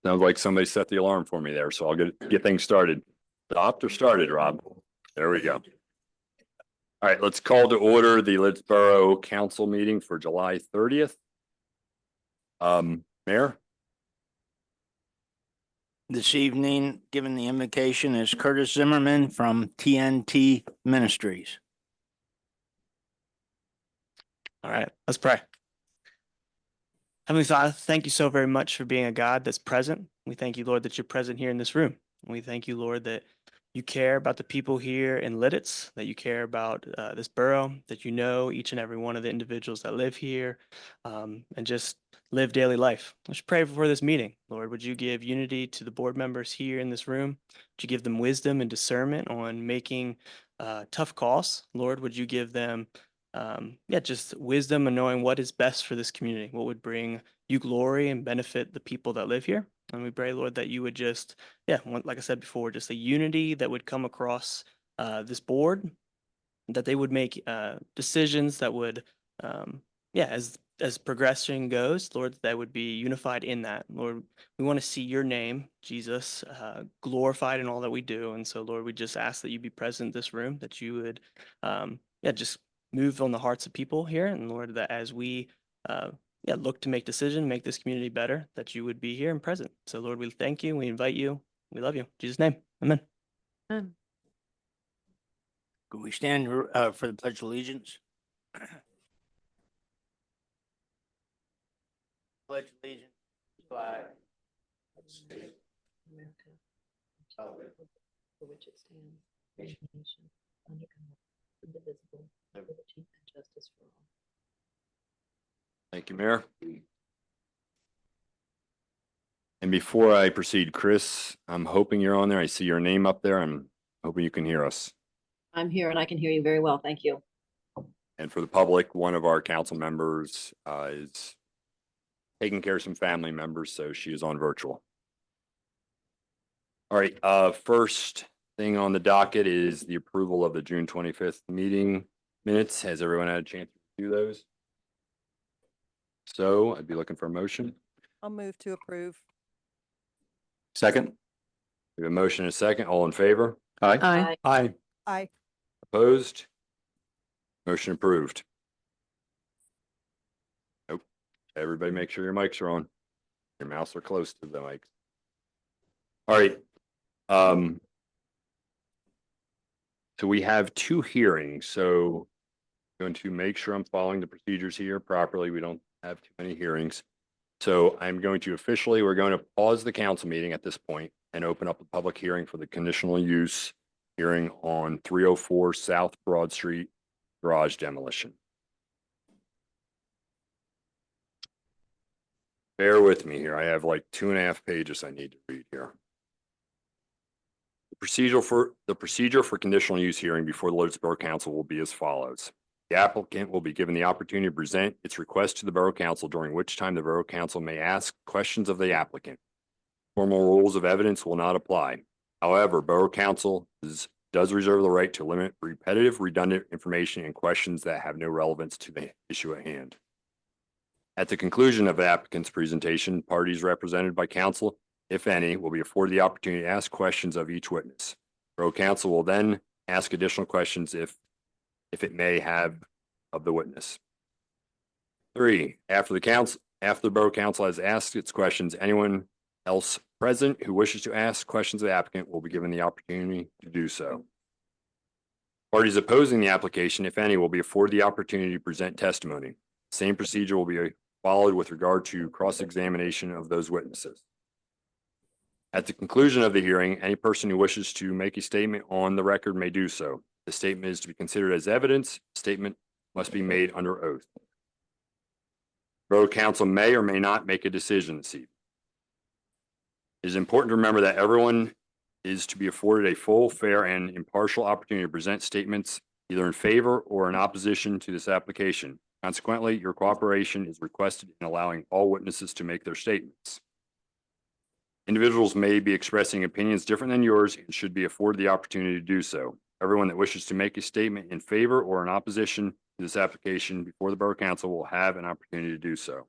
Sounds like somebody set the alarm for me there, so I'll get things started. Stopped or started, Rob? There we go. All right, let's call to order the Lititz Borough Council meeting for July 30th. Mayor? This evening, given the invocation, is Curtis Zimmerman from TNT Ministries. All right, let's pray. Heavenly Father, thank you so very much for being a God that's present. We thank you, Lord, that you're present here in this room. And we thank you, Lord, that you care about the people here in Lititz, that you care about this borough, that you know each and every one of the individuals that live here, and just live daily life. Let's pray for this meeting. Lord, would you give unity to the board members here in this room? Would you give them wisdom and discernment on making tough calls? Lord, would you give them just wisdom and knowing what is best for this community, what would bring you glory and benefit the people that live here. And we pray, Lord, that you would just, like I said before, just a unity that would come across this board, that they would make decisions that would, as progression goes, Lord, that would be unified in that. Lord, we want to see your name, Jesus, glorified in all that we do. And so, Lord, we just ask that you be present in this room, that you would, just move on the hearts of people here. And Lord, that as we, look to make decisions, make this community better, that you would be here and present. So, Lord, we thank you. We invite you. We love you. In Jesus' name, amen. Can we stand for the Pledge of Allegiance? Pledge allegiance to the flag of the state of America, for which it stands, one nation, under God, indivisible, with liberty and justice for all. Thank you, Mayor. And before I proceed, Chris, I'm hoping you're on there. I see your name up there. I'm hoping you can hear us. I'm here and I can hear you very well. Thank you. And for the public, one of our council members is taking care of some family members, so she is on virtual. All right, first thing on the docket is the approval of the June 25th meeting minutes. Has everyone had a chance to do those? So I'd be looking for a motion. I'll move to approve. Second. We have a motion and a second. All in favor? Aye. Aye. Aye. Aye. Opposed? Motion approved. Nope. Everybody make sure your mics are on. Your mouths are close to the mics. All right. So we have two hearings. So I'm going to make sure I'm following the procedures here properly. We don't have too many hearings. So I'm going to we're going to pause the council meeting at this point and open up a public hearing for the conditional use hearing on 304 South Broad Street garage demolition. Bear with me here. I have like 2.5 pages I need to read here. The procedure for conditional use hearing before the Lititz Borough Council will be as follows. The applicant will be given the opportunity to present its request to the Borough Council, during which time the Borough Council may ask questions of the applicant. Formal rules of evidence will not apply. However, Borough Council does reserve the right to limit repetitive, redundant information and questions that have no relevance to the issue at hand. At the conclusion of the applicant's presentation, parties represented by council, if any, will be afforded the opportunity to ask questions of each witness. Borough Council will then ask additional questions if it may have of the witness. 3, after the Borough Council has asked its questions, anyone else present who wishes to ask questions of the applicant will be given the opportunity to do so. Parties opposing the application, if any, will be afforded the opportunity to present testimony. Same procedure will be followed with regard to cross-examination of those witnesses. At the conclusion of the hearing, any person who wishes to make a statement on the record may do so. The statement is to be considered as evidence. The statement must be made under oath. Borough Council may or may not make a decision this evening. It is important to remember that everyone is to be afforded a full, fair, and impartial opportunity to present statements either in favor or in opposition to this application. Consequently, your cooperation is requested in allowing all witnesses to make their statements. Individuals may be expressing opinions different than yours and should be afforded the opportunity to do so. Everyone that wishes to make a statement in favor or in opposition to this application before the Borough Council will have an opportunity to do so.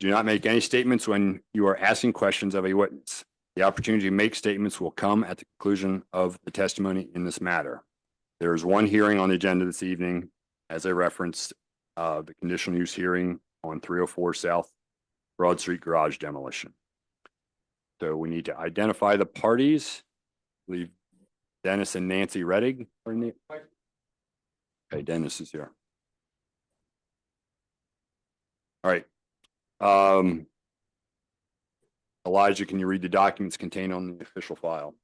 Do not make any statements when you are asking questions of a witness. The opportunity to make statements will come at the conclusion of the testimony in this matter. There is one hearing on the agenda this evening, as I referenced, the conditional use hearing on 304 South Broad Street garage demolition. So we need to identify the parties. I believe Dennis and Nancy Reddig are in. Okay, Dennis is here. All right. Elijah, can you read the documents contained on the official file?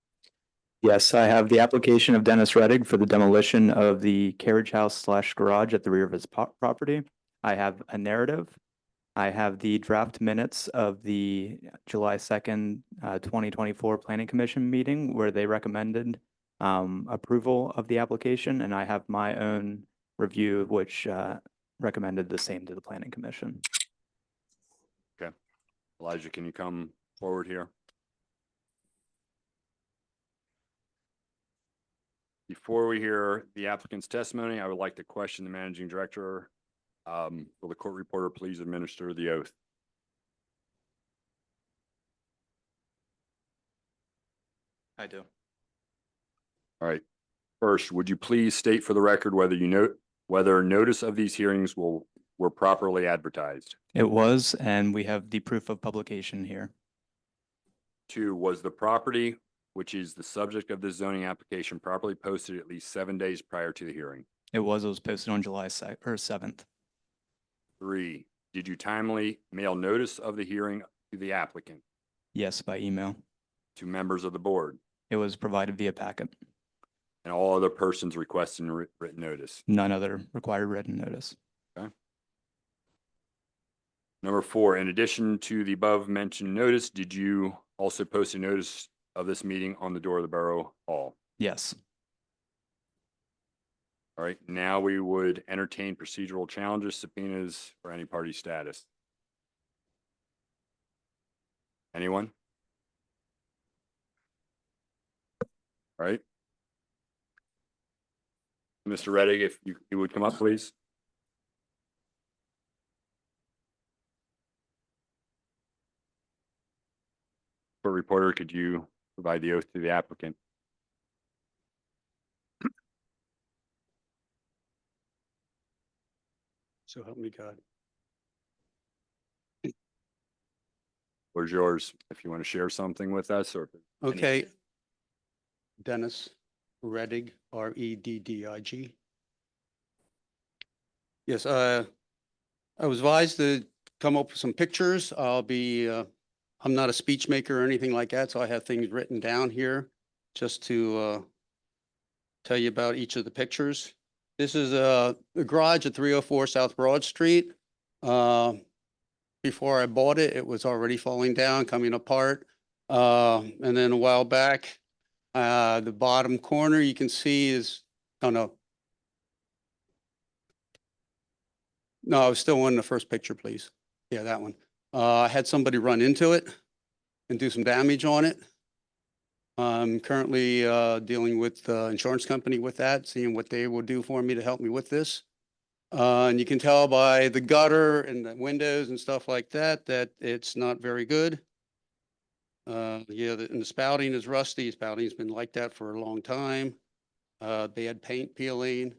Yes, I have the application of Dennis Reddig for the demolition of the carriage house / garage at the rear of his property. I have a narrative. I have the draft minutes of the July 2nd, 2024 Planning Commission meeting where they recommended approval of the application, and I have my own review which recommended the same to the Planning Commission. Okay. Elijah, can you come forward here? Before we hear the applicant's testimony, I would like to question the managing director. Will the court reporter please administer the oath? I do. All right. First, would you please state for the record whether notice of these hearings were properly advertised? It was, and we have the proof of publication here. 2, was the property, which is the subject of this zoning application, properly posted at least 7 days prior to the hearing? It was posted on July 7th. 3, did you timely mail notice of the hearing to the applicant, Yes, by email. to members of the board, It was provided via packet. and all other persons requesting written notice? None other required written notice. Number 4, in addition to the above mentioned notice, did you also post a notice of this meeting on the door of the Borough Hall? Yes. All right, now we would entertain procedural challenges, subpoenas, or any party status. Anyone? All right. Mr. Reddig, if you would come up, please. Court reporter, could you provide the oath to the applicant? So help me God. Where's yours? If you want to share something with us, or Okay. Dennis Reddig, Reddig. Yes, I was advised to come up with some pictures. I'm not a speech maker or anything like that, so I have things written down here just to tell you about each of the pictures. This is the garage at 304 South Broad Street. Before I bought it, it was already falling down, coming apart. And then a while back, the bottom corner you can see is, oh no. No, I was still on the first picture, please. Yeah, that one. I had somebody run into it and do some damage on it. I'm currently dealing with the insurance company with that, seeing what they will do for me to help me with this. And you can tell by the gutter and the windows and stuff like that, that it's not very good. Yeah, and the spouting is rusty. Spouting's been like that for a long time. They had paint peeling.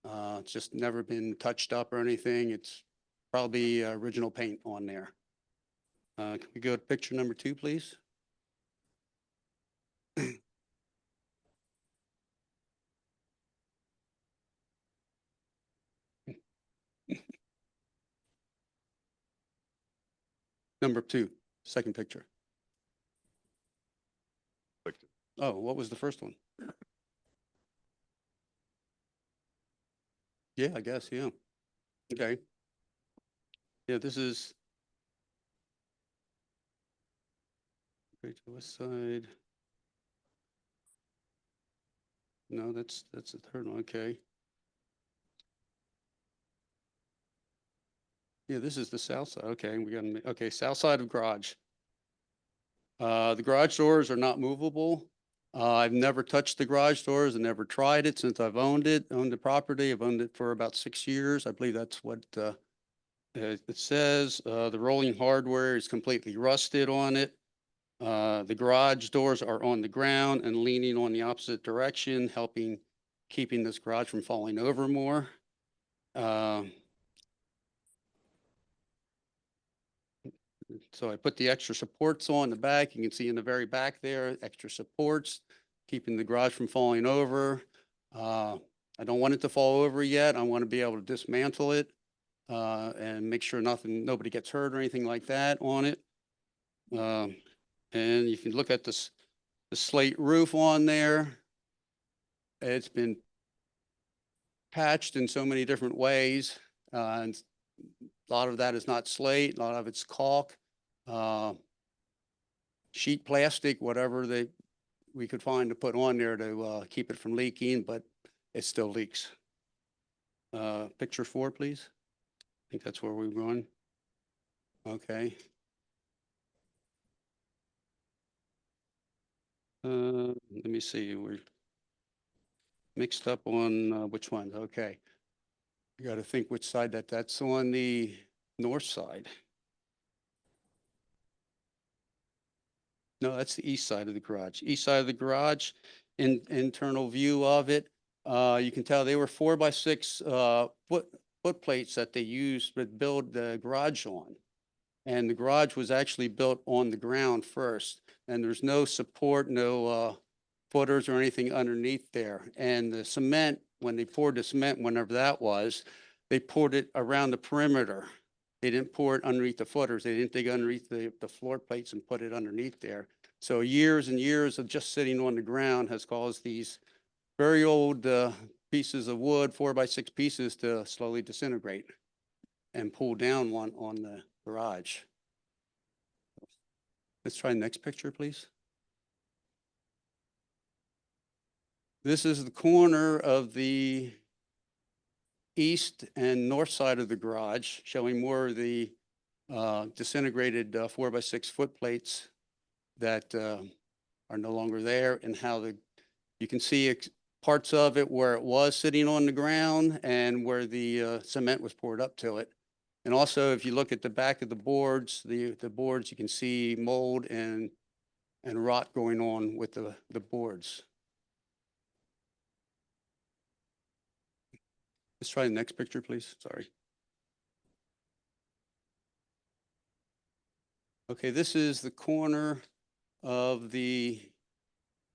It's just never been touched up or anything. It's probably original paint on there. Can we go to picture number 2, please? Number 2, second picture. Oh, what was the first one? Yeah, I guess, yeah. Okay. Yeah, this is. Right to the west side. No, that's the third one, okay. Yeah, this is the south side, okay, we got, okay, south side of garage. The garage doors are not movable. I've never touched the garage doors and never tried it since I've owned the property. I've owned it for about 6 years. I believe that's what It says, the rolling hardware is completely rusted on it. The garage doors are on the ground and leaning on the opposite direction, keeping this garage from falling over more. So I put the extra supports on the back. You can see in the very back there, extra supports, keeping the garage from falling over. I don't want it to fall over yet. I want to be able to dismantle it and make sure nobody gets hurt or anything like that on it. And you can look at the slate roof on there. It's been patched in so many different ways. And a lot of that is not slate, a lot of it's caulk, sheet plastic, whatever we could find to put on there to keep it from leaking, but it still leaks. Picture 4, please. I think that's where we're going. Okay. Let me see, we're mixed up on which one. Okay. You got to think which side that's on the north side. No, that's the east side of the garage. East side of the garage, internal view of it. You can tell they were 4x6 foot plates that they used to build the garage on. And the garage was actually built on the ground first. And there's no support, no footers or anything underneath there. And the cement, when they poured the cement, whenever that was, they poured it around the perimeter. They didn't pour it underneath the footers. They didn't dig underneath the floor plates and put it underneath there. So years and years of just sitting on the ground has caused these very old pieces of wood, 4x6 pieces, to slowly disintegrate and pull down one on the garage. Let's try the next picture, please. This is the corner of the east and north side of the garage, showing more of the disintegrated 4x6 foot plates that are no longer there, and how you can see parts of it where it was sitting on the ground and where the cement was poured up to it. And also, if you look at the back of the boards, the boards, you can see mold and rot going on with the boards. Let's try the next picture, please. Sorry. Okay, this is the corner of the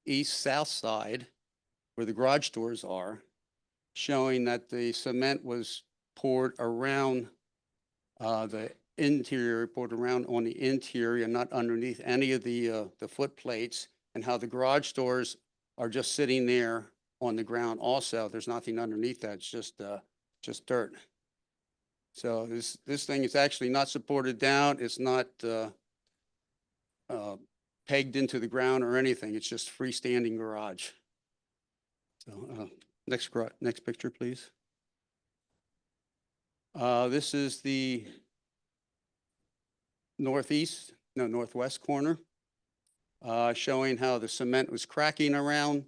east-south side where the garage doors are, showing that the cement was poured around the interior, poured around on the interior, not underneath any of the foot plates, and how the garage doors are just sitting there on the ground also. There's nothing underneath that. It's just dirt. So this thing is actually not supported down. It's not pegged into the ground or anything. It's just freestanding garage. So next picture, please. This is the northwest corner, showing how the cement was cracking around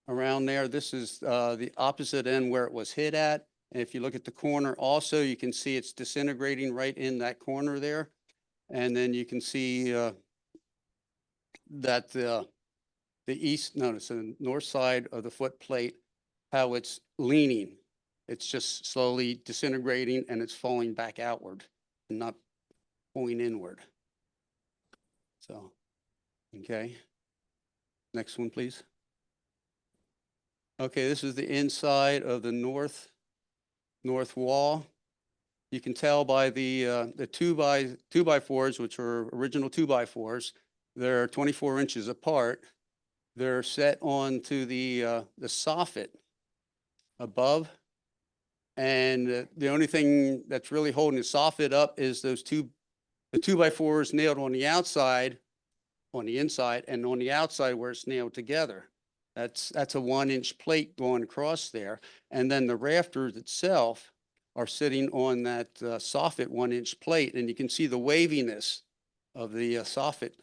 there. This is the opposite end where it was hit at. And if you look at the corner also, you can see it's disintegrating right in that corner there. And then you can see that the north side of the foot plate, how it's leaning. It's just slowly disintegrating and it's falling back outward and not pulling inward. So, okay. Next one, please. Okay, this is the inside of the north wall. You can tell by the 2x4s, which are original 2x4s, they're 24 inches apart. They're set onto the soffit above. And the only thing that's really holding the soffit up is the 2x4s nailed on the outside, on the inside, and on the outside where it's nailed together. That's a 1-inch plate going across there. And then the rafters itself are sitting on that soffit 1-inch plate. And you can see the waviness of the soffit,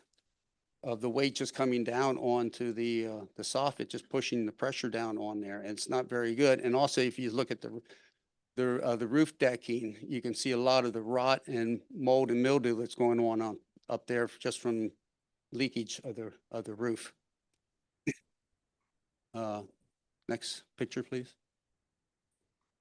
of the weight just coming down onto the soffit, just pushing the pressure down on there. And it's not very good. And also, if you look at the roof decking, you can see a lot of the rot and mold and mildew that's going on up there just from leakage of the roof. Next picture, please.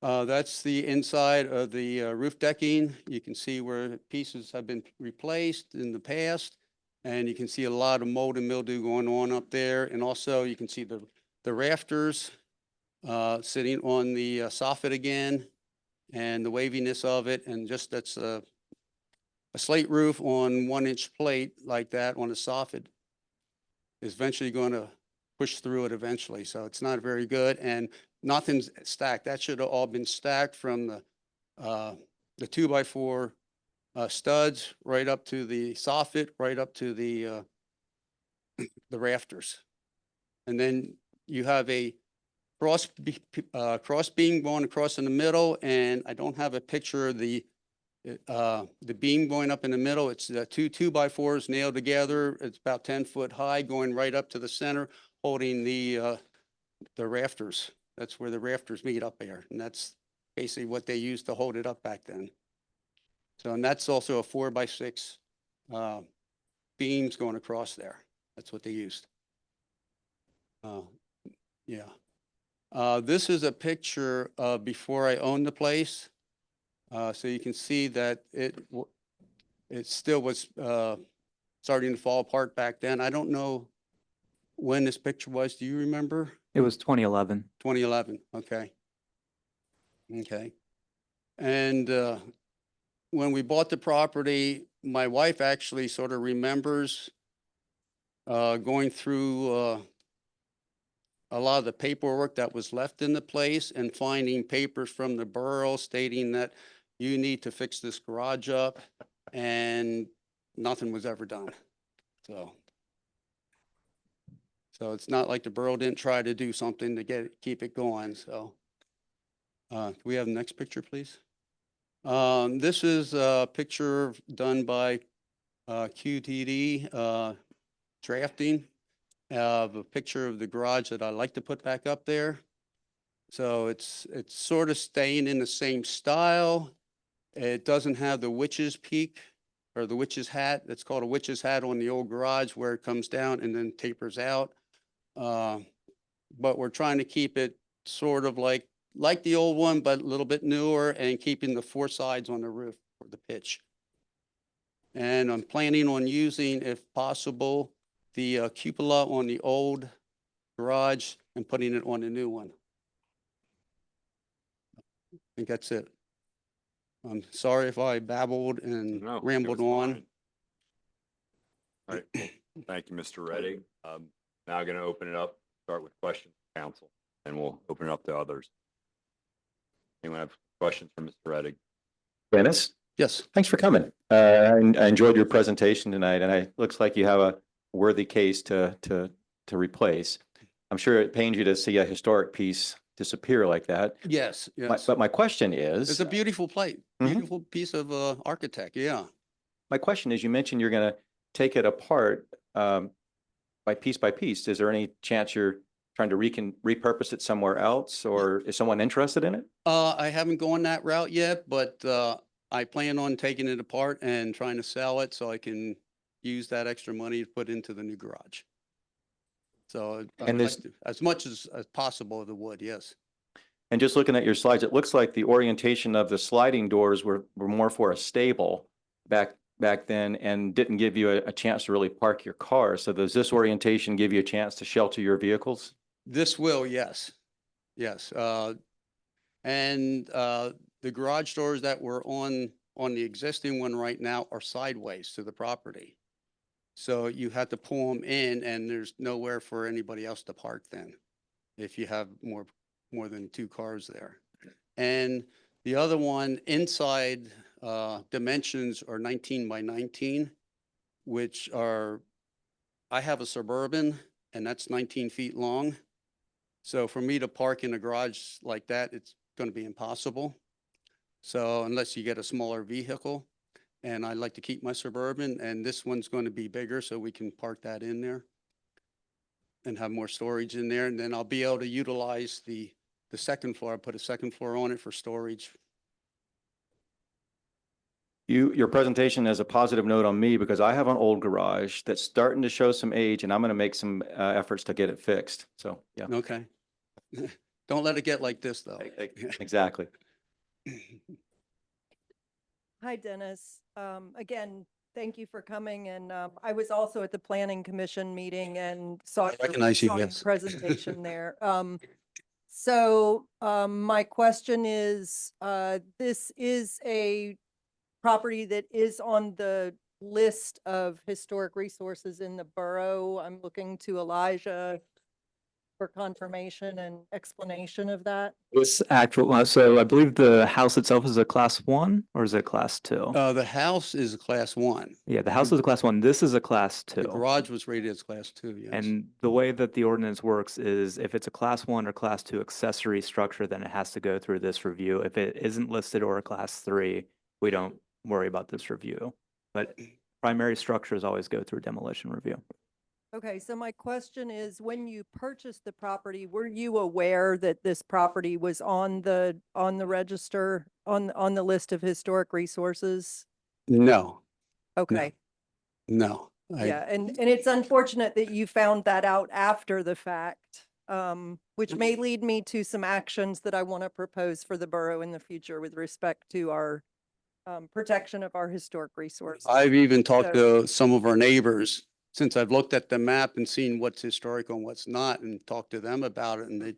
That's the inside of the roof decking. You can see where pieces have been replaced in the past. And you can see a lot of mold and mildew going on up there. And also you can see the rafters sitting on the soffit again and the waviness of it. And just that's a slate roof on 1-inch plate like that on a soffit is eventually going to push through it eventually. So it's not very good. And nothing's stacked. That should have all been stacked from the 2x4 studs right up to the soffit, right up to the rafters. And then you have a cross beam going across in the middle, and I don't have a picture of the beam going up in the middle. It's the two 2x4s nailed together. It's about 10 foot high, going right up to the center, holding the rafters. That's where the rafters meet up there, and that's basically what they used to hold it up back then. So, and that's also a 4x6 beams going across there. That's what they used. Yeah. This is a picture of before I owned the place. So you can see that it still was starting to fall apart back then. I don't know when this picture was. Do you remember? It was 2011. 2011. Okay. Okay. And when we bought the property, my wife actually sort of remembers going through a lot of the paperwork that was left in the place and finding papers from the borough stating that you need to fix this garage up, and nothing was ever done. So it's not like the borough didn't try to do something to keep it going. So can we have the next picture, please? This is a picture done by QTD drafting of a picture of the garage that I like to put back up there. So it's sort of staying in the same style. It doesn't have the witch's peak or the witch's hat. It's called a witch's hat on the old garage, where it comes down and then tapers out. But we're trying to keep it sort of like the old one, but a little bit newer, and keeping the 4 sides on the roof for the pitch. And I'm planning on using, if possible, the cupola on the old garage and putting it on the new one. I think that's it. I'm sorry if I babbled and No, it rambled was on. fine. All right. Thank you, Mr. Reddick. Now going to open it up, start with questions, council, and we'll open it up to others. Anyone have questions for Mr. Reddick? Dennis, Yes. thanks for coming. I enjoyed your presentation tonight, and it looks like you have a worthy case to replace. I'm sure it pains you to see a historic piece disappear like that. Yes. Yes. But my question is, It's a beautiful plate, Mhm. beautiful piece of architect. Yeah. my question is, you mentioned you're going to take it apart by piece. Is there any chance you're trying to repurpose it somewhere else, or is someone interested in it? I haven't gone that route yet, but I plan on taking it apart and trying to sell it so I can use that extra money to put into the new garage. So I And would this- like to, as much as possible of the wood, yes. And just looking at your slides, it looks like the orientation of the sliding doors were more for a stable back then, and didn't give you a chance to really park your car. So does this orientation give you a chance to shelter your vehicles? This will, yes. Yes. And the garage doors that were on the existing one right now are sideways to the property. So you have to pull them in, and there's nowhere for anybody else to park then, if you have more than 2 cars there. And the other one, inside dimensions are 19 by 19, which are, I have a Suburban, and that's 19 feet long. So for me to park in a garage like that, it's going to be impossible. So unless you get a smaller vehicle, and I like to keep my Suburban, and this one's going to be bigger, so we can park that in there and have more storage in there. And then I'll be able to utilize the the second floor, I put a second floor on it for storage. Your presentation has a positive note on me because I have an old garage that's starting to show some age and I'm going to make some efforts to get it fixed. So, yeah, Okay. Don't let it get like this, though. exactly. Hi, Dennis. Again, thank you for coming. And I was also at the Planning Commission meeting and saw recognize you, saw your yes. presentation there. My question is, this is a property that is on the list of historic resources in the borough. I'm looking to Elijah for confirmation and explanation of that. This actual, so I believe the house itself is a class 1 or is it class 2? The house is a class 1. Yeah, the house is a class 1. This is a class 2. The garage was rated as class 2, yes. And the way that the ordinance works is if it's a class 1 or class 2 accessory structure, then it has to go through this review. If it isn't listed or a class 3, we don't worry about this review. But primary structures always go through demolition review. Okay, so my question is, when you purchased the property, were you aware that this property was on the register, on the list of historic resources? No, Okay, no. yeah, and it's unfortunate that you found that out after the fact, which may lead me to some actions that I want to propose for the borough in the future with respect to our protection of our historic resources. I've even talked to some of our neighbors since I've looked at the map and seen what's historical and what's not, and talked to them about it, and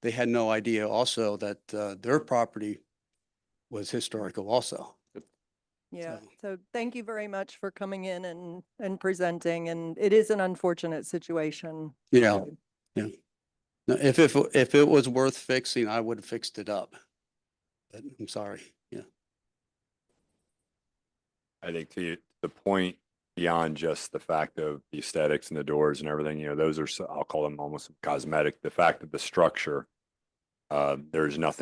they had no idea also that their property was historical also. Yeah, So- so thank you very much for coming in and presenting, and it is an unfortunate situation. Yeah, yeah. No, if it was worth fixing, I would have fixed it up. But I'm sorry, yeah. I think the point beyond just the fact of the aesthetics and the doors and everything, those are, I'll call them almost cosmetic. The fact that the structure, there's no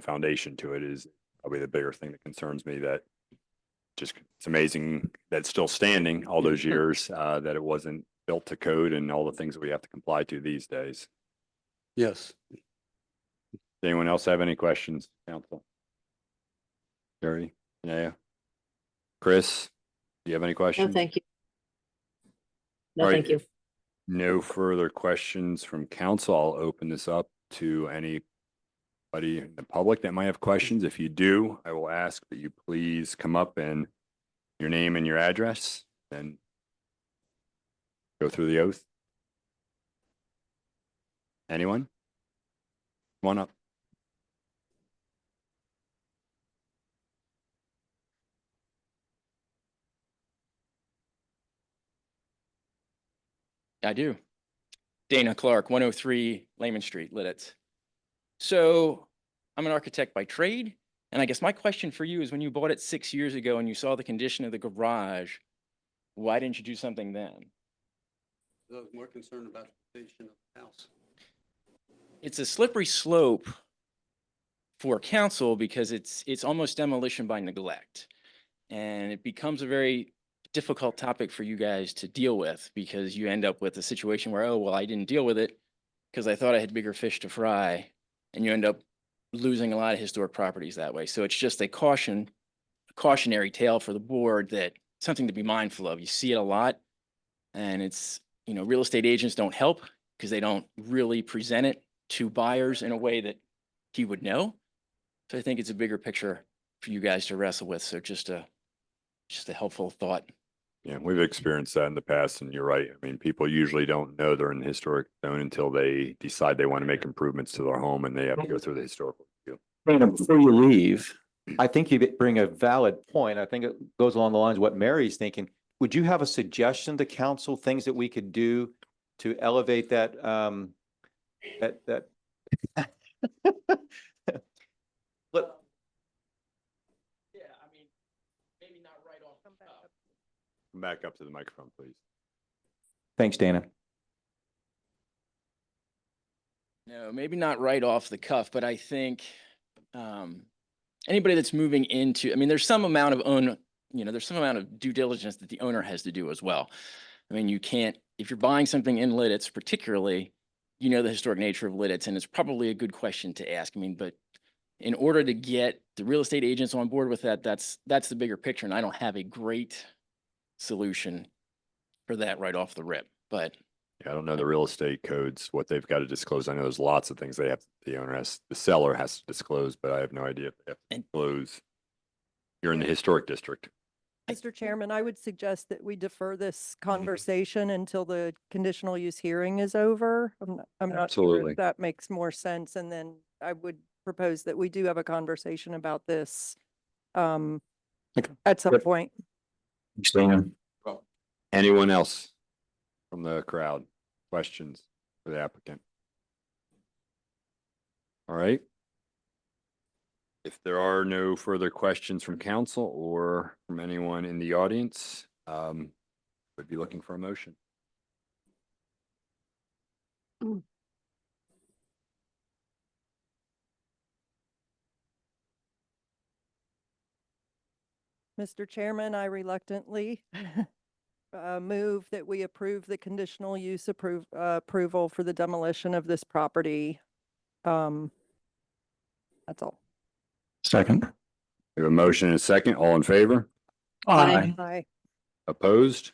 foundation to it is probably the bigger thing that concerns me. That just, it's amazing that it's still standing all those years, that it wasn't built to code and all the things that we have to comply to these days. Yes. Does anyone else have any questions, council? Jerry, yeah. Chris, do you have any No, questions? thank you. No, All right, thank you. if no further questions from council, I'll open this up to anybody in the public that might have questions. If you do, I will ask that you please come up and your name and your address, and go through the oath. Anyone? Come on up. I do. Dana Clark, 103 Lehman Street, Lititz. So I'm an architect by trade. And I guess my question for you is, when you bought it 6 years ago and you saw the condition of the garage, why didn't you do something then? I was more concerned about the condition of the house. It's a slippery slope for council because it's almost demolition by neglect. And it becomes a very difficult topic for you guys to deal with, because you end up with a situation where, oh, well, I didn't deal with it because I thought I had bigger fish to fry. And you end up losing a lot of historic properties that way. So it's just a cautionary tale for the board, that something to be mindful of. You see it a lot, and it's, real estate agents don't help because they don't really present it to buyers in a way that he would know. So I think it's a bigger picture for you guys to wrestle with. So just a helpful thought. Yeah, we've experienced that in the past, and you're right. I mean, people usually don't know they're in the historic zone until they decide they want to make improvements to their home, and they have to go through the historical review. Brandon, before you leave, I think you bring a valid point. I think it goes along the lines of what Mary's thinking. Would you have a suggestion to council, things that we could do to elevate that, that But Yeah, I mean, maybe not right off the top. Come back up to the microphone, please. Thanks, Dana. No, maybe not right off the cuff, but I think anybody that's moving into, I mean, there's some amount of there's some amount of due diligence that the owner has to do as well. I mean, you can't, if you're buying something in Lititz particularly, you know the historic nature of Lititz, and it's probably a good question to ask. I mean, but in order to get the real estate agents on board with that, that's the bigger picture, and I don't have a great solution for that right off the rip. But Yeah, I don't know the real estate codes, what they've got to disclose. I know there's lots of things the seller has to disclose, but I have no idea if they have to And- disclose. You're in the historic district. Mr. Chairman, I would suggest that we defer this conversation until the conditional use hearing is over. I'm not sure Absolutely. if that makes more sense. And then I would propose that we do have a conversation about this at some Yep. point. Anyone else from the crowd? Questions for the applicant? All right. If there are no further questions from council or from anyone in the audience, would be looking for a motion. Mr. Chairman, I reluctantly move that we approve the conditional use approval for the demolition of this property. That's all. Second. We have a motion and a second. All in favor? Aye. Opposed?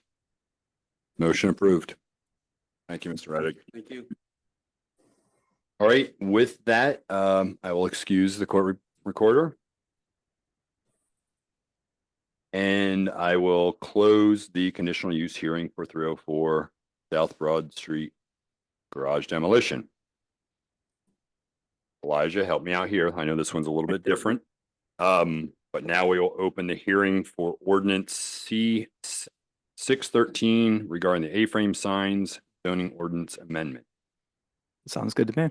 Motion approved. Thank you, Mr. Reddick. Thank you. All right, with that, I will excuse the court recorder. And I will close the conditional use hearing for 304 South Broad Street garage demolition. Elijah, help me out here. I know this one's a little bit different. But now we will open the hearing for ordinance C 613 regarding the A-frame signs zoning ordinance amendment. Sounds good to me.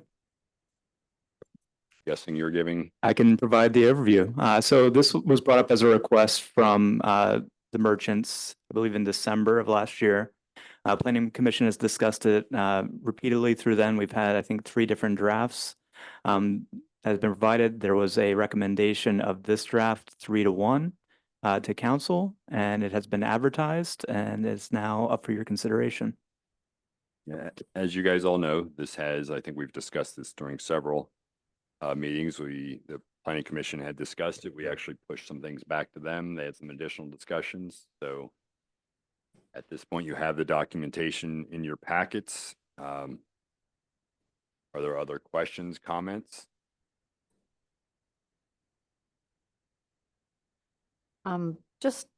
Guessing you're giving, I can provide the overview. So this was brought up as a request from the merchants, I believe in December of last year. Planning Commission has discussed it repeatedly through then. We've had, I think, 3 different drafts has been provided. There was a recommendation of this draft 3-1 to council, and it has been advertised and is now up for your consideration. yeah, as you guys all know, this has, I think we've discussed this during several meetings. The planning commission had discussed it. We actually pushed some things back to them. They had some additional discussions. So at this point, you have the documentation in your packets. Are there other questions, comments? Just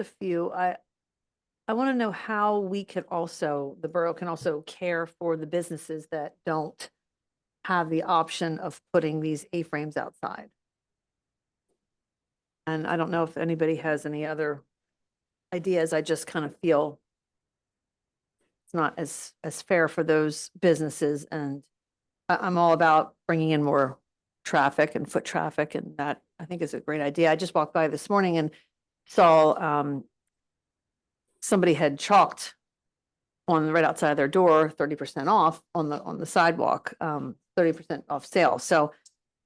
a few. I want to know how we could also, the borough can also care for the businesses that don't have the option of putting these A-frames outside. And I don't know if anybody has any other ideas. I just kind of feel it's not as fair for those businesses. And I'm all about bringing in more traffic and foot traffic, and that I think is a great idea. I just walked by this morning and saw somebody had chalked on right outside their door, 30% off on the sidewalk, 30% off sale. So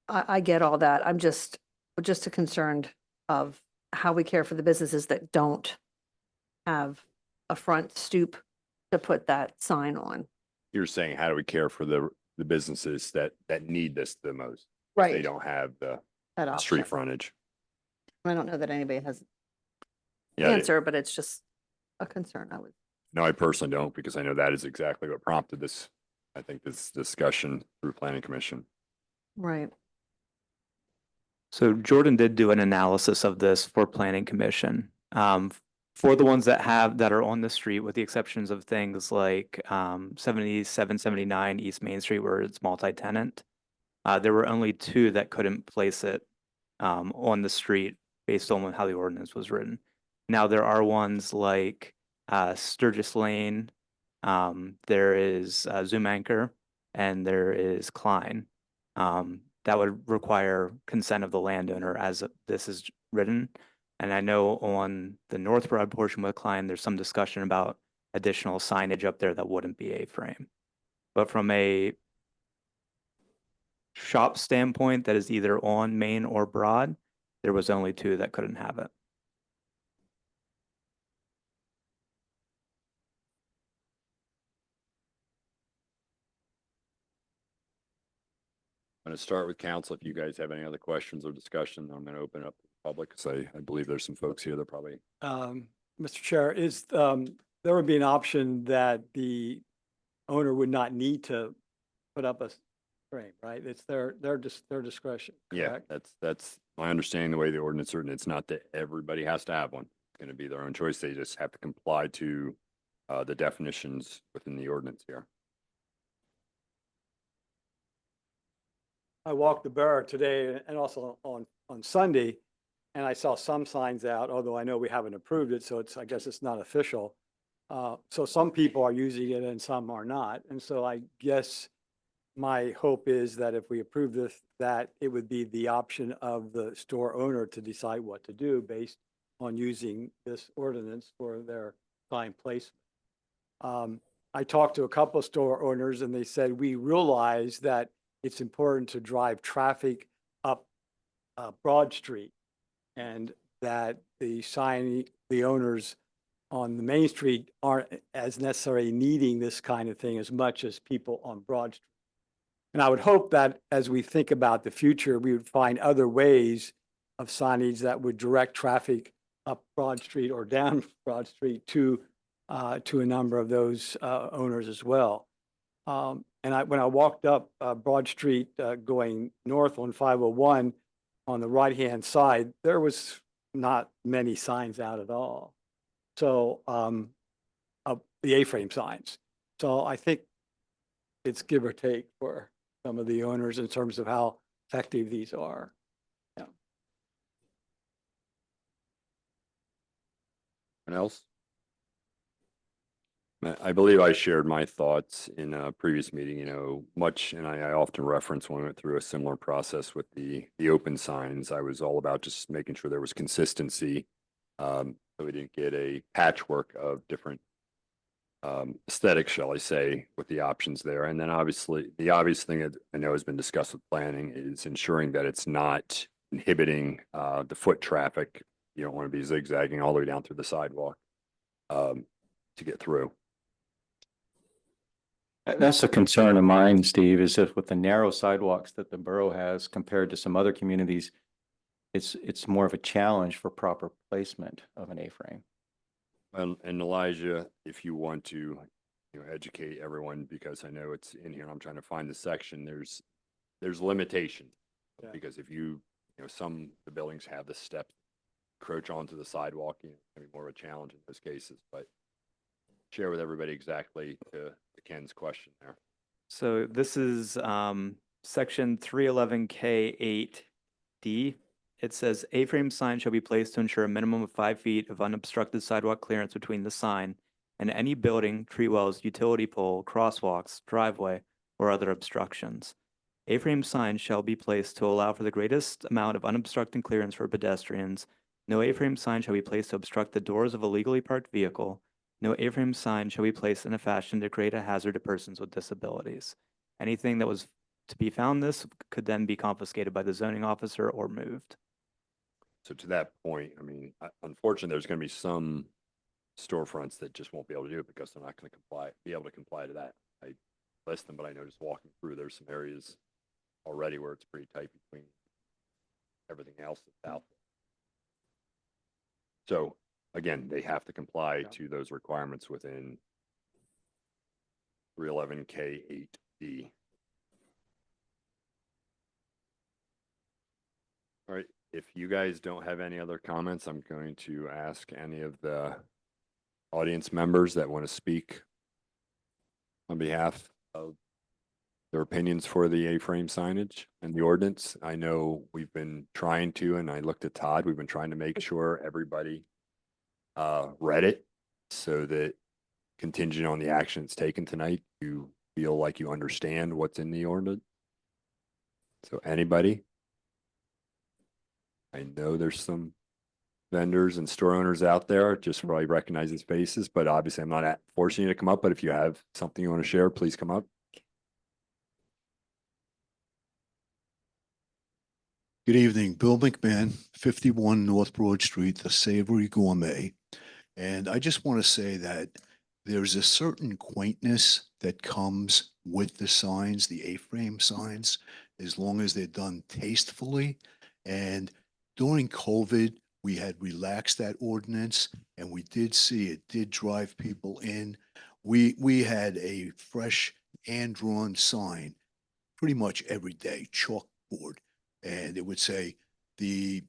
I get all that. I'm just concerned of how we care for the businesses that don't have a front stoop to put that sign on. You're saying, how do we care for the businesses that need this the most? They Right. don't have the That option. street frontage. I don't know that anybody has an Yeah, answer, but it's just a concern I would. no, I personally don't, because I know that is exactly what prompted this, I think, this discussion through planning commission. Right. So Jordan did do an analysis of this for Planning Commission. For the ones that are on the street, with the exceptions of things like 77, 79 East Main Street, where it's multi-tenant, there were only 2 that couldn't place it on the street based on how the ordinance was written. Now there are ones like Sturgis Lane, there is Zoom Anchor, and there is Klein. That would require consent of the landowner as this is written. And I know on the North Broad portion with Klein, there's some discussion about additional signage up there that wouldn't be A-frame. But from a shop standpoint that is either on Main or Broad, there was only 2 that couldn't have it. I'm going to start with council. If you guys have any other questions or discussion, I'm going to open up to the public. So I believe there's some folks here that probably. Mr. Chair, there would be an option that the owner would not need to put up a frame, right? It's their discretion, Yeah, correct? that's my understanding, the way the ordinance written. It's not that everybody has to have one. It's going to be their own choice. They just have to comply to the definitions within the ordinance here. I walked the borough today and also on Sunday, and I saw some signs out, although I know we haven't approved it, so I guess it's not official. So some people are using it and some are not. And so I guess my hope is that if we approve this, that it would be the option of the store owner to decide what to do based on using this ordinance for their sign placement. I talked to a couple of store owners and they said, we realize that it's important to drive traffic up Broad Street and that the owners on the Main Street aren't as necessarily needing this kind of thing as much as people on Broad Street. And I would hope that as we think about the future, we would find other ways of signage that would direct traffic up Broad Street or down Broad Street to a number of those owners as well. And when I walked up Broad Street going north on 501 on the right-hand side, there was not many signs out at all. So the A-frame signs. So I think it's give or take for some of the owners in terms of how effective these are. Yeah. Anyone else? I believe I shared my thoughts in a previous meeting, and I often reference when we went through a similar process with the open signs. I was all about just making sure there was consistency, so we didn't get a patchwork of different aesthetics, shall I say, with the options there. And then obviously, the obvious thing that I know has been discussed with planning is ensuring that it's not inhibiting the foot traffic. You don't want to be zigzagging all the way down through the sidewalk to get through. That's a concern of mine, Steve, is that with the narrow sidewalks that the borough has compared to some other communities, it's more of a challenge for proper placement of an A-frame. And Elijah, if you want to, educate everyone, because I know it's in here, I'm trying to find the section, there's limitation. Yeah. Because if some the buildings have the steps encroach onto the sidewalk, it's gonna be more of a challenge in those cases, but share with everybody exactly to Ken's question there. So this is section 311K8D. It says A-frame sign shall be placed to ensure a minimum of 5 feet of unobstructed sidewalk clearance between the sign and any building, tree wells, utility pole, crosswalks, driveway, or other obstructions. A-frame signs shall be placed to allow for the greatest amount of unobstructed clearance for pedestrians. No A-frame sign shall be placed to obstruct the doors of a legally parked vehicle. No A-frame sign shall be placed in a fashion to create a hazard to persons with disabilities. Anything that was to be found this could then be confiscated by the zoning officer or moved. So to that point, unfortunately, there's going to be some storefronts that just won't be able to do it because they're not going to be able to comply to that. I list them, but I know just walking through, there's some areas already where it's pretty tight between everything else that's out there. So again, they have to comply to those requirements within 311K8D. All right. If you guys don't have any other comments, I'm going to ask any of the audience members that want to speak on behalf of their opinions for the A-frame signage and the ordinance. I know we've been trying to, and I looked at Todd, we've been trying to make sure everybody read it so that contingent on the actions taken tonight, you feel like you understand what's in the ordinance. So anybody? I know there's some vendors and store owners out there, just probably recognize these faces, but obviously I'm not forcing you to come up, but if you have something you want to share, please come up. Good evening, Bill McMahon, 51 North Broad Street, the Savory Gourmet. And I just want to say that there's a certain quaintness that comes with the signs, the A-frame signs, as long as they're done tastefully. And during COVID, we had relaxed that ordinance, and we did see it did drive people in. We had a fresh hand-drawn sign pretty much every day, chalkboard, and it would say the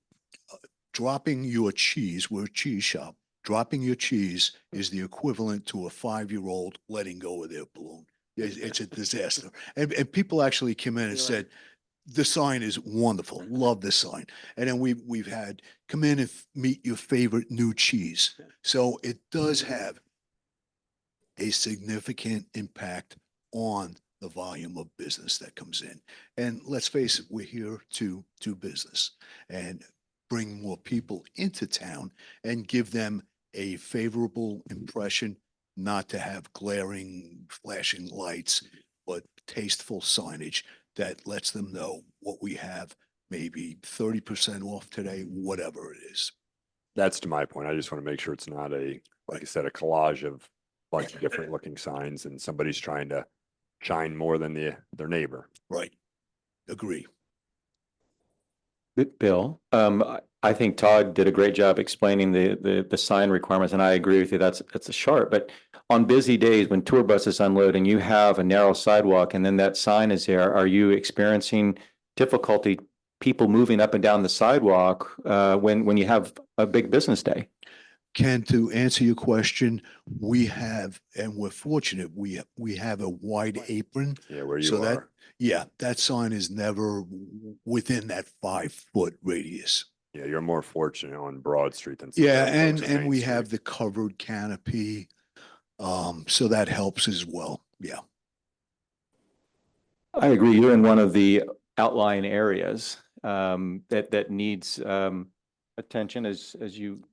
dropping your cheese, we're a cheese shop, dropping your cheese is the equivalent to a 5-year-old letting go of their balloon. It's a disaster. And people actually came in and said, the sign is wonderful. Love this sign. And then we've had come in and meet your favorite new cheese. So it does have a significant impact on the volume of business that comes in. And let's face it, we're here to do business and bring more people into town and give them a favorable impression, not to have glaring, flashing lights, but tasteful signage that lets them know what we have, maybe 30% off today, whatever it is. That's to my point. I just want to make sure it's not like I said, a collage of a bunch of different looking signs and somebody's trying to shine more than their neighbor. Right. Agree. Bill, I think Todd did a great job explaining the sign requirements, and I agree with you. That's a sharp. But on busy days when tour buses unload and you have a narrow sidewalk and then that sign is there, are you experiencing difficulty people moving up and down the sidewalk when you have a big business day? Ken, to answer your question, we have, and we're fortunate, we have a wide apron. Yeah, where you So that, are. yeah, that sign is never within that 5-foot radius. Yeah, you're more fortunate on Broad Street than. Yeah, some folks on and Main we Street. have the covered canopy, so that helps as well. Yeah. I agree. You're in one of the outlying areas that needs attention, as you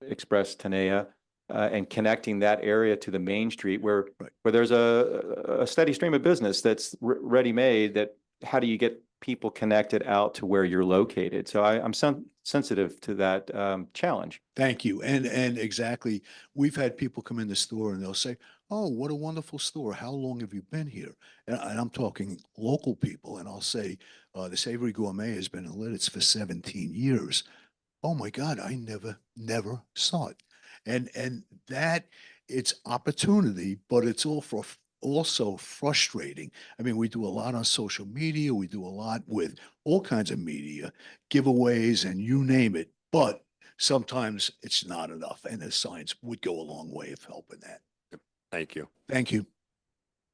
expressed, Tanea, and connecting that area to the main street where there's a steady stream of business that's ready-made. That how do you get people connected out to where you're located? So I'm sensitive to that challenge. Thank you. And exactly, we've had people come in the store and they'll say, "Oh, what a wonderful store. How long have you been here?" And I'm talking local people, and I'll say, "The Savory Gourmet has been in Lititz for 17 years." Oh my God, I never saw it. And that, it's opportunity, but it's also frustrating. I mean, we do a lot on social media, we do a lot with all kinds of media, giveaways and you name it, but sometimes it's not enough, and the signs would go a long way of helping that. Thank you. Thank you.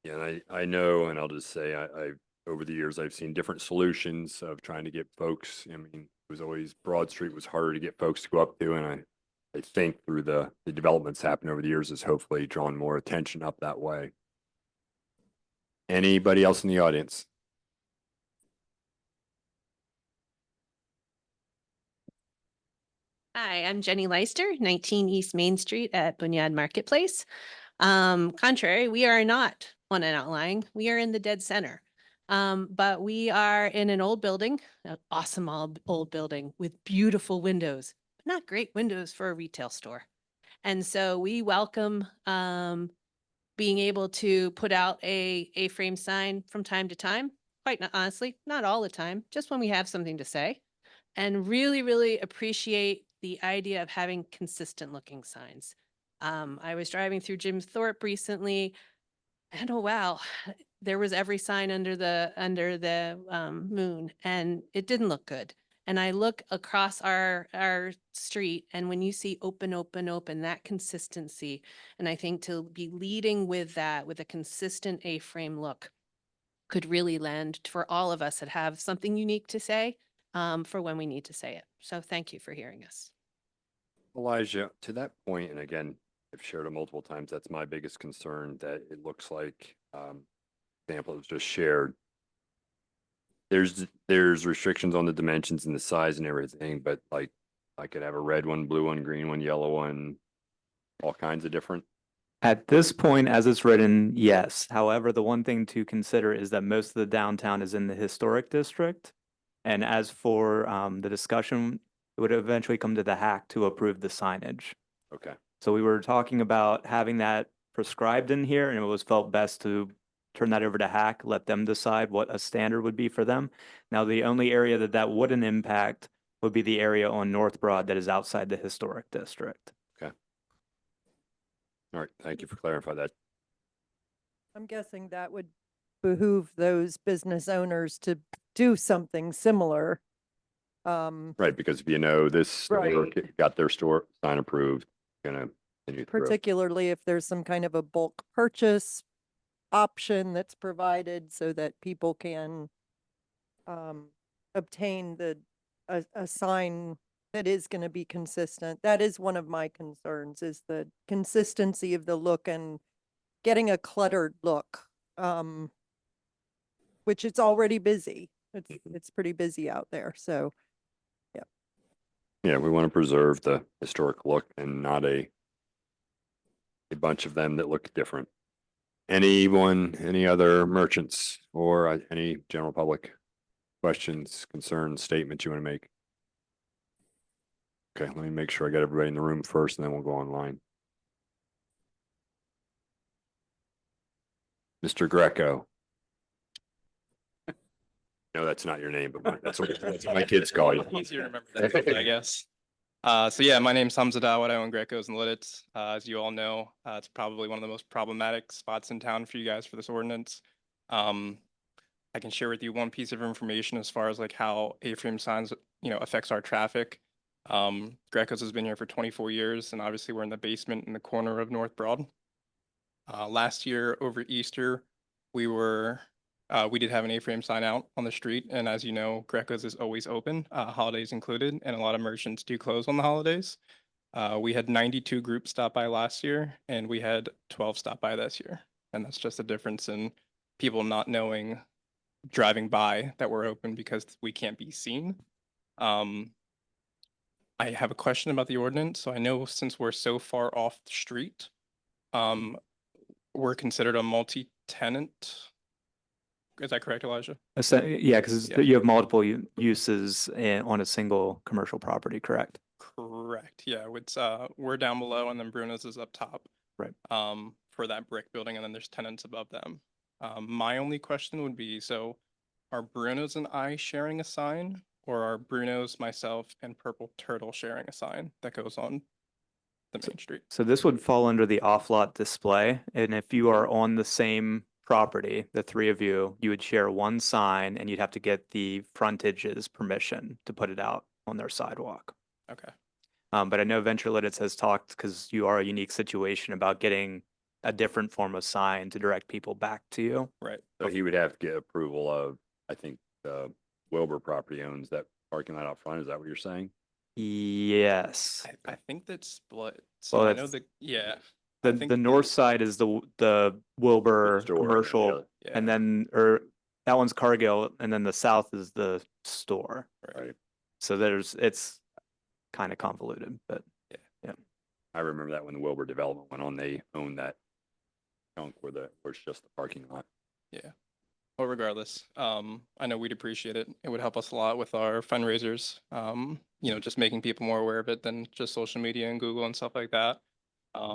Yeah, and I know, and I'll just say, I over the years, I've seen different solutions of trying to get folks. I mean, it was always Broad Street was harder to get folks to go up to, and I think through the developments happened over the years has hopefully drawn more attention up that way. Anybody else in the audience? Hi, I'm Jenny Leister, 19 East Main Street at Bunyad Marketplace. Contrary, we are not on an outlying. We are in the dead center. But we are in an old building, an awesome old building with beautiful windows, but not great windows for a retail store. And so we welcome being able to put out a A-frame sign from time to time. Quite honestly, not all the time, just when we have something to say. And really, really appreciate the idea of having consistent looking signs. I was driving through Jim Thorpe recently, and oh wow, there was every sign under the moon, and it didn't look good. And I look across our street, and when you see open, open, open, that consistency, and I think to be leading with that, with a consistent A-frame look, could really lend for all of us that have something unique to say for when we need to say it. So thank you for hearing us. Elijah, to that point, and again, I've shared it multiple times, that's my biggest concern, that it looks like, example was just shared. There's restrictions on the dimensions and the size and everything, but like I could have a red one, blue one, green one, yellow one, all kinds of different. At this point, as it's written, yes. However, the one thing to consider is that most of the downtown is in the historic district. And as for the discussion, it would eventually come to the HAC to approve the signage. Okay. So we were talking about having that prescribed in here, and it was felt best to turn that over to Hack, let them decide what a standard would be for them. Now, the only area that that wouldn't impact would be the area on North Broad that is outside the historic district. All right, thank you for clarifying that. I'm guessing that would behoove those business owners to do something similar. Right, because if you know this store Right. got their store sign approved, gonna continue through. Particularly if there's some kind of a bulk purchase option that's provided so that people can obtain a sign that is going to be consistent. That is one of my concerns, is the consistency of the look and getting a cluttered look, which it's already busy. It's pretty busy out there. So Yeah, we want to preserve the historic look and not a bunch of them that look different. Anyone, any other merchants or any general public questions, concerns, statements you want to make? Okay, let me make sure I got everybody in the room first and then we'll go online. Mr. Greco. No, that's not your name, but that's what my kids call you. Easier to remember that, I guess. So yeah, my name's Hamza Dawud. I own Greco's in Lititz. As you all know, it's probably one of the most problematic spots in town for you guys for this ordinance. I can share with you one piece of information as far as like how A-frame signs, affects our traffic. Greco's has been here for 24 years, and obviously we're in the basement in the corner of North Broad. Last year over Easter, we did have an A-frame sign out on the street, and as you know, Greco's is always open, holidays included, and a lot of merchants do close on the holidays. We had 92 groups stop by last year, and we had 12 stop by this year, and that's just a difference in people not knowing, driving by, that we're open because we can't be seen. I have a question about the ordinance. So I know since we're so far off the street, we're considered a multi-tenant. Is that correct, Elijah? Yeah, because Yeah. you have multiple uses on a single commercial property, correct? Correct. Yeah, it's we're down below, and then Bruno's is up top. Right. For that brick building, and then there's tenants above them. My only question would be, so are Bruno's and I sharing a sign, or are Bruno's, myself, and Purple Turtle sharing a sign that goes on the main street? So this would fall under the off-lot display, and if you are on the same property, the three of you, you would share one sign, and you'd have to get the frontage's permission to put it out on their sidewalk. Okay. But I know Venture Lititz has talked, because you are a unique situation, about getting a different form of sign to direct people back to you. Right. So he would have to get approval of, I think, Wilbur property owns that parking lot out front. Is that what you're saying? Yes. I think that's split. So Well, I know that's- I The think the north side is the Wilbur store, commercial, yeah. and then that one's Cargill, and then the south is the store. Right. So it's kind of convoluted, but I remember that when the Wilbur development went on, they owned that chunk where it's just the parking lot. Yeah. Well, regardless, I know we'd appreciate it. It would help us a lot with our fundraisers. Just making people more aware of it than just social media and Google and stuff like that.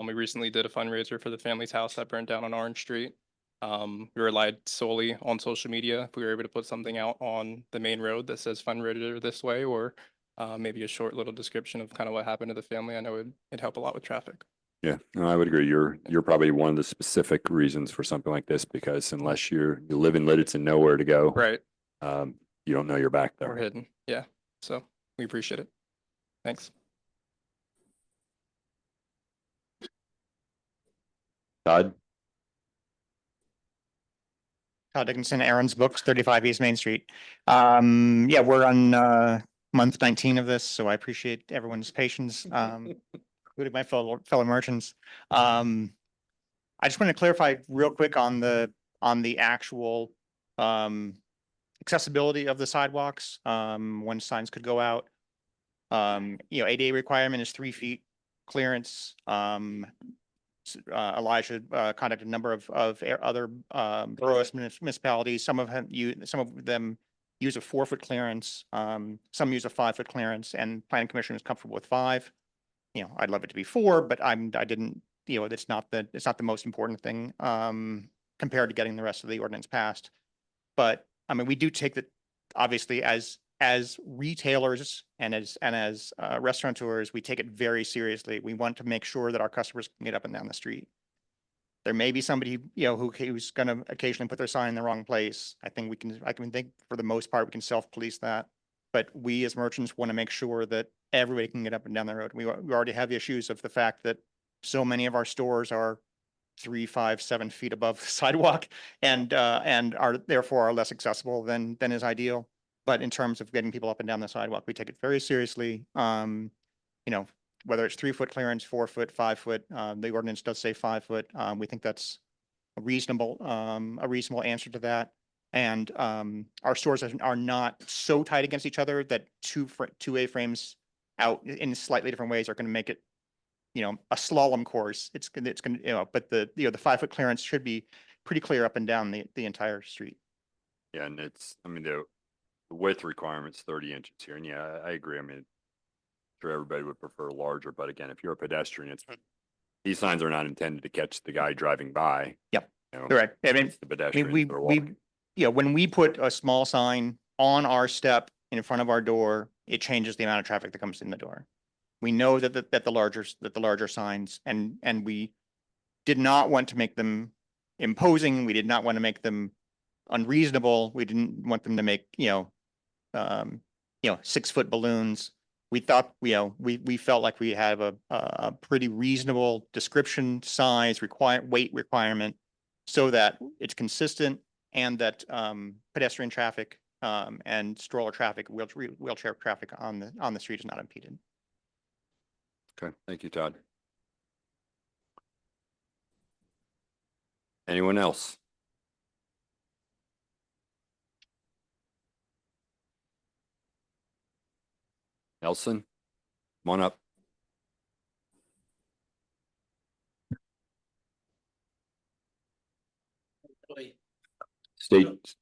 We recently did a fundraiser for the family's house that burned down on Orange Street. We relied solely on social media. If we were able to put something out on the main road that says fundraiser this way, or maybe a short little description of kind of what happened to the family, I know it'd help a lot with traffic. Yeah, no, I would agree. You're probably one of the specific reasons for something like this, because unless you live in Lititz and know where to go, Right. you don't know you're back Or there. hidden. Yeah. So we appreciate it. Thanks. Todd? Todd Dickinson, Aaron's Books, 35 East Main Street. Yeah, we're on month 19 of this, so I appreciate everyone's patience, including my fellow merchants. I just want to clarify real quick on the actual accessibility of the sidewalks, when signs could go out. ADA requirement is 3 feet clearance. Elijah contacted a number of other borough municipalities. Some of them use a 4-foot clearance. Some use a 5-foot clearance, and planning commission is comfortable with 5. I'd love it to be 4, but I didn't. It's not the most important thing. compared to getting the rest of the ordinance passed. But I mean, we do take that, obviously, as retailers and as restaurateurs, we take it very seriously. We want to make sure that our customers can get up and down the street. There may be somebody, who's going to occasionally put their sign in the wrong place. I can think for the most part, we can self-police that. But we as merchants want to make sure that everybody can get up and down the road. We already have the issues of the fact that so many of our stores are 3, 5, 7 feet above the sidewalk and are therefore less accessible than is ideal. But in terms of getting people up and down the sidewalk, we take it very seriously. Whether it's 3-foot clearance, 4 foot, 5 foot, the ordinance does say 5 foot. We think that's a reasonable answer to that. And our stores are not so tight against each other that two A-frames out in slightly different ways are going to make it, a slalom course. It's going to, but the 5-foot clearance should be pretty clear up and down the entire street. Yeah, and the width requirement's 30 inches here, and yeah, I agree. I mean, sure everybody would prefer larger, but again, if you're a pedestrian, these signs are not intended to catch the guy driving by. Yep, correct. I mean, the pedestrians that are walking. When we put a small sign on our step in front of our door, it changes the amount of traffic that comes in the door. We know that the larger signs, and we did not want to make them imposing. We did not want to make them unreasonable. We didn't want them to make 6-foot balloons. We thought we felt like we have a pretty reasonable description, size, weight requirement, so that it's consistent and that pedestrian traffic and stroller traffic, wheelchair traffic on the street is not impeded. Okay, thank you, Todd. Anyone else? Nelson, come on up.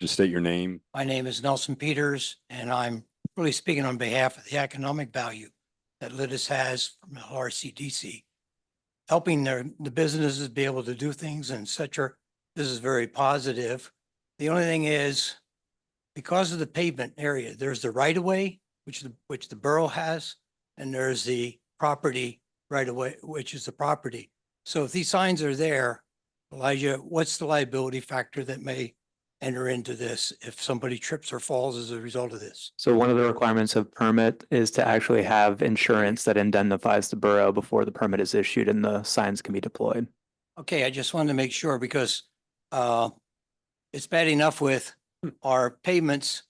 Just state your name. My name is Nelson Peters, and I'm really speaking on behalf of the economic value that Lititz has from the RCDC, helping the businesses be able to do things and etc. This is very positive. The only thing is, because of the pavement area, there's the right of way, which the borough has, and there's the property right of way, which is the property. So if these signs are there, Elijah, what's the liability factor that may enter into this if somebody trips or falls as a result of this? So one of the requirements of permit is to actually have insurance that indemnifies the borough before the permit is issued and the signs can be deployed. Okay, I just wanted to make sure because it's bad enough with our pavements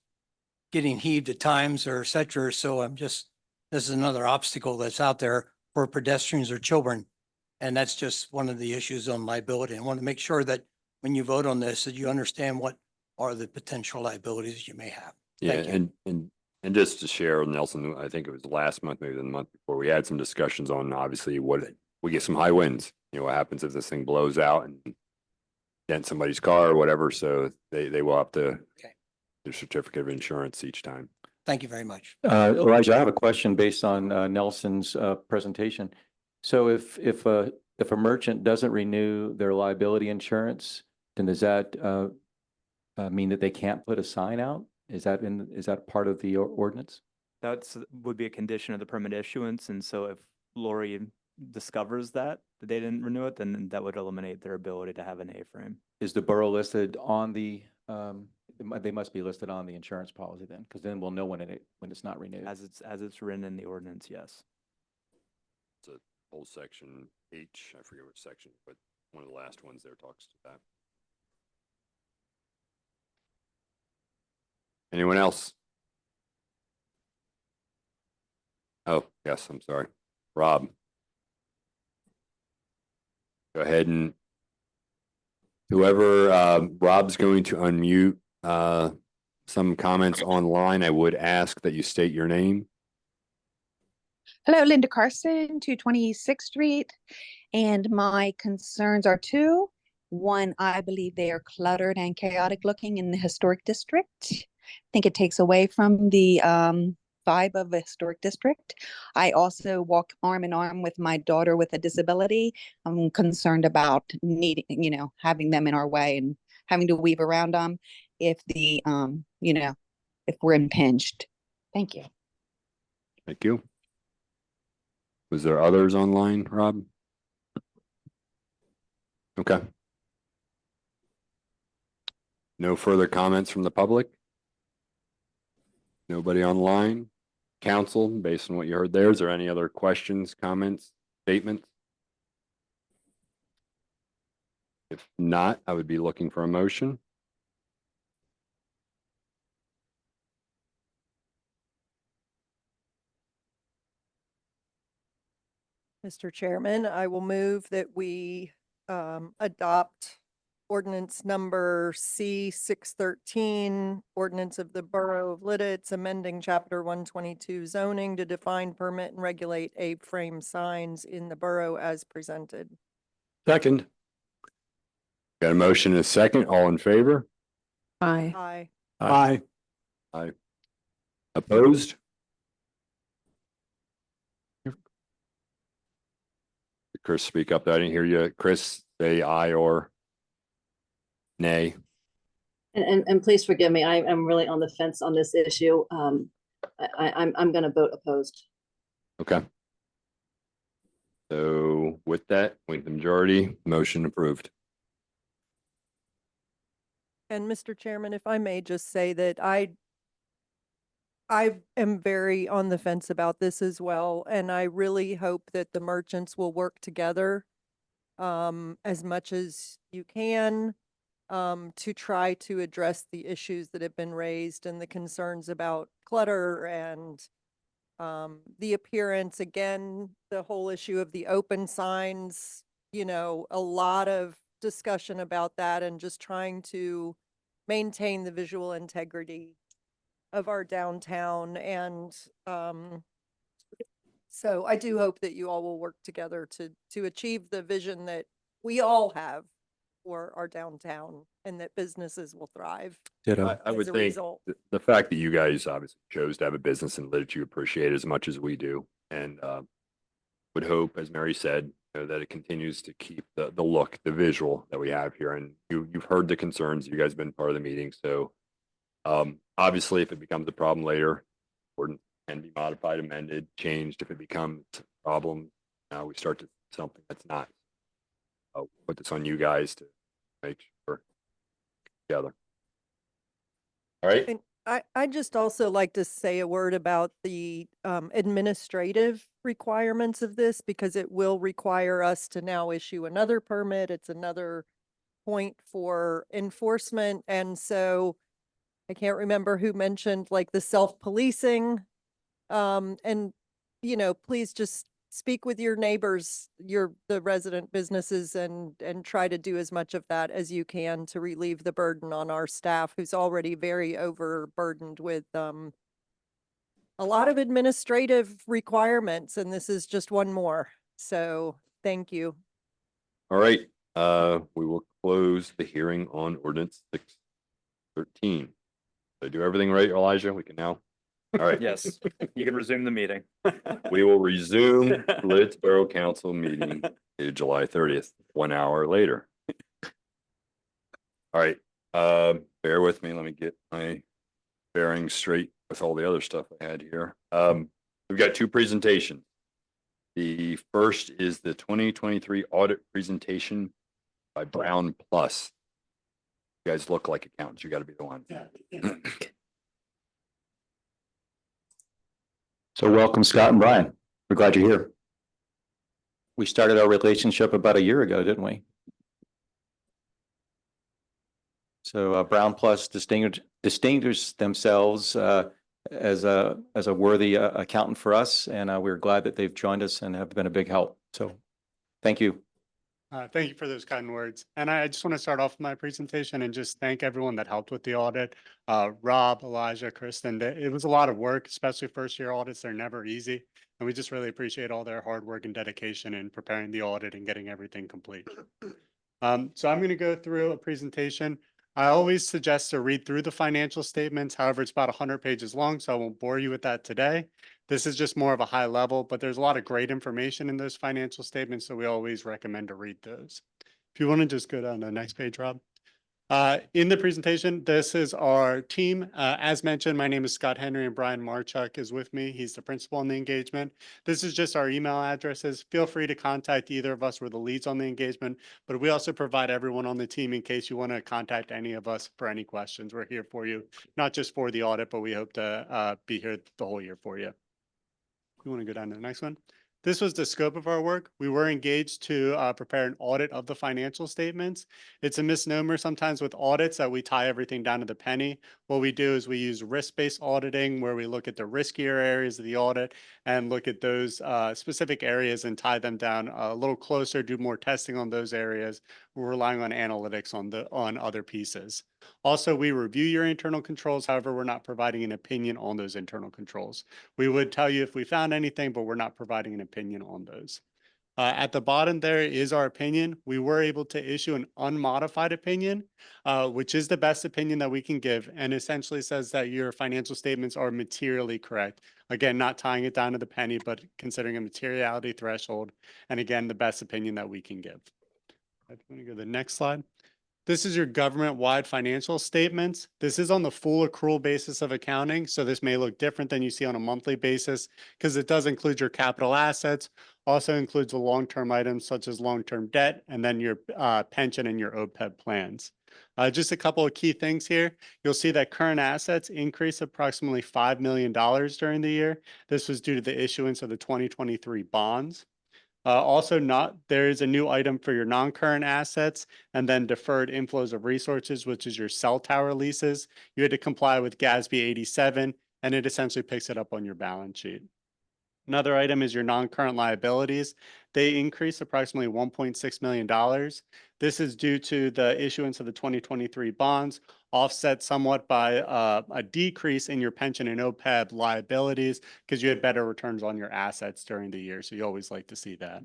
getting heaved at times or et cetera. So this is another obstacle that's out there for pedestrians or children. And that's just one of the issues on liability. I want to make sure that when you vote on this, that you understand what are the potential liabilities you may have. Yeah, and just to share, Nelson, I think it was last month, maybe the month before, we had some discussions on obviously we get some high winds. What happens if this thing blows out and dent somebody's car or whatever? So they will have to do a certificate of insurance each time. Thank you very much. Elijah, I have a question based on Nelson's presentation. So if a merchant doesn't renew their liability insurance, then does that mean that they can't put a sign out? Is that part of the ordinance? Would be a condition of the permit issuance. And so if Lori discovers that they didn't renew it, then that would eliminate their ability to have an A-frame. Is the borough listed on the, they must be listed on the insurance policy then, because then we'll know when it's not renewed. As it's written in the ordinance, yes. It's a whole section H, I forget which section, but one of the last ones there talks to that. Anyone else? Oh, yes, I'm sorry. Rob. Go ahead and whoever, Rob's going to unmute some comments online. I would ask that you state your name. Hello, Linda Carson, 226th Street. And my concerns are two. One, I believe they are cluttered and chaotic looking in the historic district. I think it takes away from the 5 of a historic district. I also walk arm in arm with my daughter with a disability. I'm concerned about needing, having them in our way and having to weave around them if if we're impinged. Thank you. Thank you. Was there others online, Rob? Okay. No further comments from the public? Nobody online? Council, based on what you heard there, is there any other questions, comments, statements? If not, I would be looking for a motion. Mr. Chairman, I will move that we adopt ordinance number C 613, ordinance of the Borough of Lititz, amending chapter 122 zoning to define, permit, and regulate A-frame signs in the borough as presented. Second. Got a motion and a second. All in favor? Aye. Aye. Aye. Aye. Opposed? Chris, speak up. I didn't hear you. Chris, say aye or nay. And please forgive me, I'm really on the fence on this issue. I'm going to vote opposed. Okay. So with that, with the majority, motion approved. And Mr. Chairman, if I may just say that I am very on the fence about this as well, and I really hope that the merchants will work together as much as you can to try to address the issues that have been raised and the concerns about clutter and the appearance. Again, the whole issue of the open signs, a lot of discussion about that and just trying to maintain the visual integrity of our downtown. And so I do hope that you all will work together to achieve the vision that we all have for our downtown and that businesses will thrive. I would think the fact that you guys obviously chose to have a business in Lititz, you appreciate as much as we do. And would hope, as Mary said, that it continues to keep the look, the visual that we have here. And you've heard the concerns. You guys have been part of the meeting. So obviously, if it becomes a problem later, ordinance can be modified, amended, changed. If it becomes a problem, we start to something that's not. I'll put this on you guys to make sure together. All right. And I just also like to say a word about the administrative requirements of this, because it will require us to now issue another permit. It's another point for enforcement. And so I can't remember who mentioned like the self-policing. And, please just speak with your neighbors, the resident businesses, and try to do as much of that as you can to relieve the burden on our staff, who's already very overburdened with a lot of administrative requirements, and this is just one more. So thank you. All right. We will close the hearing on ordinance 613. Did I do everything right, Elijah? We can now. All right. Yes, you can resume the meeting. We will resume Lititz Borough Council meeting dated July 30th, 1 hour later. All right. Bear with me. Let me get my bearings straight with all the other stuff I had here. We've got two presentations. The first is the 2023 audit presentation by Brown Plus. You guys look like accountants. You got to be the one. So welcome, Scott and Brian. We're glad you're here. We started our relationship about a year ago, didn't we? So Brown Plus distinguished themselves as a worthy accountant for us, and we're glad that they've joined us and have been a big help. So thank you. Thank you for those kind words. And I just want to start off my presentation and just thank everyone that helped with the audit. Rob, Elijah, Kristen, it was a lot of work, especially first year audits. They're never easy. And we just really appreciate all their hard work and dedication in preparing the audit and getting everything complete. So I'm going to go through a presentation I always suggest to read through the financial statements. However, it's about 100 pages long, so I won't bore you with that today. This is just more of a high level, but there's a lot of great information in those financial statements, so we always recommend to read those. If you want to just go down to the next page, Rob. In the presentation, this is our team. As mentioned, my name is Scott Henry and Brian Marchuk is with me. He's the principal on the engagement. This is just our email addresses. Feel free to contact either of us. We're the leads on the engagement, but we also provide everyone on the team in case you want to contact any of us for any questions. We're here for you, not just for the audit, but we hope to be here the whole year for you. We want to go down to the next one. This was the scope of our work. We were engaged to prepare an audit of the financial statements. It's a misnomer sometimes with audits that we tie everything down to the penny. What we do is we use risk-based auditing where we look at the riskier areas of the audit and look at those specific areas and tie them down a little closer, do more testing on those areas. We're relying on analytics on other pieces. Also, we review your internal controls. However, we're not providing an opinion on those internal controls. We would tell you if we found anything, but we're not providing an opinion on those. At the bottom there is our opinion. We were able to issue an unmodified opinion, which is the best opinion that we can give, and essentially says that your financial statements are materially correct. Again, not tying it down to the penny, but considering a materiality threshold, and again, the best opinion that we can give. I'm going to go to the next slide. This is your government-wide financial statements. This is on the full accrual basis of accounting, so this may look different than you see on a monthly basis because it does include your capital assets, also includes the long-term items such as long-term debt, and then your pension and your OPEB plans. Just a couple of key things here. You'll see that current assets increased approximately $5 million during the year. This was due to the issuance of the 2023 bonds. There is a new item for your non-current assets and then deferred inflows of resources, which is your cell tower leases. You had to comply with GASB 87, and it essentially picks it up on your balance sheet. Another item is your non-current liabilities. They increase approximately $1.6 million. This is due to the issuance of the 2023 bonds, offset somewhat by a decrease in your pension and OPEB liabilities because you had better returns on your assets during the year. So you always like to see that.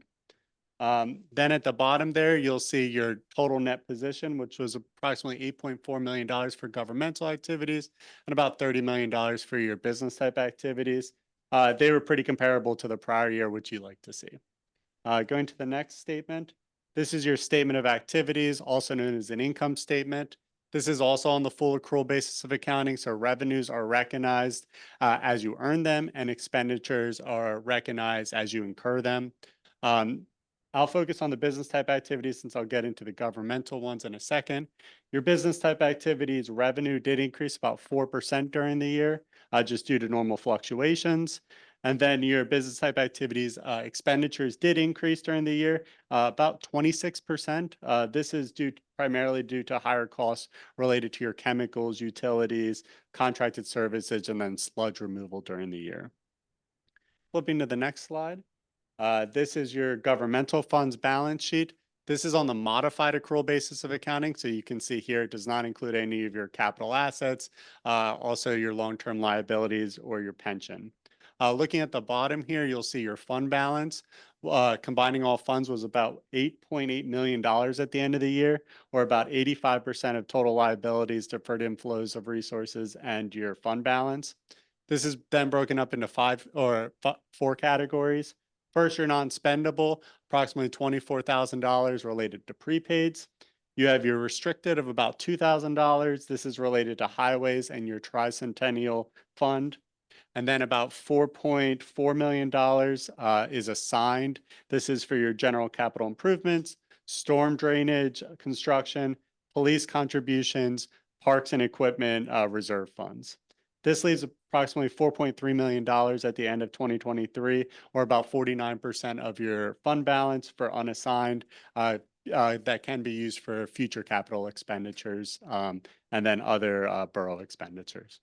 Then at the bottom there, you'll see your total net position, which was approximately $8.4 million for governmental activities and about $30 million for your business type activities. They were pretty comparable to the prior year, which you like to see. Going to the next statement. This is your statement of activities, also known as an income statement. This is also on the full accrual basis of accounting, so revenues are recognized as you earn them and expenditures are recognized as you incur them. I'll focus on the business type activities since I'll get into the governmental ones in a second. Your business type activities revenue did increase about 4% during the year, just due to normal fluctuations. And then your business type activities expenditures did increase during the year, about 26%. This is primarily due to higher costs related to your chemicals, utilities, contracted services, and then sludge removal during the year. Flipping to the next slide. This is your governmental funds balance sheet. This is on the modified accrual basis of accounting. So you can see here, it does not include any of your capital assets, also your long-term liabilities or your pension. Looking at the bottom here, you'll see your fund balance. Combining all funds was about $8.8 million at the end of the year, or about 85% of total liabilities, deferred inflows of resources, and your fund balance. This is then broken up into four categories. First, your non-spendable, approximately $24,000 related to prepaids. You have your restricted of about $2,000. This is related to highways and your tricentennial fund. And then about $4.4 million is assigned. This is for your general capital improvements, storm drainage, construction, police contributions, parks and equipment reserve funds. This leaves approximately $4.3 million at the end of 2023, or about 49% of your fund balance for unassigned that can be used for future capital expenditures and then other borough expenditures.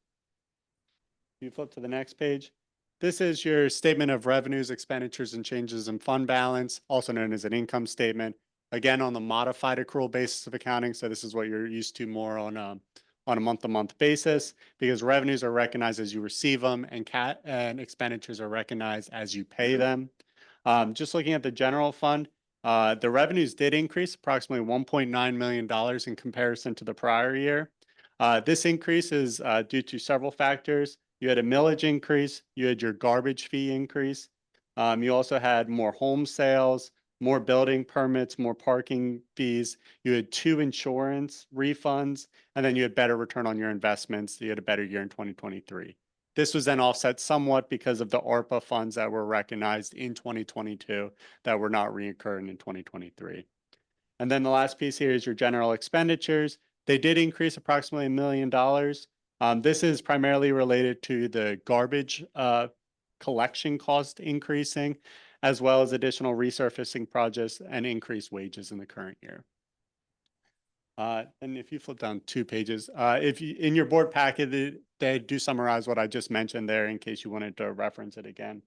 You flip to the next page. This is your statement of revenues, expenditures, and changes in fund balance, also known as an income statement. Again, on the modified accrual basis of accounting. So this is what you're used to more on a month-to-month basis, because revenues are recognized as you receive them and expenditures are recognized as you pay them. Just looking at the general fund, The revenues did increase approximately $1.9 million in comparison to the prior year. This increase is due to several factors. You had a millage increase, you had your garbage fee increase. You also had more home sales, more building permits, more parking fees. You had 2 insurance refunds, and then you had better return on your investments. You had a better year in 2023. This was then offset somewhat because of the ARPA funds that were recognized in 2022 that were not reoccurring in 2023. And then the last piece here is your general expenditures. They did increase approximately $1 million. This is primarily related to the garbage collection cost increasing, as well as additional resurfacing projects and increased wages in the current year. And if you flip down 2 pages, if you, in your board packet, they do summarize what I just mentioned there in case you wanted to reference it again.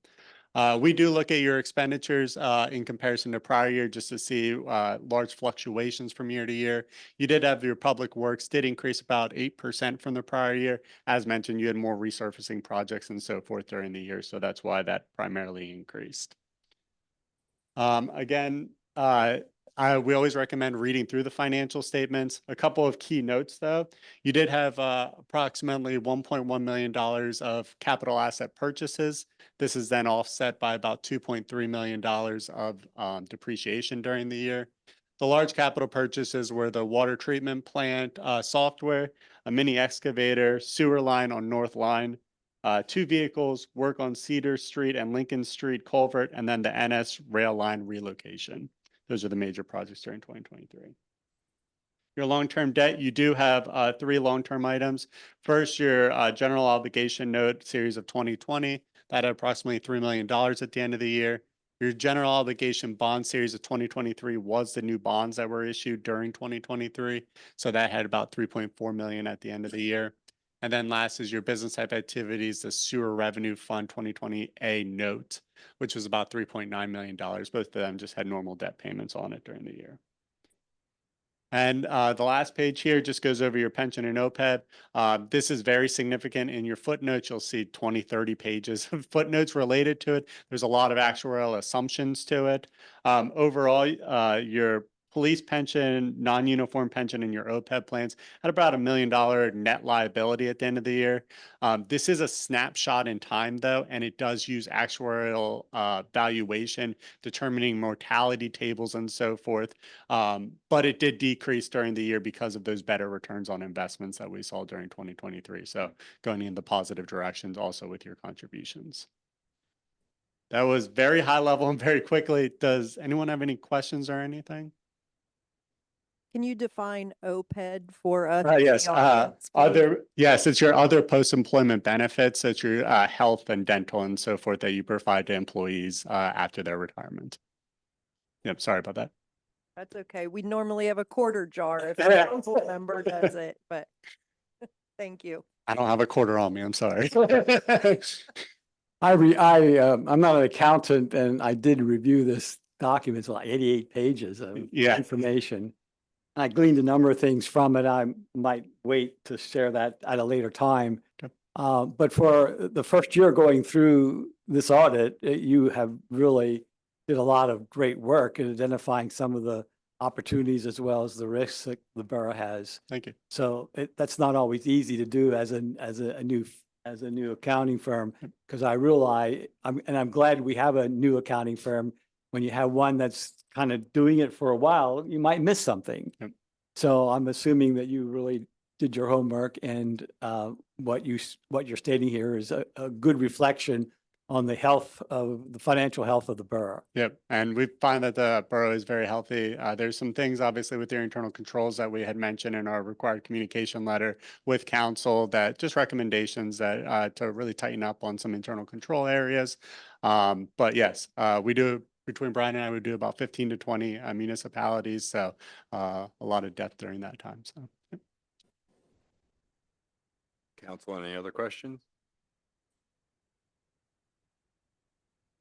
We do look at your expenditures in comparison to prior year just to see large fluctuations from year to year. You did have your public works did increase about 8% from the prior year. As mentioned, you had more resurfacing projects and so forth during the year, so that's why that primarily increased. Again, we always recommend reading through the financial statements. A couple of key notes, though. You did have approximately $1.1 million of capital asset purchases. This is then offset by about $2.3 million of depreciation during the year. The large capital purchases were the water treatment plant software, a mini excavator, sewer line on North Line, 2 vehicles, work on Cedar Street and Lincoln Street culvert, and then the NS rail line relocation. Those are the major projects during 2023. Your long-term debt, you do have 3 long-term items. First, your general obligation note series of 2020, that had approximately $3 million at the end of the year. Your general obligation bond series of 2023 was the new bonds that were issued during 2023. So that had about $3.4 million at the end of the year. And then last is your business type activities, the Sewer Revenue Fund 2020A note, which was about $3.9 million. Both of them just had normal debt payments on it during the year. And the last page here just goes over your pension and OPEB. This is very significant. In your footnotes, you'll see 20, 30 pages of footnotes related to it. There's a lot of actuarial assumptions to it. Overall, your police pension, non-uniform pension, and your OPEB plans had about $1 million net liability at the end of the year. This is a snapshot in time, though, and it does use actuarial valuation, determining mortality tables and so forth. But it did decrease during the year because of those better returns on investments that we saw during 2023. So going in the positive directions also with your contributions. That was very high level and very quickly. Does anyone have any questions or anything? Can you define OPED for us? Yes. Yes, it's your other post-employment benefits. It's your health and dental and so forth that you provide to employees after their retirement. Yep. Sorry about that. That's okay. We normally have a quarter jar if a council member does it, but thank you. I don't have a quarter on me. I'm sorry. I'm not an accountant, and I did review this document. It's like 88 pages of information. I gleaned a number of things from it. I might wait to share that at a later time. Okay. But for the first year going through this audit, you have really did a lot of great work in identifying some of the opportunities as well as the risks that the borough has. Thank you. So that's not always easy to do as a new accounting firm, because I realize, I'm glad we have a new accounting firm. When you have one that's kind of doing it for a while, you might miss something. Yep. So I'm assuming that you really did your homework, and what you're stating here is a good reflection on the financial health of the borough. Yep. And we find that the borough is very healthy. There's some things obviously with their internal controls that we had mentioned in our required communication letter with council, that just recommendations that to really tighten up on some internal control areas. But yes, we do, between Brian and I, we do about 15 to 20 municipalities. So a lot of depth during that time. So. Yep. Council, any other questions?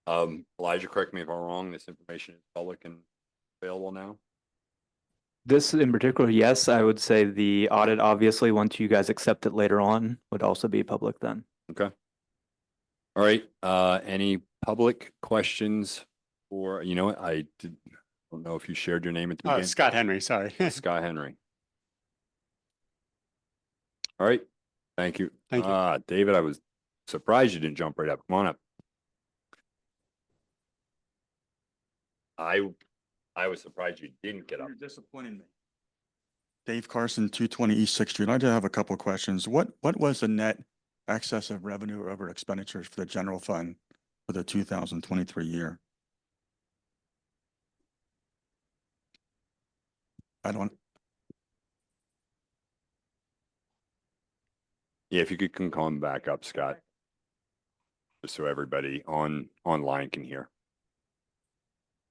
Elijah, correct me if I'm wrong, this information is public and available now? This in particular, yes, I would say the audit, obviously, once you guys accept it later on, would also be public then. Okay. All right. Any public questions? Or, you know what, let don't know if you shared your name at the beginning. Scott Henry, sorry. Scott Henry. All right, thank you. Thank you. David, I was surprised you didn't jump right up. Come on up. I was surprised you didn't get up. You're disappointing me. Dave Carson, 220 East Sixth Street. I do have a couple of questions. What was the net excess of revenue over expenditures for the general fund for the 2023 year? I don't, Yeah, if you could come back up, Scott. Just so everybody online can hear.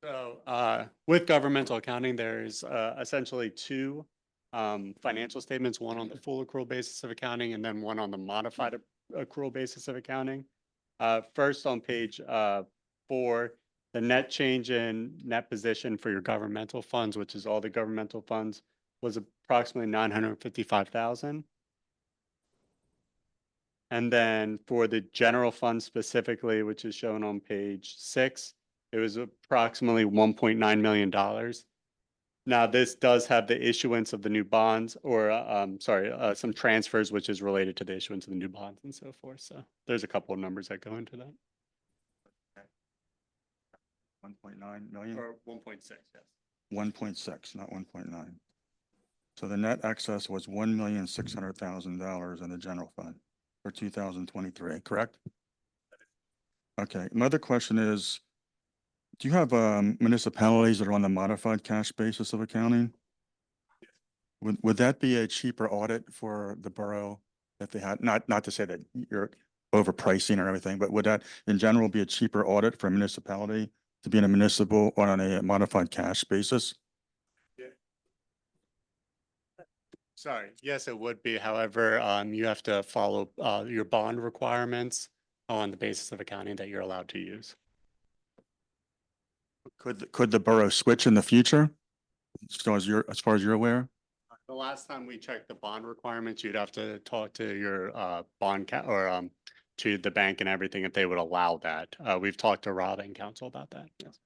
So with governmental accounting, there's essentially two financial statements, one on the full accrual basis of accounting and then one on the modified accrual basis of accounting. First on page 4, the net change in net position for your governmental funds, which is all the governmental funds, was approximately 955,000. And then for the general fund specifically, which is shown on page 6, it was approximately $1.9 million. Now, this does have the issuance of the new bonds or, some transfers, which is related to the issuance of the new bonds and so forth. So there's a couple of numbers that go into that. 1.9 million? Or 1.6, yes. 1.6, not 1.9. So the net excess was $1,600,000 in the general fund for 2023, correct? Okay, another question is, do you have municipalities that are on the modified cash basis of accounting? Would that be a cheaper audit for the borough if they had, not to say that you're overpricing or everything, but would that in general be a cheaper audit for a municipality to be in a municipal or on a modified cash basis? Sorry, yes, it would be. However, you have to follow your bond requirements on the basis of accounting that you're allowed to use. Could the borough switch in the future? As far as you're aware? The last time we checked the bond requirements, you'd have to talk to your to the bank and everything if they would allow that. We've talked to Rob and council about that. Yes.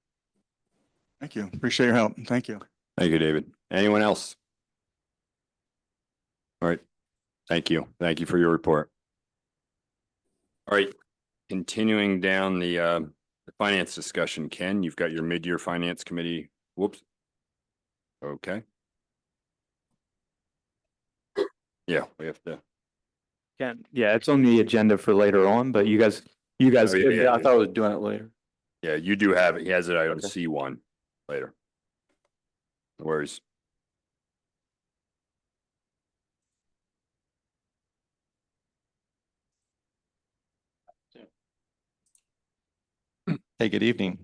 Thank you. Appreciate your help. Thank you. Thank you, David. Anyone else? All right. Thank you. Thank you for your report. All right. Continuing down the finance discussion, Ken, you've got your mid-year finance committee. Whoops. Okay. Yeah, we have to. Yeah, it's on the agenda for later on, but you guys. Oh, yeah, Yeah, I thought I was doing it later. Yeah, you do have it. He has it out on Okay. C1 later. No worries. Hey, good evening.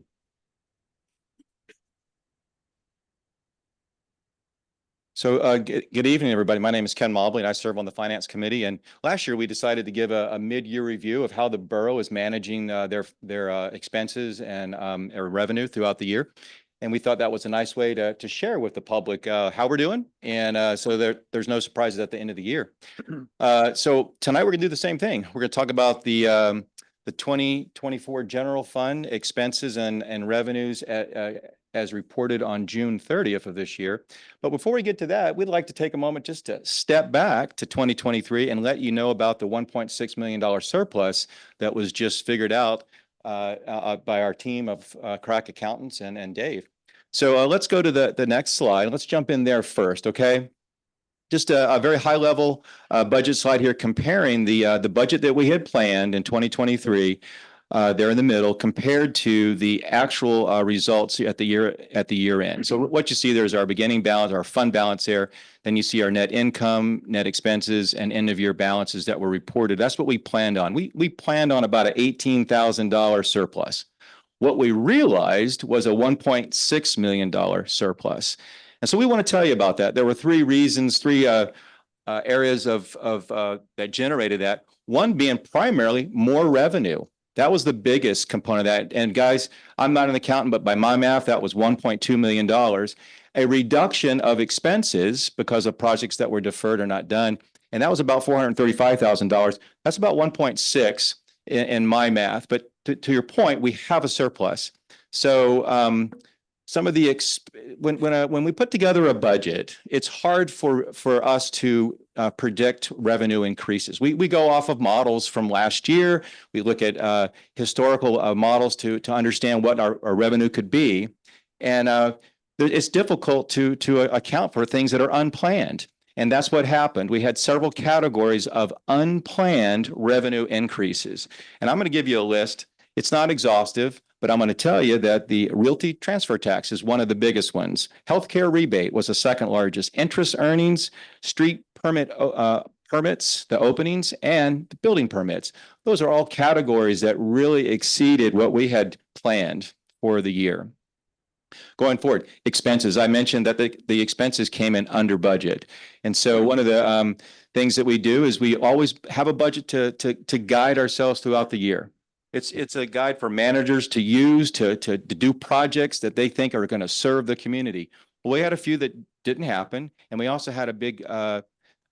So good evening, everybody. My name is Ken Mobley, and I serve on the Finance Committee. And last year, we decided to give a mid-year review of how the borough is managing their expenses and their revenue throughout the year. And we thought that was a nice way to share with the public how we're doing. And so there's no surprises at the end of the year. So tonight, we're going to do the same thing. We're going to talk about the 2024 general fund expenses and revenues as reported on June 30th of this year. But before we get to that, we'd like to take a moment just to step back to 2023 and let you know about the $1.6 million surplus that was just figured out by our team of crack accountants and Dave. So let's go to the next slide. Let's jump in there first, okay? Just a very high level budget slide here comparing the budget that we had planned in 2023 there in the middle compared to the actual results at the year end. So what you see there is our beginning balance, our fund balance there. Then you see our net income, net expenses, and end of year balances that were reported. That's what we planned on. We planned on about an $18,000 surplus. What we realized was a $1.6 million surplus. And so we want to tell you about that. There were three reasons, three areas of that generated that. One being primarily more revenue. That was the biggest component of that. And guys, I'm not an accountant, but by my math, that was $1.2 million. A reduction of expenses because of projects that were deferred or not done. And that was about $435,000. That's about 1.6 in my math. But to your point, we have a surplus. So some of the, when we put together a budget, it's hard for us to predict revenue increases. We go off of models from last year. We look at historical models to understand what our revenue could be. And it's difficult to account for things that are unplanned. And that's what happened. We had several categories of unplanned revenue increases. And I'm going to give you a list. It's not exhaustive, but I'm going to tell you that the realty transfer tax is one of the biggest ones. Healthcare rebate was the second largest. Interest earnings, street permits, the openings, and the building permits. Those are all categories that really exceeded what we had planned for the year. Going forward, expenses. I mentioned that the expenses came in under budget. And so one of the things that we do is we always have a budget to guide ourselves throughout the year. It's a guide for managers to use to do projects that they think are going to serve the community. Well, we had a few that didn't happen. And we also had a big a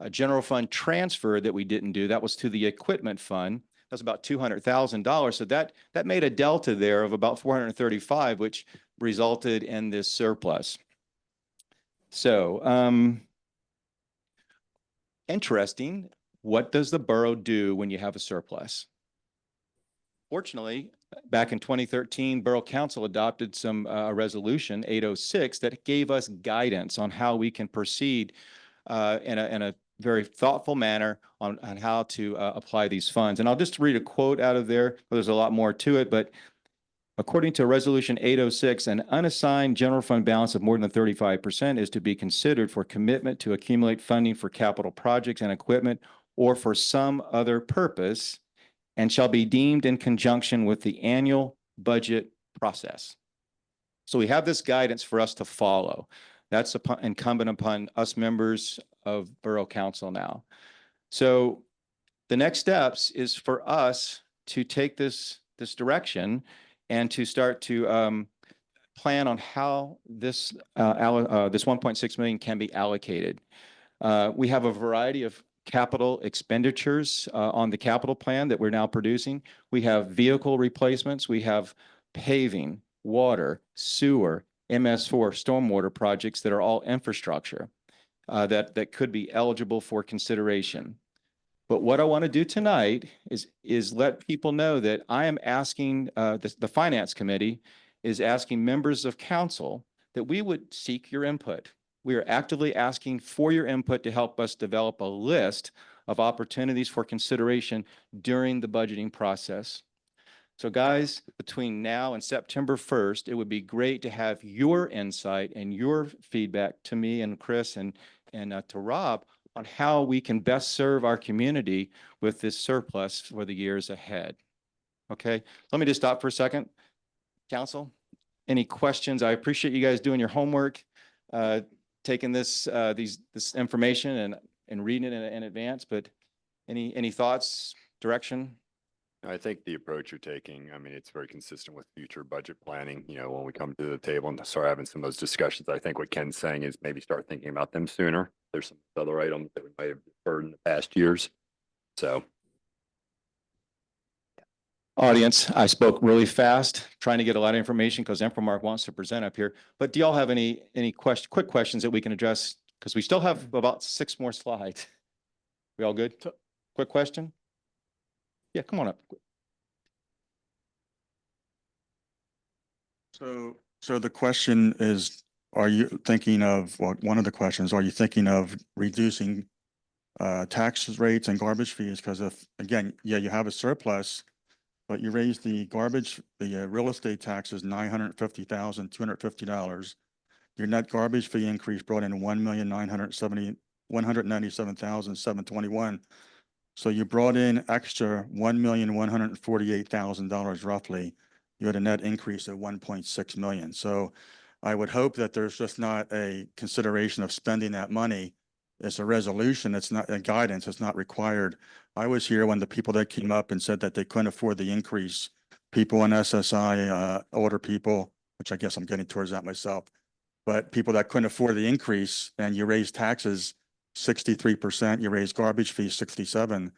general fund transfer that we didn't do. That was to the equipment fund. That's about $200,000. So that made a delta there of about 435, which resulted in this surplus. So interesting. What does the borough do when you have a surplus? Fortunately, back in 2013, Borough Council adopted some resolution 806 that gave us guidance on how we can proceed in a very thoughtful manner on how to apply these funds. And I'll just read a quote out of there. There's a lot more to it, but according to Resolution 806, an unassigned general fund balance of more than 35% is to be considered for commitment to accumulate funding for capital projects and equipment or for some other purpose, and shall be deemed in conjunction with the annual budget process. So we have this guidance for us to follow. That's incumbent upon us members of Borough Council now. So the next steps is for us to take this direction and to start to plan on how this 1.6 million can be allocated. We have a variety of capital expenditures on the capital plan that we're now producing. We have vehicle replacements. We have paving, water, sewer, MS4, stormwater projects that are all infrastructure that could be eligible for consideration. But what I want to do tonight is let people know that I am asking, the Finance Committee is asking members of council that we would seek your input. We are actively asking for your input to help us develop a list of opportunities for consideration during the budgeting process. So guys, between now and September 1st, it would be great to have your insight and your feedback to me and Chris and to Rob on how we can best serve our community with this surplus for the years ahead. Okay, let me just stop for a second. Council, any questions? I appreciate you guys doing your homework, taking this information and reading it in advance, but any thoughts, direction? I think the approach you're taking, I mean, it's very consistent with future budget planning. You know, when we come to the table and start having some of those discussions, I think what Ken's saying is maybe start thinking about them sooner. There's some other items that we might have deferred in the past years. So. Audience, I spoke really fast, trying to get a lot of information because Infomark wants to present up here. But do y'all have any quick questions that we can address? Because we still have about 6 more slides. We all good? Quick question? Yeah, come on up. So the question is, are you thinking of, well, one of the questions, are you thinking of reducing tax rates and garbage fees? Because if, again, yeah, you have a surplus, but you raise the garbage, the real estate taxes, $950,250. Your net garbage fee increase brought in $1,997,721. So you brought in extra $1,148,000 roughly. You had a net increase of 1.6 million. So I would hope that there's just not a consideration of spending that money. It's a resolution. It's not a guidance. It's not required. I was here when the people that came up and said that they couldn't afford the increase. People in SSI, older people, which I guess I'm getting towards that myself, but people that couldn't afford the increase, and you raise taxes 63%, you raise garbage fees 67%.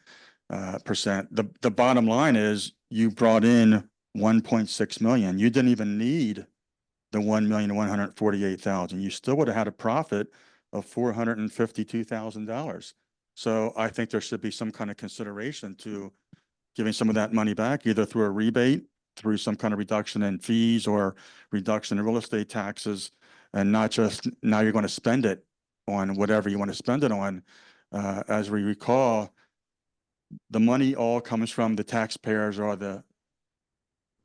The bottom line is you brought in 1.6 million. You didn't even need the 1,148,000. You still would have had a profit of $452,000. So I think there should be some kind of consideration to giving some of that money back, either through a rebate, through some kind of reduction in fees or reduction in real estate taxes, and not just now you're going to spend it on whatever you want to spend it on. As we recall, the money all comes from the taxpayers or the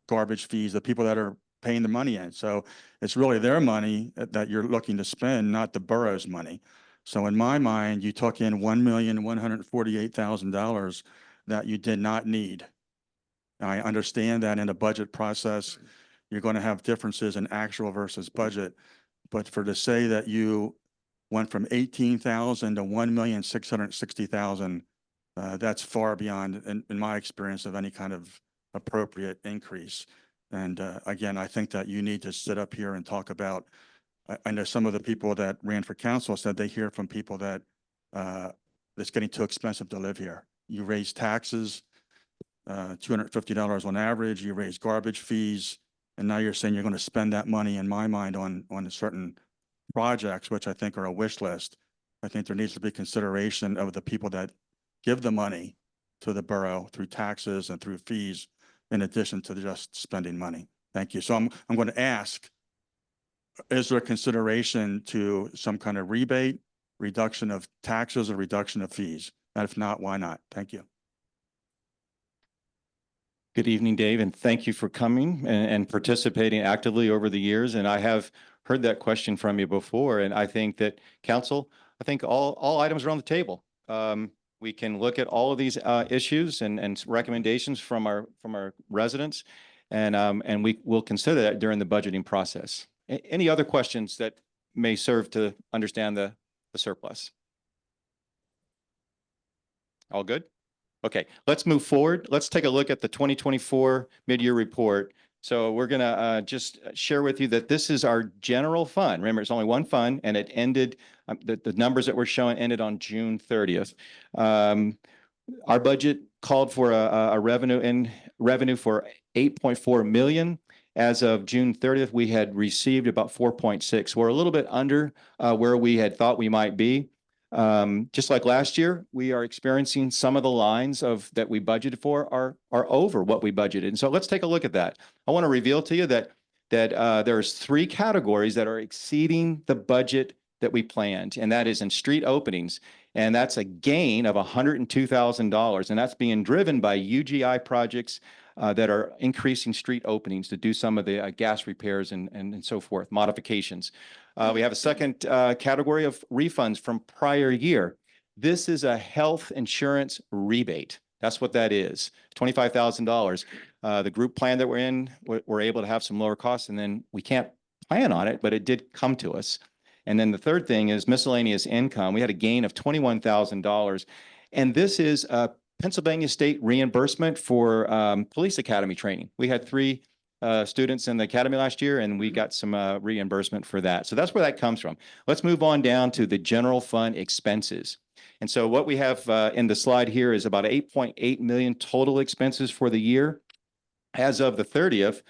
garbage fees, the people that are paying the money in. So it's really their money that you're looking to spend, not the borough's money. So in my mind, you took in $1,148,000 that you did not need. I understand that in a budget process, you're going to have differences in actual versus budget. But for to say that you went from 18,000 to 1,660,000, that's far beyond, in my experience, of any kind of appropriate increase. And again, I think that you need to sit up here and talk about, I know some of the people that ran for council said they hear from people that it's getting too expensive to live here. You raise taxes, $250 on average, you raise garbage fees, and now you're saying you're going to spend that money, in my mind, on certain projects, which I think are a wish list. I think there needs to be consideration of the people that give the money to the borough through taxes and through fees, in addition to just spending money. Thank you. So I'm going to ask, is there a consideration to some kind of rebate, reduction of taxes, or reduction of fees? And if not, why not? Thank you. Good evening, Dave, and thank you for coming and participating actively over the years. And I have heard that question from you before, and I think that council, I think all items are on the table. We can look at all of these issues and recommendations from our residents, and we will consider that during the budgeting process. Any other questions that may serve to understand the surplus? All good? Okay, let's move forward. Let's take a look at the 2024 mid-year report. So we're going to just share with you that this is our general fund. Remember, it's only one fund, and it ended, the numbers that we're showing ended on June 30th. Our budget called for a revenue for 8.4 million. As of June 30th, we had received about 4.6. We're a little bit under where we had thought we might be. Just like last year, we are experiencing some of the lines that we budgeted for are over what we budgeted. And so let's take a look at that. I want to reveal to you that there's 3 categories that are exceeding the budget that we planned, and that is in street openings. And that's a gain of $102,000. And that's being driven by UGI projects that are increasing street openings to do some of the gas repairs and so forth, modifications. We have a second category of refunds from prior year. This is a health insurance rebate. That's what that is, $25,000. The group plan that we're in, we're able to have some lower costs, and then we can't plan on it, but it did come to us. And then the third thing is miscellaneous income. We had a gain of $21,000. And this is a Pennsylvania state reimbursement for police academy training. We had 3 students in the academy last year, and we got some reimbursement for that. So that's where that comes from. Let's move on down to the general fund expenses. And so what we have in the slide here is about 8.8 million total expenses for the year. As of the 30th,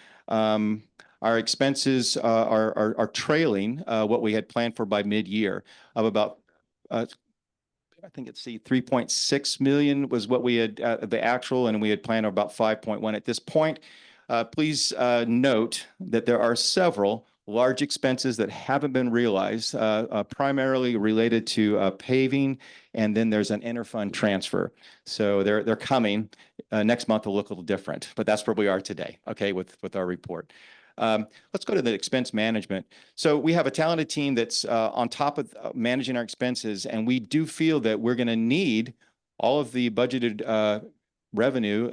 our expenses are trailing what we had planned for by mid-year of about, I think it's 3.6 million was what we had, the actual, and we had planned about 5.1 at this point. Please note that there are several large expenses that haven't been realized, primarily related to paving, and then there's an interfund transfer. So they're coming. Next month will look a little different, but that's where we are today, okay, with our report. Let's go to the expense management. So we have a talented team that's on top of managing our expenses, and we do feel that we're going to need all of the budgeted revenue,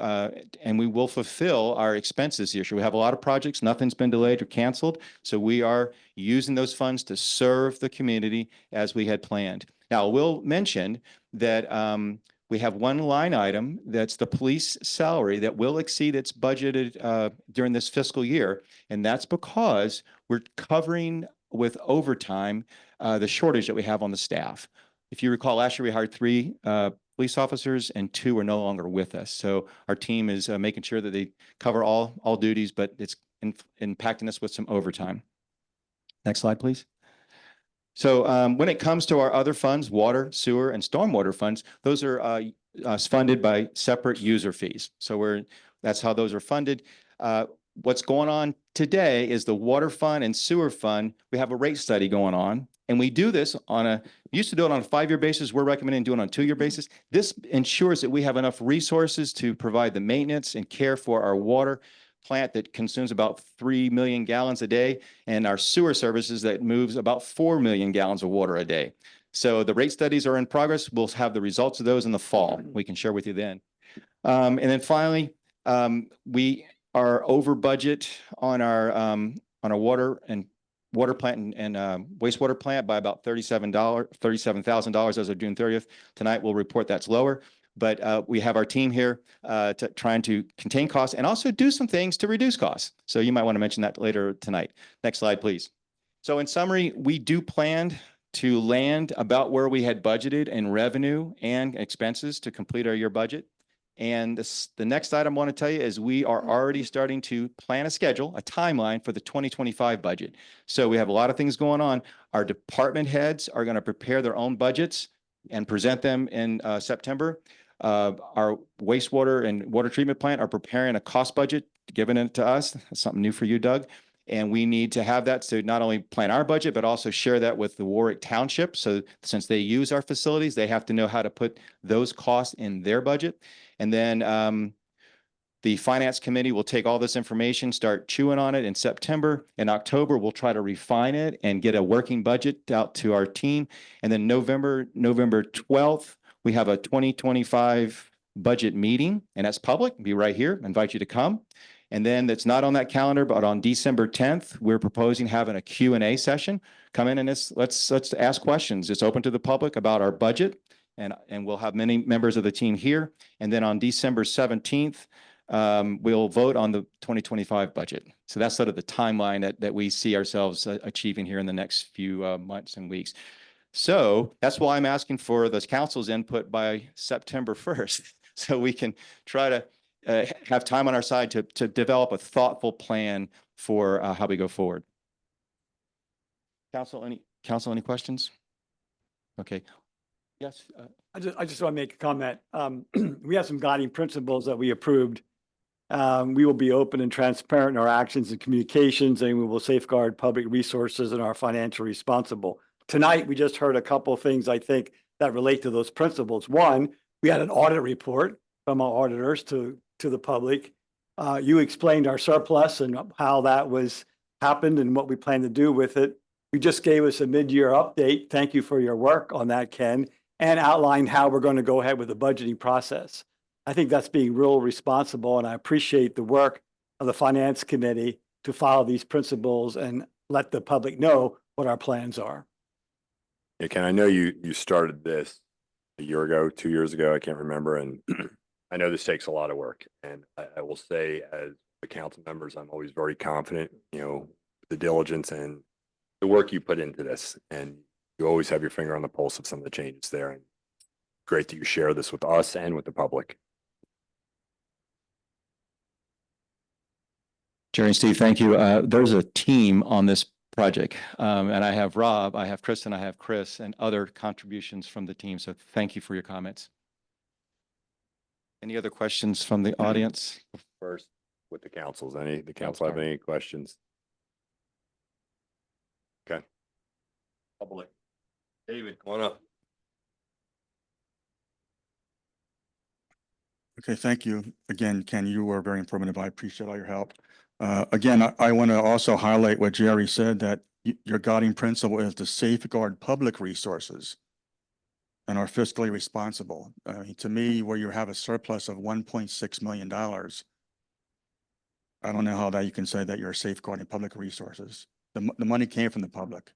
and we will fulfill our expenses this year. We have a lot of projects. Nothing's been delayed or canceled. So we are using those funds to serve the community as we had planned. Now, I will mention that we have one line item that's the police salary that will exceed its budgeted during this fiscal year. And that's because we're covering with overtime the shortage that we have on the staff. If you recall, last year we hired 3 police officers and 2 are no longer with us. So our team is making sure that they cover all duties, but it's impacting us with some overtime. Next slide, please. So when it comes to our other funds, water, sewer, and stormwater funds, those are funded by separate user fees. So that's how those are funded. What's going on today is the water fund and sewer fund, we have a rate study going on. And we do this used to do it on a 5-year basis. We're recommending doing it on a 2-year basis. This ensures that we have enough resources to provide the maintenance and care for our water plant that consumes about 3 million gallons a day, and our sewer services that moves about 4 million gallons of water a day. So the rate studies are in progress. We'll have the results of those in the fall. We can share with you then. And then finally, we are over budget on our water plant and wastewater plant by about $37,000 as of June 30th. Tonight, we'll report that's lower. But we have our team here trying to contain costs and also do some things to reduce costs. So you might want to mention that later tonight. Next slide, please. So in summary, we do plan to land about where we had budgeted in revenue and expenses to complete our year budget. And the next item I want to tell you is we are already starting to plan a schedule, a timeline for the 2025 budget. So we have a lot of things going on. Our department heads are going to prepare their own budgets and present them in September. Our wastewater and water treatment plant are preparing a cost budget, giving it to us. That's something new for you, Doug. And we need to have that to not only plan our budget, but also share that with the Warwick Township. So since they use our facilities, they have to know how to put those costs in their budget. And then the finance committee will take all this information, start chewing on it in September. In October, we'll try to refine it and get a working budget out to our team. And then November 12th, we have a 2025 budget meeting, and that's public. It'll be right here. I invite you to come. And then that's not on that calendar, but on December 10th, we're proposing having a Q&A session. Come in and let's ask questions. It's open to the public about our budget, and we'll have many members of the team here. And then on December 17th, we'll vote on the 2025 budget. So that's sort of the timeline that we see ourselves achieving here in the next few months and weeks. So that's why I'm asking for the council's input by September 1st, so we can try to have time on our side to develop a thoughtful plan for how we go forward. Council, any questions? Okay. Yes. I just want to make a comment. We have some guiding principles that we approved. We will be open and transparent in our actions and communications, and we will safeguard public resources and are financially responsible. Tonight, we just heard a couple of things, I think, that relate to those principles. One, we had an audit report from our auditors to the public. You explained our surplus and how that was happened and what we plan to do with it. You just gave us a mid-year update. Thank you for your work on that, Ken, and outlined how we're going to go ahead with the budgeting process. I think that's being real responsible, and I appreciate the work of the Finance Committee to follow these principles and let the public know what our plans are. Yeah, Ken, I know you started this a year ago, 2 years ago, I can't remember, and I know this takes a lot of work. And I will say, as the council members, I'm always very confident, the diligence and the work you put into this, and you always have your finger on the pulse of some of the changes there. And great that you share this with us and with the public. Jerry and Steve, thank you. There's a team on this project, and I have Rob, I have Kristen, I have Chris, and other contributions from the team. So thank you for your comments. Any other questions from the audience? First, with the councils, the council have any questions? Okay. Public. David, come on up. Okay, thank you. Again, Ken, you were very informative. I appreciate all your help. Again, I want to also highlight what Jerry said, that your guiding principle is to safeguard public resources and are fiscally responsible. I mean, to me, where you have a surplus of $1.6 million, I don't know how that you can say that you're safeguarding public resources. The money came from the public.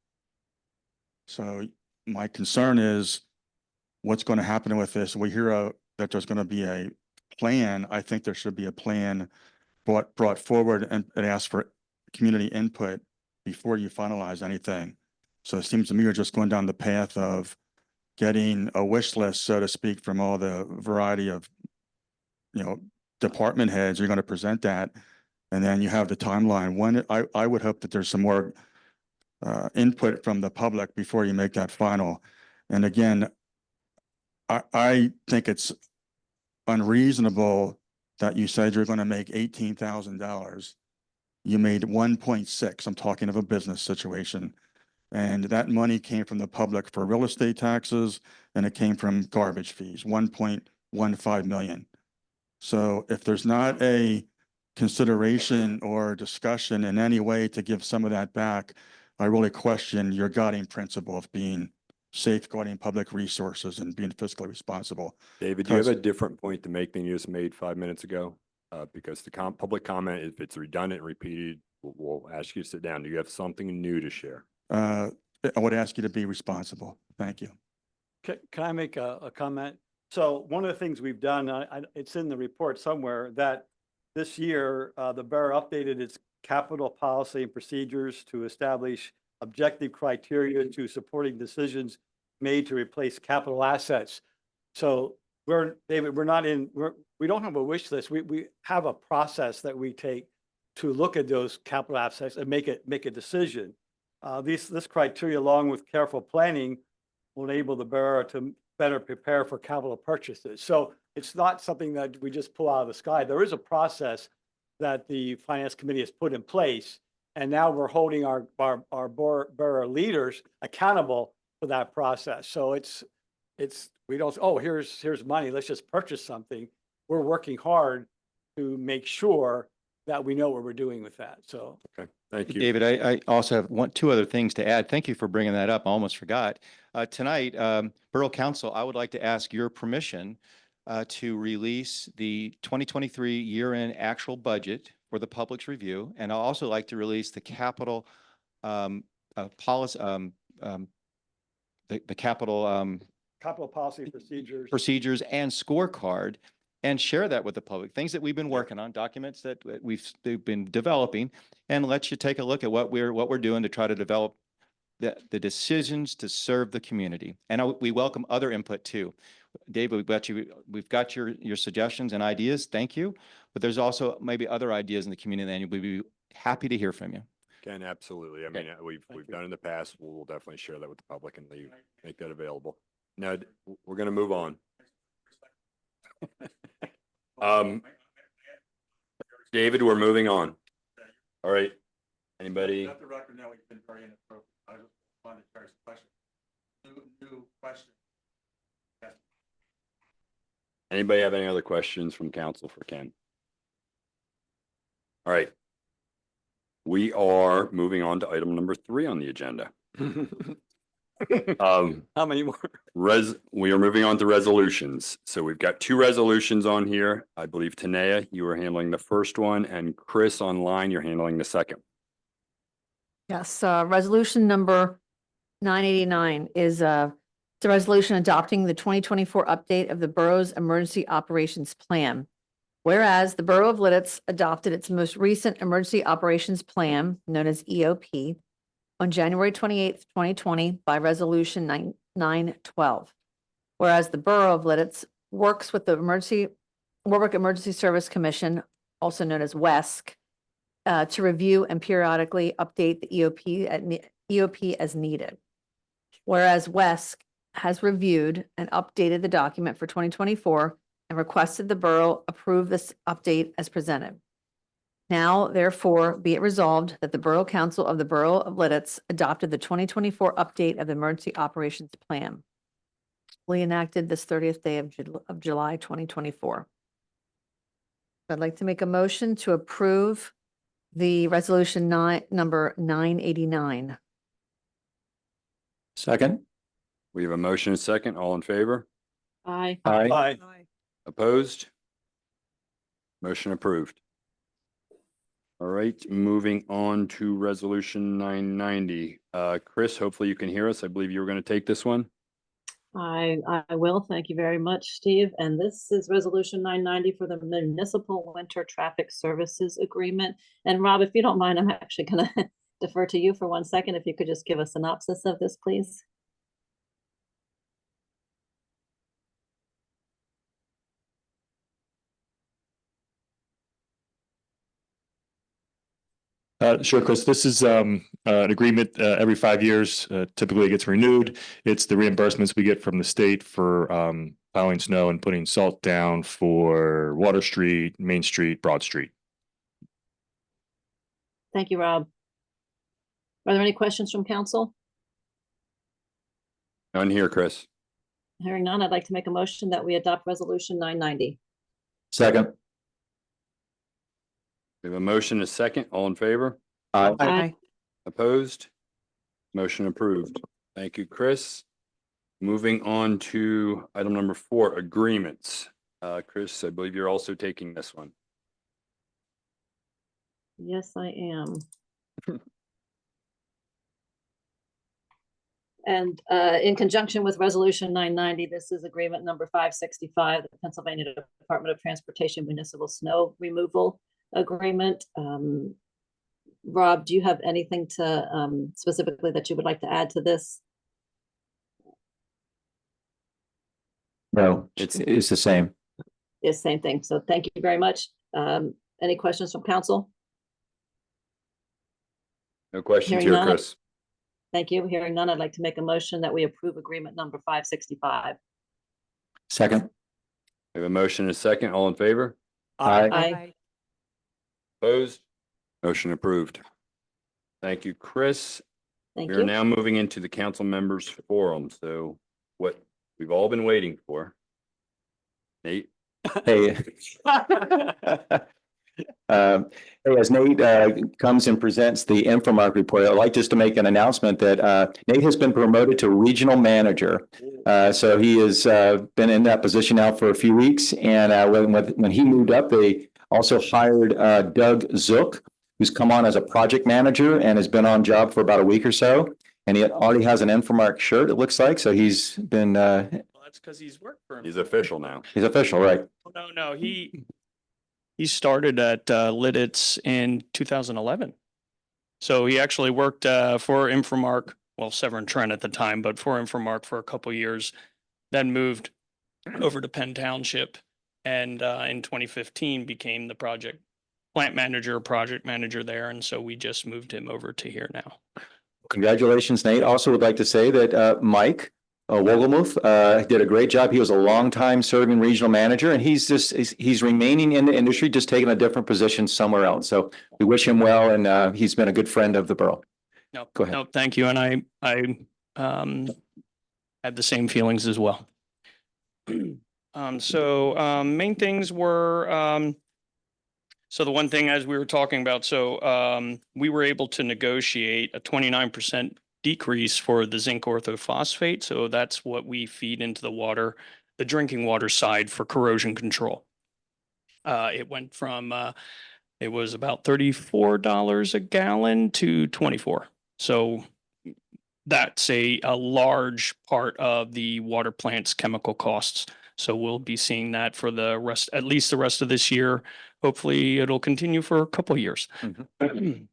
So my concern is what's going to happen with this. We hear that there's going to be a plan. I think there should be a plan brought forward and ask for community input before you finalize anything. So it seems to me you're just going down the path of getting a wish list, so to speak, from all the variety of, department heads. You're going to present that, and then you have the timeline. When I would hope that there's some more input from the public before you make that final. And again, I think it's unreasonable that you said you're going to make $18,000. You made 1.6. I'm talking of a business situation. And that money came from the public for real estate taxes, and it came from garbage fees, 1.15 million. So if there's not a consideration or discussion in any way to give some of that back, I really question your guiding principle of being safeguarding public resources and being fiscally responsible. David, do you have a different point to make than you just made 5 minutes ago? Because the public comment, if it's redundant and repeated, we'll ask you to sit down. Do you have something new to share? I would ask you to be responsible. Thank you. Can I make a comment? So one of the things we've done, it's in the report somewhere, that this year, the borough updated its capital policy and procedures to establish objective criteria to supporting decisions made to replace capital assets. So David, we don't have a wish list. We have a process that we take to look at those capital assets and make a decision. This criteria, along with careful planning, will enable the borough to better prepare for capital purchases. So it's not something that we just pull out of the sky. There is a process that the finance committee has put in place, and now we're holding our borough leaders accountable for that process. So we don't, oh, here's money, let's just purchase something. We're working hard to make sure that we know what we're doing with that. So okay, thank you, David. I also have two other things to add. Thank you for bringing that up. I almost forgot. Tonight, Borough Council, I would like to ask your permission to release the 2023 year-end actual budget for the public's review, and I'd also like to release the capital policy, the capital policy procedures and scorecard, and share that with the public. Things that we've been working on, documents that we've been developing, and let you take a look at what we're doing to try to develop the decisions to serve the community. And we welcome other input too. David, we've got your suggestions and ideas. Thank you. But there's also maybe other ideas in the community, and we'd be happy to hear from you. Ken, absolutely. I mean, we've done in the past. We'll definitely share that with the public and make that available. Now we're going to move on. David, we're moving on. All right. Anybody? Let the record know you've been very inappropriate. I just wanted to share a question. New question. Yes. Anybody have any other questions from council for Ken? All right. We are moving on to item number 3 on the agenda. How many more? We are moving on to resolutions. So we've got 2 resolutions on here. I believe Tanea, you are handling the first one, and Chris online, you're handling the second. Yes, resolution number 989 is it's a resolution adopting the 2024 update of the borough's emergency operations plan. Whereas the Borough of Lititz adopted its most recent emergency operations plan, known as EOP, on January 28th, 2020 by resolution 912. Whereas the Borough of Lititz works with the Warwick Emergency Service Commission, also known as WESC, to review and periodically update the EOP as needed. Whereas WESC has reviewed and updated the document for 2024 and requested the borough approve this update as presented. Now, therefore, be it resolved that the Borough Council of the Borough of Lititz adopted the 2024 update of the Emergency Operations Plan, fully enacted this 30th day of July 2024. I'd like to make a motion to approve the resolution number 989. Second. We have a motion and a second. All in favor? Aye. Aye. Opposed? Motion approved. All right, moving on to resolution 990. Chris, hopefully you can hear us. I believe you were going to take this one. I will. Thank you very much, Steve. And this is resolution 990 for the municipal winter traffic services agreement. And Rob, if you don't mind, I'm actually going to defer to you for 1 second. If you could just give a synopsis of this, please. Sure, Chris. This is an agreement every 5 years. Typically, it gets renewed. It's the reimbursements we get from the state for plowing snow and putting salt down for Water Street, Main Street, Broad Street. Thank you, Rob. Are there any questions from council? None here, Chris. Hearing none, I'd like to make a motion that we adopt resolution 990. Second. We have a motion, a second. All in favor? Aye. Opposed? Motion approved. Thank you, Chris. Moving on to item number 4, agreements. Chris, I believe you're also taking this one. Yes, I am. And in conjunction with resolution 990, this is agreement number 565, the Pennsylvania Department of Transportation Municipal Snow Removal Agreement. Rob, do you have anything to specifically that you would like to add to this? No, it's the same. Yes, same thing. So thank you very much. Any questions from council? No questions Hearing here, none. Chris. Thank you. Hearing none, I'd like to make a motion that we approve agreement number 565. Second. We have a motion, a second. All in favor? Aye. Opposed? Motion approved. Thank you, Chris. Thank We are you. now moving into the council members forum. So what we've all been waiting for. Nate? Hey. Hey, as Nate comes and presents the Infomark report, I'd like just to make an announcement that Nate has been promoted to regional manager. So he has been in that position now for a few weeks. And when he moved up, they also hired Doug Zook, who's come on as a project manager and has been on job for about a week or so. And he already has an Infomark shirt, it looks like. So he's been Well, that's because he's worked for him. He's official now. he's official, right? No, he started at Lititz in 2011. So he actually worked for Infomark, well, Severn Trent at the time, but for Infomark for a couple of years, then moved over to Penn Township, and in 2015 became the project manager there. And so we just moved him over to here now. Congratulations, Nate. Also would like to say that Mike Wogelmuth did a great job. He was a longtime serving regional manager, and he's remaining in the industry, just taking a different position somewhere else. So we wish him well, and he's been a good friend of the borough. No, Go ahead. No, thank you. And I had the same feelings as well. Main things were, so the one thing, as we were talking about, we were able to negotiate a 29% decrease for the zinc orthophosphate. So that's what we feed into the water, the drinking water side for corrosion control. It went from, it was about $34 a gallon to $24. So that's a large part of the water plant's chemical costs. So we'll be seeing that for the rest, at least the rest of this year. Hopefully it'll continue for a couple of years. We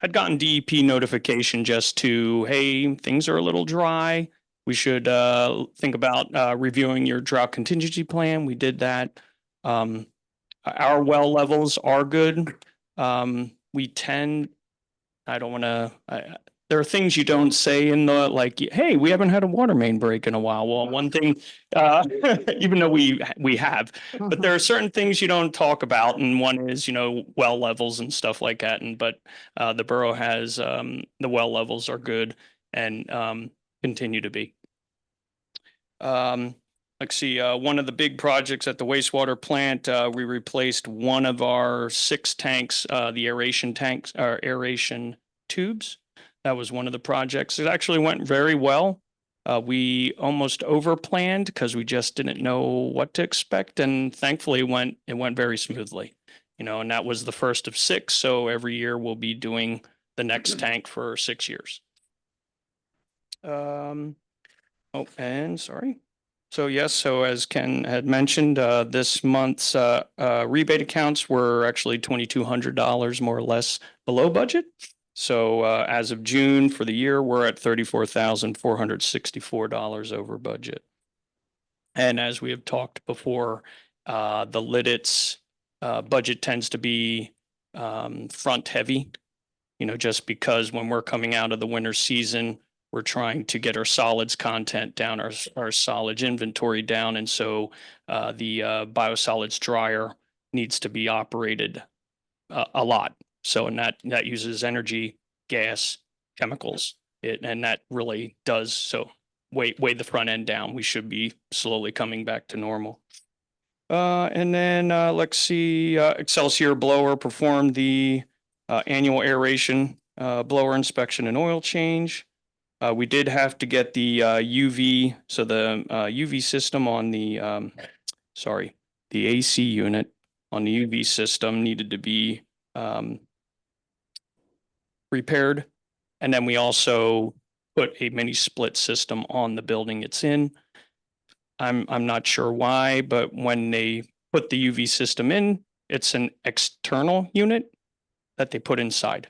had gotten DEP notification just to, hey, things are a little dry. We should think about reviewing your drought contingency plan. We did that. Our well levels are good. We tend, I don't want to, there are things you don't say in the, like, hey, we haven't had a water main break in a while. Well, one thing, even though we have, but there are certain things you don't talk about. And one is, well levels and stuff like that. But the borough has, the well levels are good and continue to be. Let's see, one of the big projects at the wastewater plant, we replaced one of our 6 tanks, the aeration tanks, or aeration tubes. That was one of the projects. It actually went very well. We almost overplanned because we just didn't know what to expect, and thankfully it went very smoothly. And that was the first of 6. So every year we'll be doing the next tank for 6 years. And sorry. So yes, so as Ken had mentioned, this month's rebate accounts were actually $2,200 more or less below budget. So as of June for the year, we're at $34,464 over budget. And as we have talked before, the Lititz budget tends to be front heavy, just because when we're coming out of the winter season, we're trying to get our solids content down, our solids inventory down. And so the biosolids dryer needs to be operated a lot. So, and that uses energy, gas, chemicals, and that really does. So weigh the front end down. We should be slowly coming back to normal. And then let's see, Excelsior Blower performed the annual aeration blower inspection and oil change. We did have to get the UV, so the UV system on the, the AC unit on the UV system needed to be repaired. And then we also put a mini split system on the building it's in. I'm not sure why, but when they put the UV system in, it's an external unit that they put inside.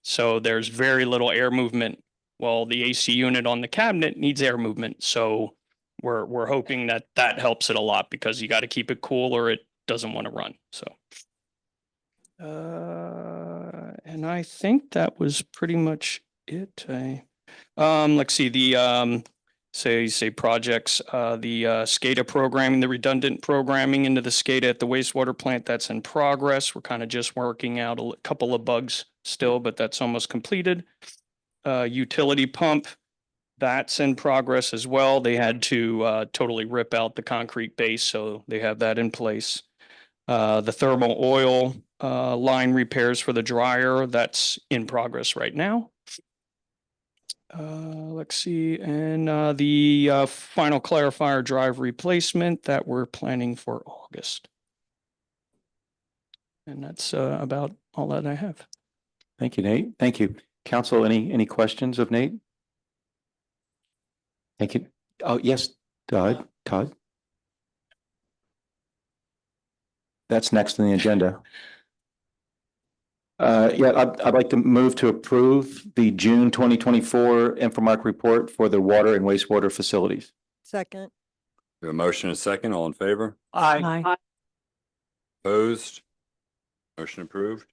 So there's very little air movement. Well, the AC unit on the cabinet needs air movement. So we're hoping that helps it a lot, because you got to keep it cool or it doesn't want to run. So, and I think that was pretty much it. Let's see, the say projects, the SCADA programming, the redundant programming into the SCADA at the wastewater plant, that's in progress. We're kind of just working out a couple of bugs still, but that's almost completed. Utility pump, that's in progress as well. They had to totally rip out the concrete base, so they have that in place. The thermal oil line repairs for the dryer, that's in progress right now. Let's see, and the final clarifier drive replacement that we're planning for August. And that's about all that I have. Thank you, Nate. Thank you. Council, any questions of Nate? Thank you. Oh, yes, Todd. That's next on the agenda. Yeah, I'd like to move to approve the June 2024 Infomark report for the water and wastewater facilities. Second. We have a motion and a second. All in favor? Aye. Opposed? Motion approved.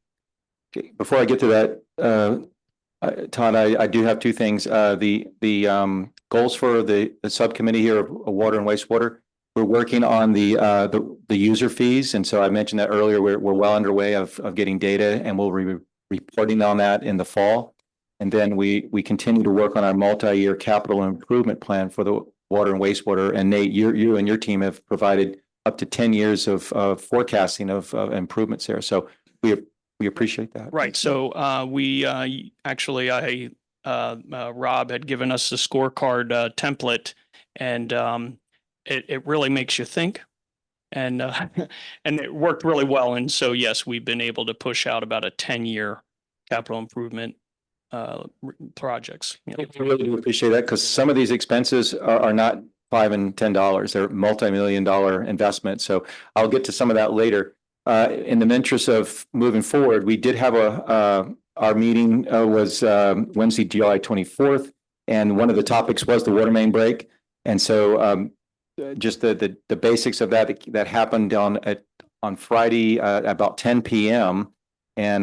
Okay, before I get to that, Todd, I do have two things. The goals for the subcommittee here of water and wastewater. We're working on the user fees, and so I mentioned that earlier. We're well underway of getting data, and we'll be reporting on that in the fall. And then we continue to work on our multi-year capital improvement plan for the water and wastewater. And Nate, you and your team have provided up to 10 years of forecasting of improvements there. So we appreciate that. Right. So we actually, Rob had given us the scorecard template, and it really makes you think, and and it worked really well. And so, yes, we've been able to push out about a 10-year capital improvement projects. I really do appreciate that, because some of these expenses are not $5 and $10. They're multi-million-dollar investments. So I'll get to some of that later. In the interest of moving forward, we did have our meeting was Wednesday, July 24th, and one of the topics was the water main break. And so just the basics of that happened on Friday about 10 p.m. And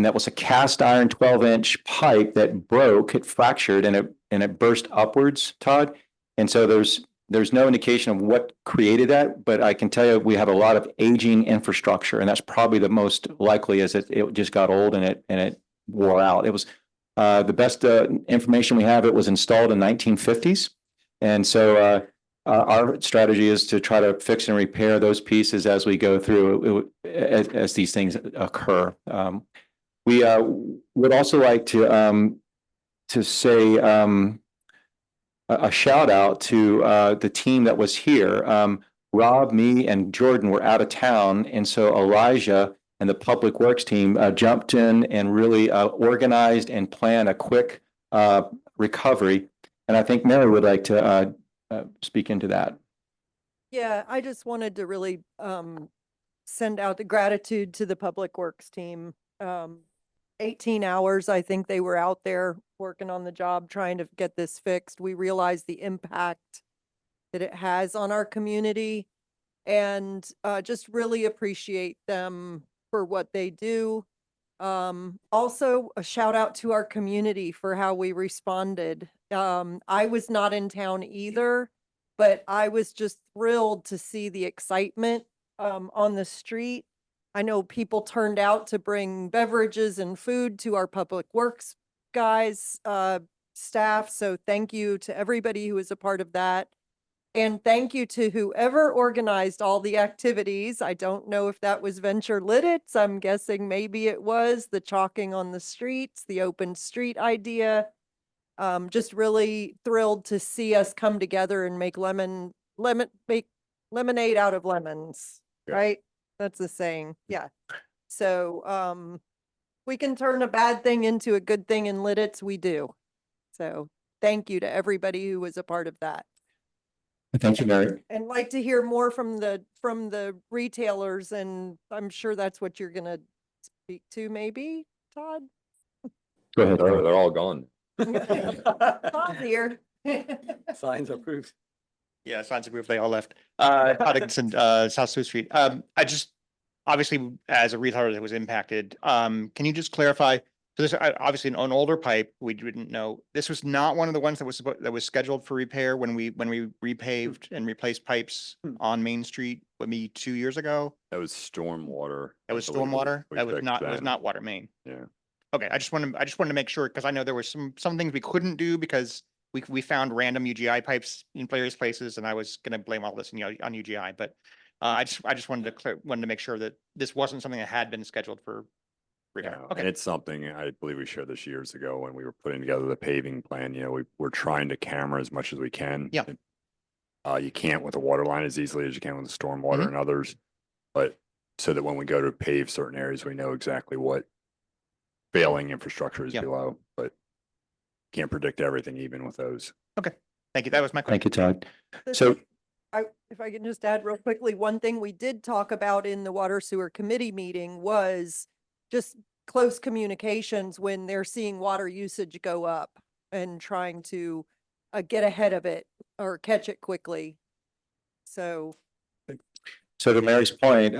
that was a cast iron 12-inch pipe that broke, it fractured, and it burst upwards, Todd. And so there's no indication of what created that, but I can tell you we have a lot of aging infrastructure, and that's probably the most likely, as it just got old and it wore out. It was the best information we have. It was installed in 1950s, and so our strategy is to try to fix and repair those pieces as we go through as these things occur. We would also like to say a shout out to the team that was here. Rob, me, and Jordan were out of town, and so Elijah and the Public Works team jumped in and really organized and planned a quick recovery. And I think Mary would like to speak into that. Yeah, I just wanted to really send out the gratitude to the Public Works team. 18 hours, I think they were out there working on the job, trying to get this fixed. We realize the impact that it has on our community. and just really appreciate them for what they do. Also a shout out to our community for how we responded. I was not in town either, but I was just thrilled to see the excitement on the street. I know people turned out to bring beverages and food to our public works guys, staff. So thank you to everybody who was a part of that. And thank you to whoever organized all the activities. I don't know if that was Venture Lititz. I'm guessing maybe it was the chalking on the streets, the open street idea. Just really thrilled to see us come together and make make lemonade out of lemons, Yeah. right? That's the saying. Yeah. So, we can turn a bad thing into a good thing in Lititz. We do. So thank you to everybody who was a part of that. Thank you, Mary. And like to hear more from the retailers, and I'm sure that's what you're gonna speak to, maybe, Todd? Go ahead. They're all gone. Todd's here. Signs approved. Yeah, signs approved. They all left. Todd Dickinson, South Sioux Street. I just, obviously, as a retailer that was impacted, can you just clarify? So this, obviously an older pipe, we didn't know. This was not one of the ones that was scheduled for repair when we repaved and replaced pipes on Main Street, maybe 2 years ago. That was stormwater. That was I believe stormwater. we That was fixed not, it was that. not water main. Yeah. Okay, I just wanted to make sure, because I know there were some things we couldn't do because we found random UGI pipes in various places, and I was gonna blame all this on UGI, but I just wanted to make sure that this wasn't something that had been scheduled for repair. Yeah, Okay. and it's something I believe we shared this years ago when we were putting together the paving plan. We're trying to camera as much as we can. Yeah. You can't with a water line as easily as you can with the stormwater Mhm. and others, but so that when we go to pave certain areas, we know exactly what failing infrastructure is Yeah. below, but can't predict everything even with those. Okay, thank you. That was my question. Thank you, Todd. This So, if I can just add real quickly, one thing we did talk about in the Water Sewer Committee meeting was just close communications when they're seeing water usage go up and trying to get ahead of it or catch it quickly. So to Mary's point,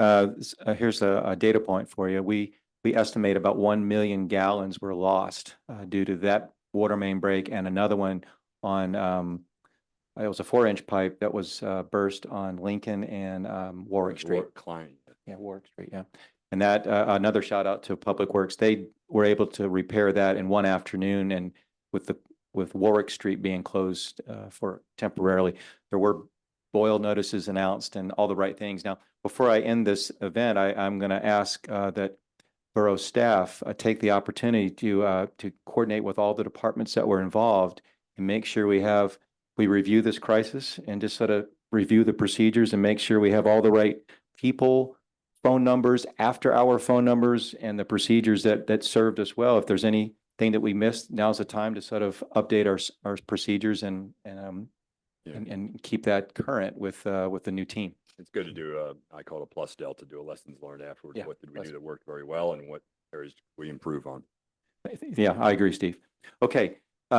here's a data point for you. We estimate about 1 million gallons were lost due to that water main break and another one on, it was a 4-inch pipe that was burst on Lincoln and Warwick Street. Klein. Yeah, Warwick Street, yeah. And that, another shout out to Public Works. They were able to repair that in one afternoon, and with Warwick Street being closed for temporarily, there were boil notices announced and all the right things. Now, before I end this event, I'm going to ask that borough staff take the opportunity to coordinate with all the departments that were involved and make sure we review this crisis and just sort of review the procedures and make sure we have all the right people, phone numbers, after-hour phone numbers, and the procedures that served us well. If there's anything that we missed, now's the time to sort of update our procedures and keep that current with the new team. It's good to do I call it a plus delta, do a lessons learned afterwards. Yeah, What did we do that worked very well and what areas we improve on? Yeah, I agree, Steve. Okay,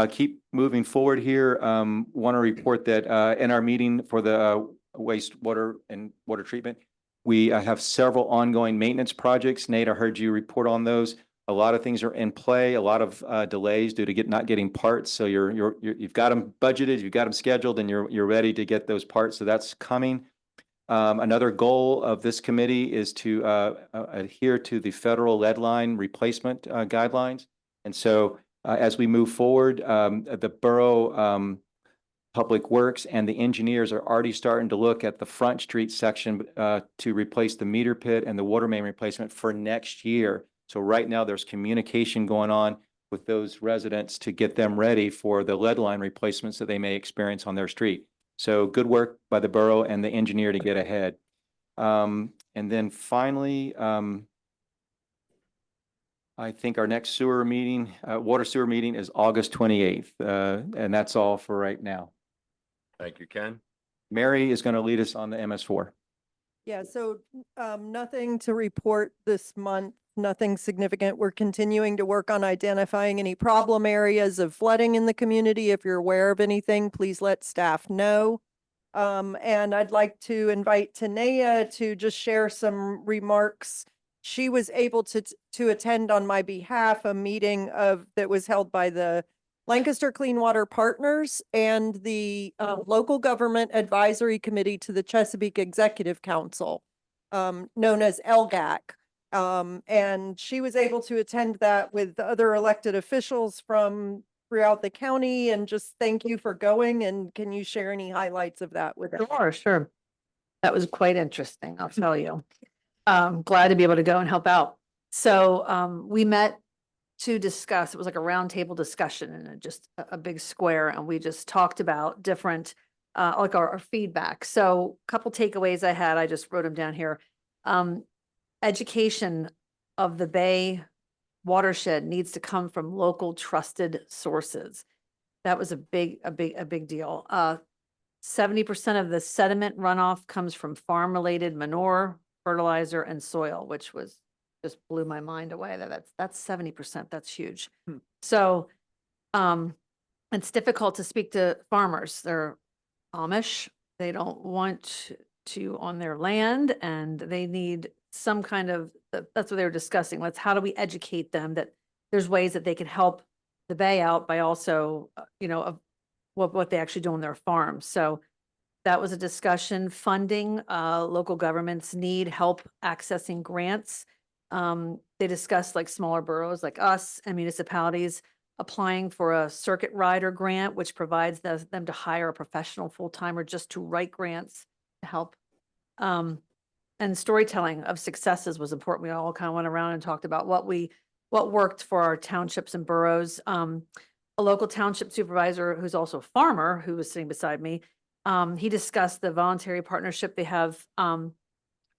keep moving forward here. Want to report that in our meeting for the wastewater and water treatment, we have several ongoing maintenance projects. Nate, I heard you report on those. A lot of things are in play, a lot of delays due to not getting parts. So you've got them budgeted, you've got them scheduled, and you're ready to get those parts. So that's coming. Another goal of this committee is to adhere to the federal lead line replacement guidelines. And so as we move forward, the borough Public Works and the engineers are already starting to look at the Front Street section to replace the meter pit and the water main replacement for next year. So right now there's communication going on with those residents to get them ready for the lead line replacements that they may experience on their street. So good work by the borough and the engineer to get ahead. And then finally, I think our next sewer meeting, water sewer meeting is August 28th. And that's all for right now. Thank you, Ken. Mary is going to lead us on the MS4. yeah, so nothing to report this month, nothing significant. We're continuing to work on identifying any problem areas of flooding in the community. If you're aware of anything, please let staff know. And I'd like to invite Tanea to just share some remarks. She was able to attend on my behalf a meeting that was held by the Lancaster Clean Water Partners and the Local Government Advisory Committee to the Chesapeake Executive Council, known as LGAC. And she was able to attend that with the other elected officials from throughout the county, and just thank you for going. And can you share any highlights of that with us? Sure. That was quite interesting, I'll tell you. Glad to be able to go and help out. So we met to discuss, it was like a roundtable discussion in just a big square, and we just talked about different, like our feedback. So a couple takeaways I had, I just wrote them down here. Education of the Bay watershed needs to come from local trusted sources. That was a big deal. 70% of the sediment runoff comes from farm-related manure, fertilizer, and soil, which was just blew my mind away. That's 70%. That's huge. So, it's difficult to speak to farmers. They're Amish. They don't want to on their land, and they need some kind of. That's what they were discussing. How do we educate them that there's ways that they can help the Bay out by also, of what they actually do on their farms. So that was a discussion. Funding, local governments need help accessing grants. They discussed like smaller boroughs like us and municipalities applying for a circuit rider grant, which provides them to hire a professional full-timer just to write grants to help. And storytelling of successes was important. We all kind of went around and talked about what worked for our townships and boroughs. A local township supervisor who's also a farmer, who was sitting beside me, he discussed the voluntary partnership they have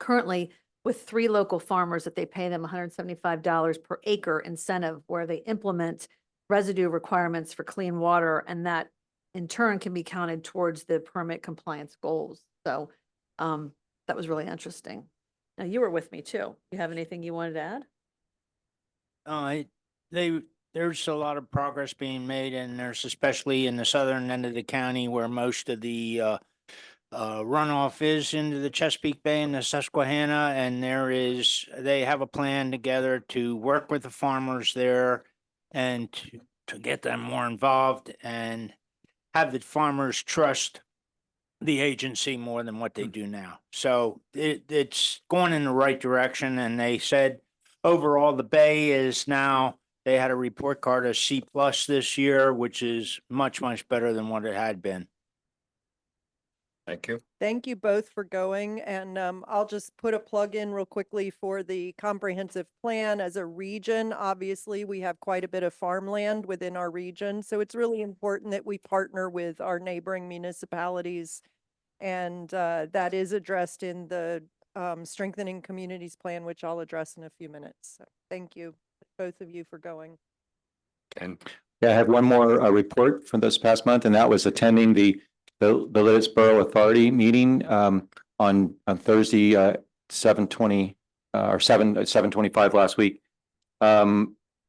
currently with 3 local farmers, that they pay them $175 per acre incentive, where they implement residue requirements for clean water, and that in turn can be counted towards the permit compliance goals. So that was really interesting. Now, you were with me too. You have anything you wanted to add? There's a lot of progress being made, and there's especially in the southern end of the county where most of the runoff is into the Chesapeake Bay and the Susquehanna, and they have a plan together to work with the farmers there and to get them more involved and have the farmers trust the agency more than what they do now. So it's going in the right direction, and they said overall the Bay is now, they had a report card of C+ this year, which is much, much better than what it had been. Thank you. Thank you both for going. And I'll just put a plug in real quickly for the comprehensive plan. As a region, obviously, we have quite a bit of farmland within our region. So it's really important that we partner with our neighboring municipalities. And that is addressed in the Strengthening Communities Plan, which I'll address in a few minutes. So thank you, both of you, for going. And Yeah, I have one more report from this past month, and that was attending the Lititz Borough Authority meeting on Thursday, 7/20 or 7/25 last week. A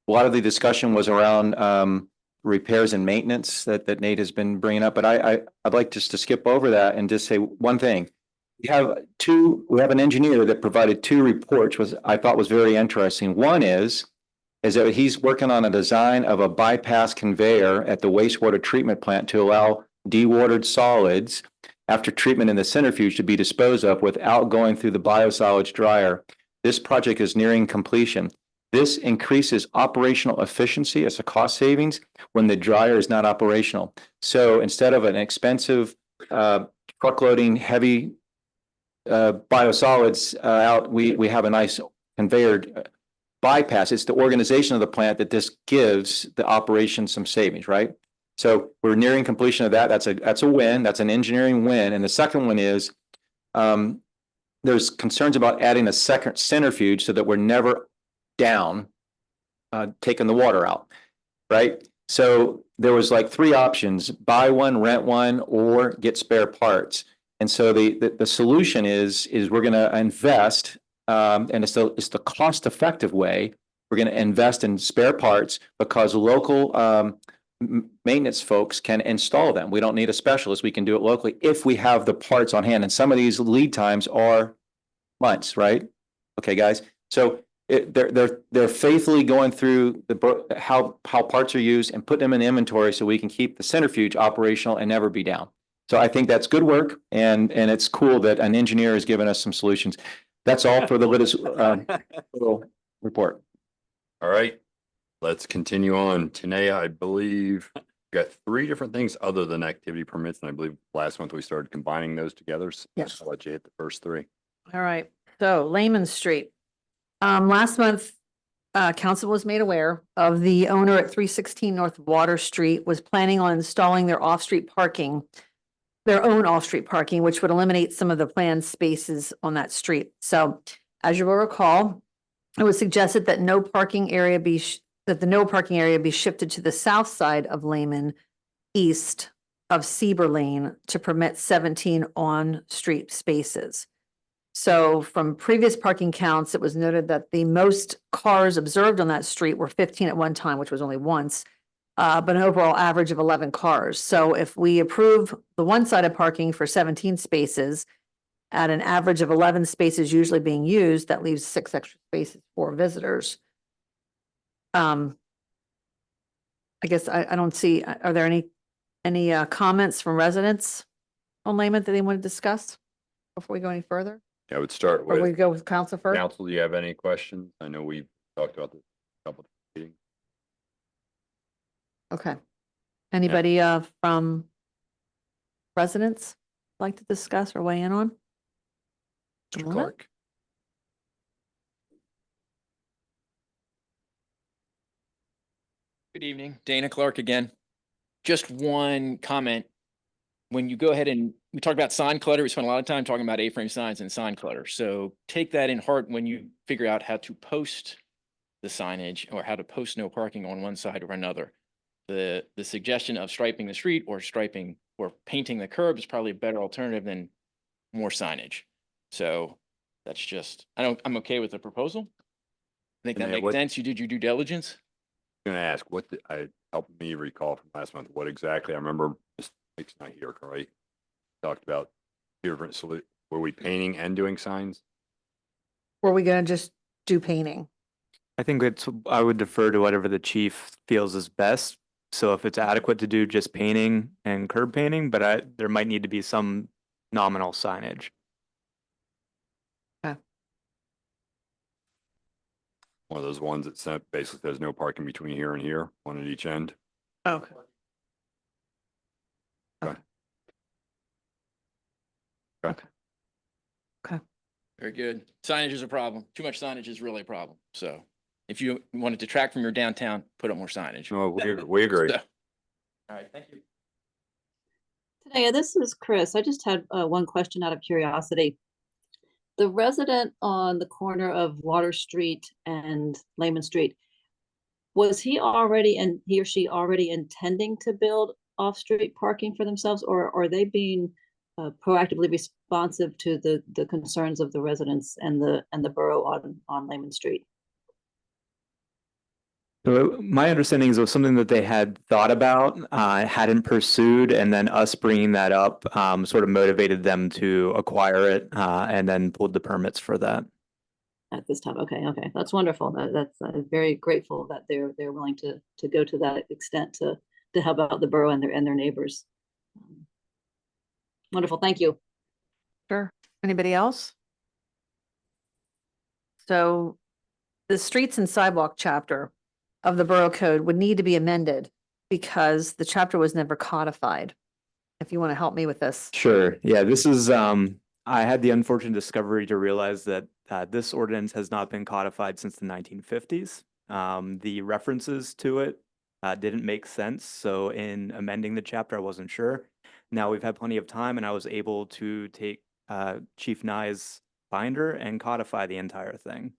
lot of the discussion was around repairs and maintenance that Nate has been bringing up, but I'd like just to skip over that and just say one thing. We have an engineer that provided 2 reports, which I thought was very interesting. One is that he's working on a design of a bypass conveyor at the wastewater treatment plant to allow dewatered solids after treatment in the centrifuge to be disposed of without going through the biosolids dryer. This project is nearing completion. This increases operational efficiency as a cost savings when the dryer is not operational. So instead of an expensive truckloading heavy biosolids out, we have a nice conveyor bypass. It's the organization of the plant that this gives the operation some savings, right? So we're nearing completion of that. That's a win. That's an engineering win. And the second one is there's concerns about adding a second centrifuge so that we're never down taking the water out, right? So there was like 3 options: buy one, rent one, or get spare parts. And so the solution is we're going to invest, and it's the cost-effective way. We're going to invest in spare parts because local maintenance folks can install them. We don't need a specialist. We can do it locally if we have the parts on hand. And some of these lead times are months, right? Okay, guys. So they're faithfully going through how parts are used and putting them in inventory so we can keep the centrifuge operational and never be down. So I think that's good work, and it's cool that an engineer has given us some solutions. That's all for the Lititz little report. All right, let's continue on. Tanea, I believe got 3 different things other than activity permits, and I believe last month we started combining those together. So Yes. I'll let you hit the first 3. All right, so Layman Street. Last month, council was made aware of the owner at 316 North Water Street was planning on installing their off-street parking, their own off-street parking, which would eliminate some of the planned spaces on that street. So as you will recall, it was suggested that no parking area be, that the no parking area be shifted to the south side of Layman, east of Seaber Lane to permit 17 on-street spaces. So from previous parking counts, it was noted that the most cars observed on that street were 15 at one time, which was only once, but an overall average of 11 cars. So if we approve the one-sided parking for 17 spaces at an average of 11 spaces usually being used, that leaves 6 extra spaces for visitors. I guess I don't see, are there any comments from residents on Layman that they want to discuss before we go any further? I would start Or we with go with council first? council. Do you have any questions? I know we talked about this a couple of meetings. Okay. Anybody from residents like to discuss or weigh in on? Mr. Come on up. Clark. Good evening, Dana Clark again. Just one comment. When you go ahead and we talk about sign clutter, we spent a lot of time talking about A-frame signs and sign clutter. So take that in heart when you figure out how to post the signage or how to post no parking on one side or another. The suggestion of striping the street or striping or painting the curb is probably a better alternative than more signage. So that's just, I'm okay with the proposal. I think that makes sense. You did your due diligence. I'm going to ask what I helped me recall from last month. What exactly? I remember Mike's not here, right? Talked about different solutions. Were we painting and doing signs? Or are we gonna just do painting? I think I would defer to whatever the chief feels is best. So if it's adequate to do just painting and curb painting, but there might need to be some nominal signage. One of those ones that said basically there's no parking between here and here, one at each end. Okay. Okay. Very good. Signage is a problem. Too much signage is really a problem. So if you want to detract from your downtown, put up more signage. No, we agree. So, all right, thank you. Tanea, this is Chris. I just had one question out of curiosity. The resident on the corner of Water Street and Layman Street, was he or she already intending to build off-street parking for themselves, or are they being proactively responsive to the concerns of the residents and the borough on Layman Street? So my understanding is it was something that they had thought about, hadn't pursued, and then us bringing that up sort of motivated them to acquire it and then pulled the permits for that. At this time, okay, that's wonderful. That's very grateful that they're willing to go to that extent to help out the borough and their neighbors. Wonderful, thank you. Sure. Anybody else? So the streets and sidewalk chapter of the Borough Code would need to be amended because the chapter was never codified. If you want to help me with this. Sure. Yeah, this is, I had the unfortunate discovery to realize that this ordinance has not been codified since the 1950s. The references to it didn't make sense. So in amending the chapter, I wasn't sure. Now we've had plenty of time and I was able to take Chief Nye's binder and codify the entire thing.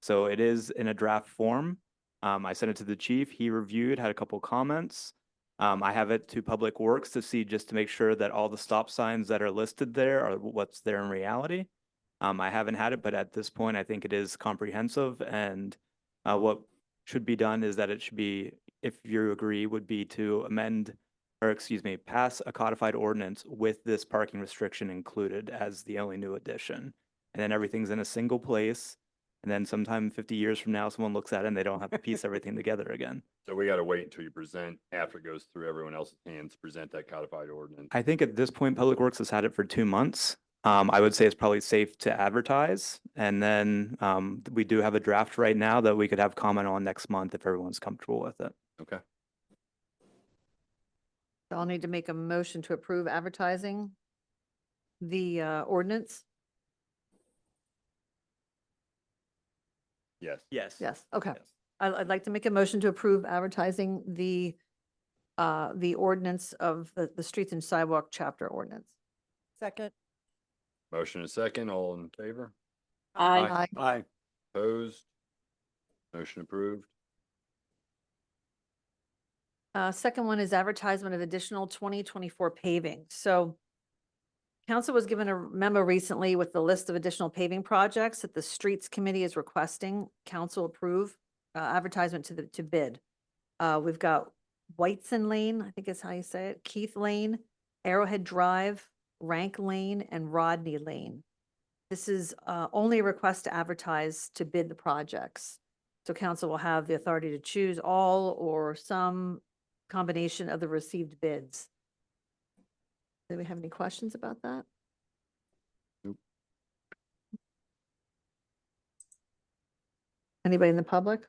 So it is in a draft form. I sent it to the chief. He reviewed, had a couple comments. I have it to Public Works to see just to make sure that all the stop signs that are listed there are what's there in reality. I haven't had it, but at this point, I think it is comprehensive. And what should be done is that it should be if you agree, would be to pass a codified ordinance with this parking restriction included as the only new addition. And then everything's in a single place. And then sometime 50 years from now, someone looks at it and they don't have to piece everything together again. So we got to wait until you present, after it goes through everyone else's hands, present that codified ordinance. I think at this point, Public Works has had it for 2 months. I would say it's probably safe to advertise. And then we do have a draft right now that we could have comment on next month if everyone's comfortable with it. Okay. So I'll need to make a motion to approve advertising the ordinance. Yes. Yes. Yes, okay. Yes. I'd like to make a motion to approve advertising the ordinance of the streets and sidewalk chapter ordinance. Second. Motion is second. All in favor? Aye. Aye. Opposed? Motion approved. Second one is advertisement of additional 2024 paving. So council was given a memo recently with the list of additional paving projects that the Streets Committee is requesting council approve advertisement to bid. We've got Whiteson Lane, I think is how you say it, Keith Lane, Arrowhead Drive, Rank Lane, and Rodney Lane. This is only a request to advertise to bid the projects. So council will have the authority to choose all or some combination of the received bids. Do we have any questions about that? Nope. Anybody in the public?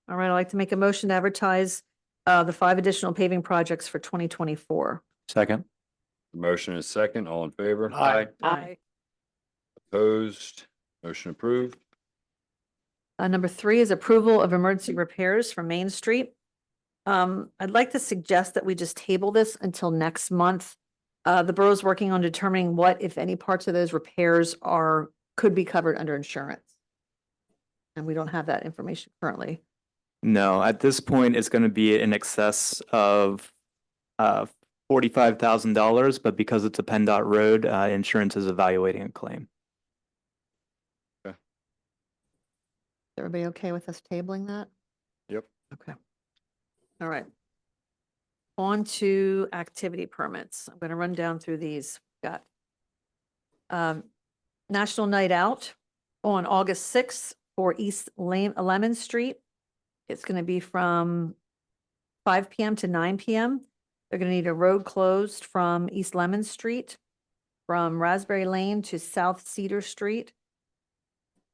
All right, I'd like to make a motion to advertise the 5 additional paving projects for 2024. Second. Motion is second. All in favor? Aye. Opposed? Motion approved. Number 3 is approval of emergency repairs for Main Street. I'd like to suggest that we just table this until next month. The borough's working on determining what, if any, parts of those repairs could be covered under insurance. And we don't have that information currently. No, at this point, it's going to be in excess of $45,000, but because it's a PennDOT road, insurance is evaluating a claim. Okay. Is everybody okay with us tabling that? Yep. Okay. All right. On to activity permits. I'm going to run down through these. Got National Night Out on August 6th for East Lemon Street. It's going to be from 5 p.m. to 9 p.m. They're going to need a road closed from East Lemon Street, from Raspberry Lane to South Cedar Street.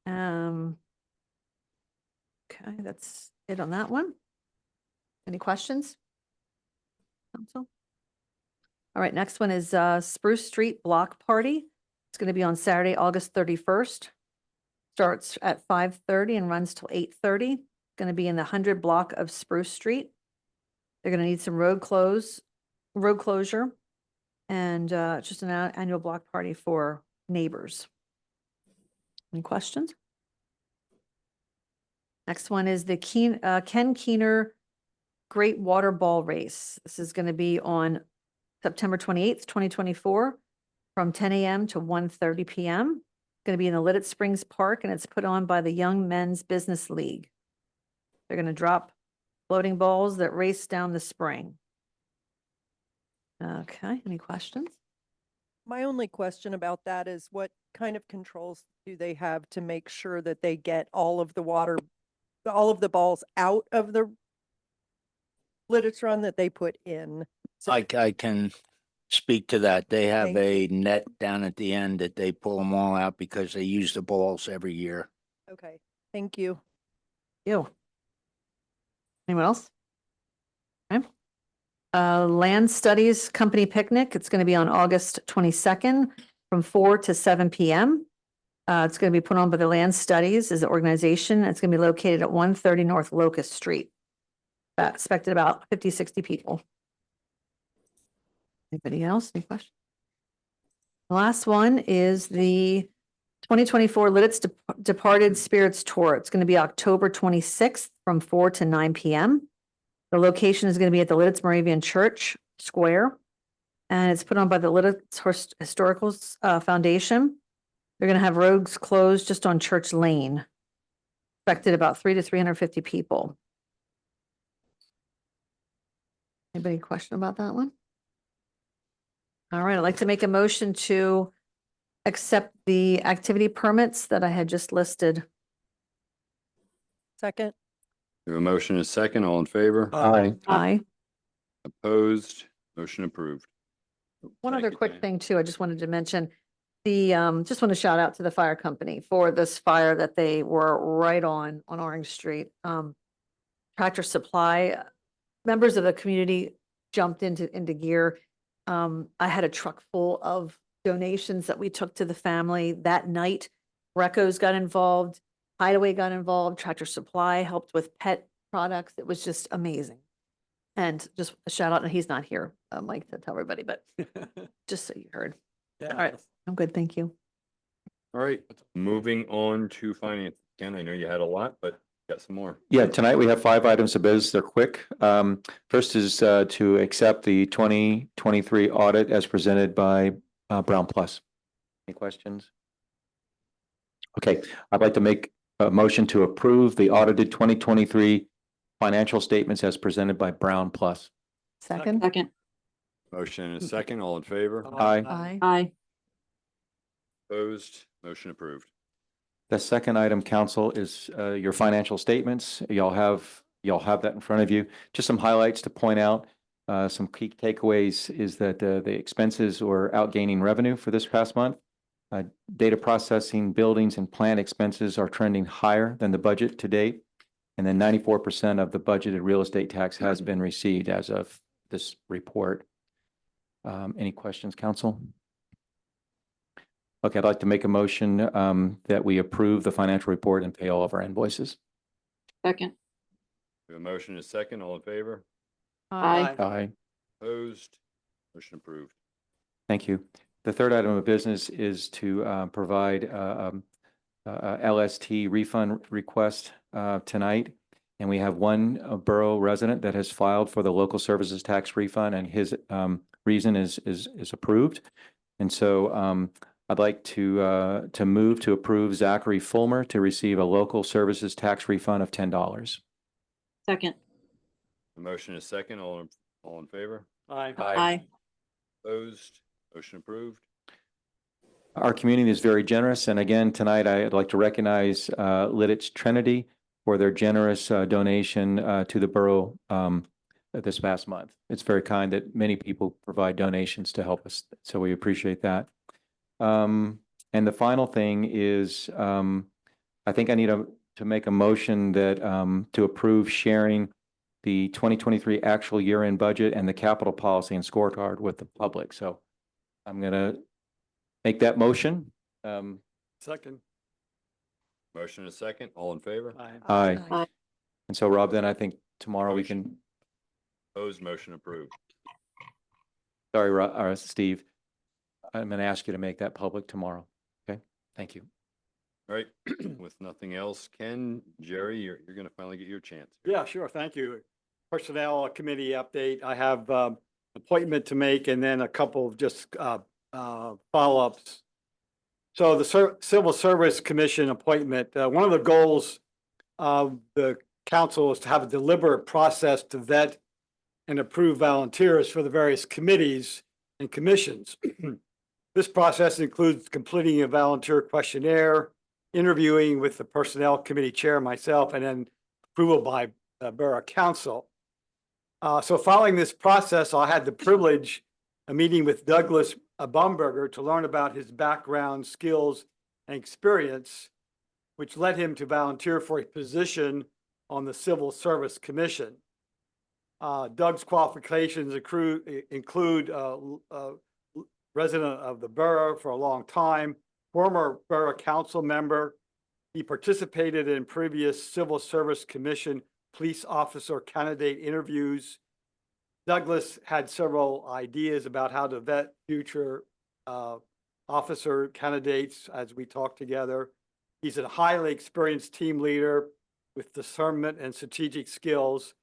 Okay, that's it on that one. Any questions? Council? All right, next one is Spruce Street Block Party. It's going to be on Saturday, August 31st. Starts at 5:30 and runs till 8:30. Going to be in the 100 block of Spruce Street. They're going to need some road closure, and just an annual block party for neighbors. Any questions? Next one is the Ken Keener Great Water Ball Race. This is going to be on September 28th, 2024, from 10 a.m. to 1:30 p.m. Going to be in the Lititz Springs Park, and it's put on by the Young Men's Business League. They're going to drop floating balls that race down the spring. Okay, any questions? My only question about that is what kind of controls do they have to make sure that they get all of the water, all of the balls out of the Lititz run that they put in? So, I can speak to that. They have Thank a net down at the end that they pull them all out because they use the balls every year. okay, thank you. You. Anyone else? Okay. Land Studies Company Picnic. It's going to be on August 22nd from 4 to 7 p.m. It's going to be put on by the Land Studies as an organization. It's going to be located at 130 North Locust Street. Expected about 50, 60 people. Anybody else? Any questions? The last one is the 2024 Lititz Departed Spirits Tour. It's going to be October 26th from 4 to 9 p.m. The location is going to be at the Lititz Moravian Church Square, and it's put on by the Lititz Historical Foundation. They're going to have roads closed just on Church Lane. expected about 300 to 350 people. Anybody question about that one? All right, I'd like to make a motion to accept the activity permits that I had just listed. Second. We have a motion and a second. All in favor? Aye. Aye. Opposed? Motion approved. One Thank other you, quick Diane. thing too, I just wanted to mention, just want to shout out to the fire company for this fire that they were right on Orange Street. Tractor Supply, members of the community jumped into gear. I had a truck full of donations that we took to the family that night. Recos got involved, Hideaway got involved, Tractor Supply helped with pet products. It was just amazing. And just a shout out, and he's not here, Mike, to tell everybody, but just so you heard. All right, I'm good, thank you. All right, moving on to finance. Ken, I know you had a lot, but got some more. Yeah, tonight we have 5 items of business. They're quick. First is to accept the 2023 audit as presented by Brown Plus. Any questions? Okay, I'd like to make a motion to approve the audited 2023 financial statements as presented by Brown Plus. Second? Second. Motion and a second. All in favor? Aye. Aye. Aye. Opposed? Motion approved. The second item, council, is your financial statements. Y'all have that in front of you. Just some highlights to point out. Some key takeaways is that the expenses were outgaining revenue for this past month. Data processing, buildings, and plant expenses are trending higher than the budget to date. And then 94% of the budgeted real estate tax has been received as of this report. Any questions, council? Okay, I'd like to make a motion that we approve the financial report and pay all of our invoices. Second. We have a motion and a second. All in favor? Aye. Aye. Opposed? Motion approved. Thank you. The third item of business is to provide LST refund request tonight. And we have one borough resident that has filed for the local services tax refund, and his reason is approved. And so I'd like to move to approve Zachary Fulmer to receive a local services tax refund of $10. Second. A motion and a second. All in favor? Aye. Aye. Opposed? Motion approved. Our community is very generous, and again, tonight I'd like to recognize Lititz Trinity for their generous donation to the borough this past month. It's very kind that many people provide donations to help us, so we appreciate that. And the final thing is, I think I need to make a motion that to approve sharing the 2023 actual year-end budget and the capital policy and scorecard with the public. So I'm going to make that motion. Second. Motion and a second. All in favor? Aye. Aye. And so, Rob, then I think tomorrow we can, Opposed? Motion approved. sorry, Steve, I'm going to ask you to make that public tomorrow. Okay, thank you. All right, with nothing else, Ken, Jerry, you're going to finally get your chance. Yeah, sure. Thank you. Personnel Committee update. I have appointment to make and then a couple of just follow-ups. So the Civil Service Commission appointment, one of the goals of the council is to have a deliberate process to vet and approve volunteers for the various committees and commissions. This process includes completing a volunteer questionnaire, interviewing with the Personnel Committee Chair, myself, and then approval by Borough Council. So following this process, I had the privilege of meeting with Douglas Baumberger to learn about his background, skills, and experience, which led him to volunteer for a position on the Civil Service Commission. Doug's qualifications include resident of the borough for a long time, former Borough Council member. He participated in previous Civil Service Commission police officer candidate interviews. Douglas had several ideas about how to vet future officer candidates as we talked together. He's a highly experienced team leader with discernment and strategic skills,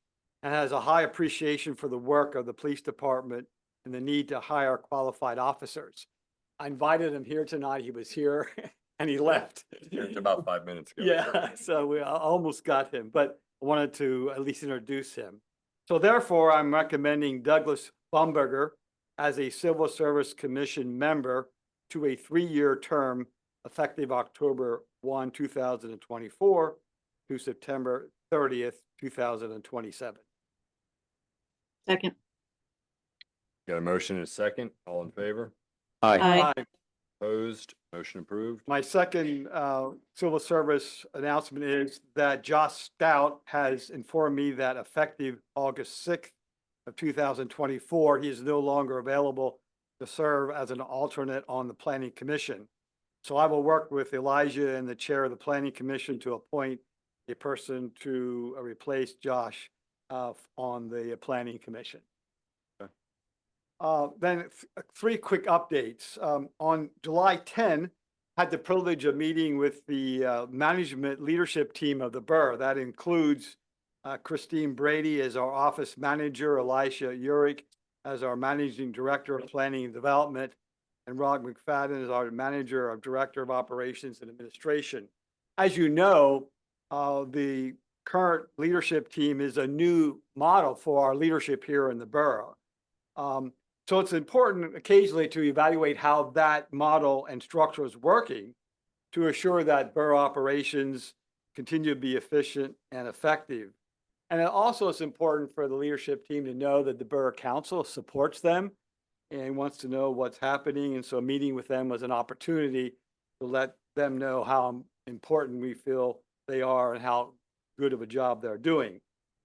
and has a high appreciation for the work of the police department and the need to hire qualified officers. I invited him here tonight. He was here and he left. About 5 minutes ago. Yeah, so we almost got him, but I wanted to at least introduce him. So therefore, I'm recommending Douglas Bumberger as a Civil Service Commission member to a 3-year term effective October 1, 2024 to September 30th, 2027. Second. Got a motion and a second. All in favor? Aye. Opposed? Motion approved. My second civil service announcement is that Josh Stout has informed me that effective August 6th of 2024, he is no longer available to serve as an alternate on the Planning Commission. So I will work with Elijah and the chair of the Planning Commission to appoint a person to replace Josh on the Planning Commission. Then 3 quick updates. On July 10, had the privilege of meeting with the management leadership team of the borough. That includes Christine Brady as our office manager, Elisha Urick as our managing director of planning and development, and Rod McFadden as our manager of director of operations and administration. As you know, the current leadership team is a new model for our leadership here in the borough. So it's important occasionally to evaluate how that model and structure is working to assure that borough operations continue to be efficient and effective. And it also is important for the leadership team to know that the Borough Council supports them and wants to know what's happening. And so meeting with them was an opportunity to let them know how important we feel they are and how good of a job they're doing.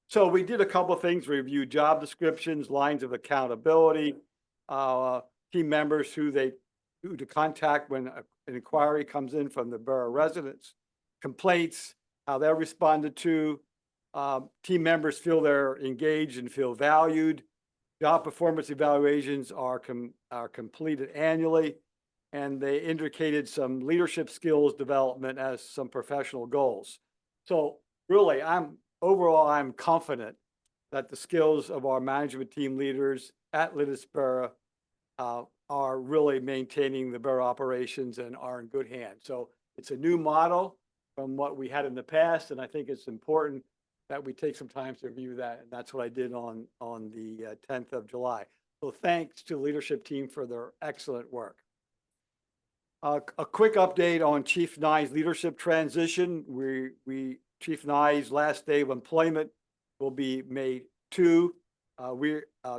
So we did a couple of things, review job descriptions, lines of accountability, team members who to contact when an inquiry comes in from the borough residents, complaints, how they're responded to. Team members feel they're engaged and feel valued. Job performance evaluations are completed annually, and they indicated some leadership skills development as some professional goals. So really, I'm confident that the skills of our management team leaders at Lititz Borough are really maintaining the borough operations and are in good hands. So it's a new model from what we had in the past, and I think it's important that we take some time to review that, and that's what I did on the 10th of July. So thanks to the leadership team for their excellent work. A quick update on Chief Nye's leadership transition. Chief Nye's last day of employment will be May 2,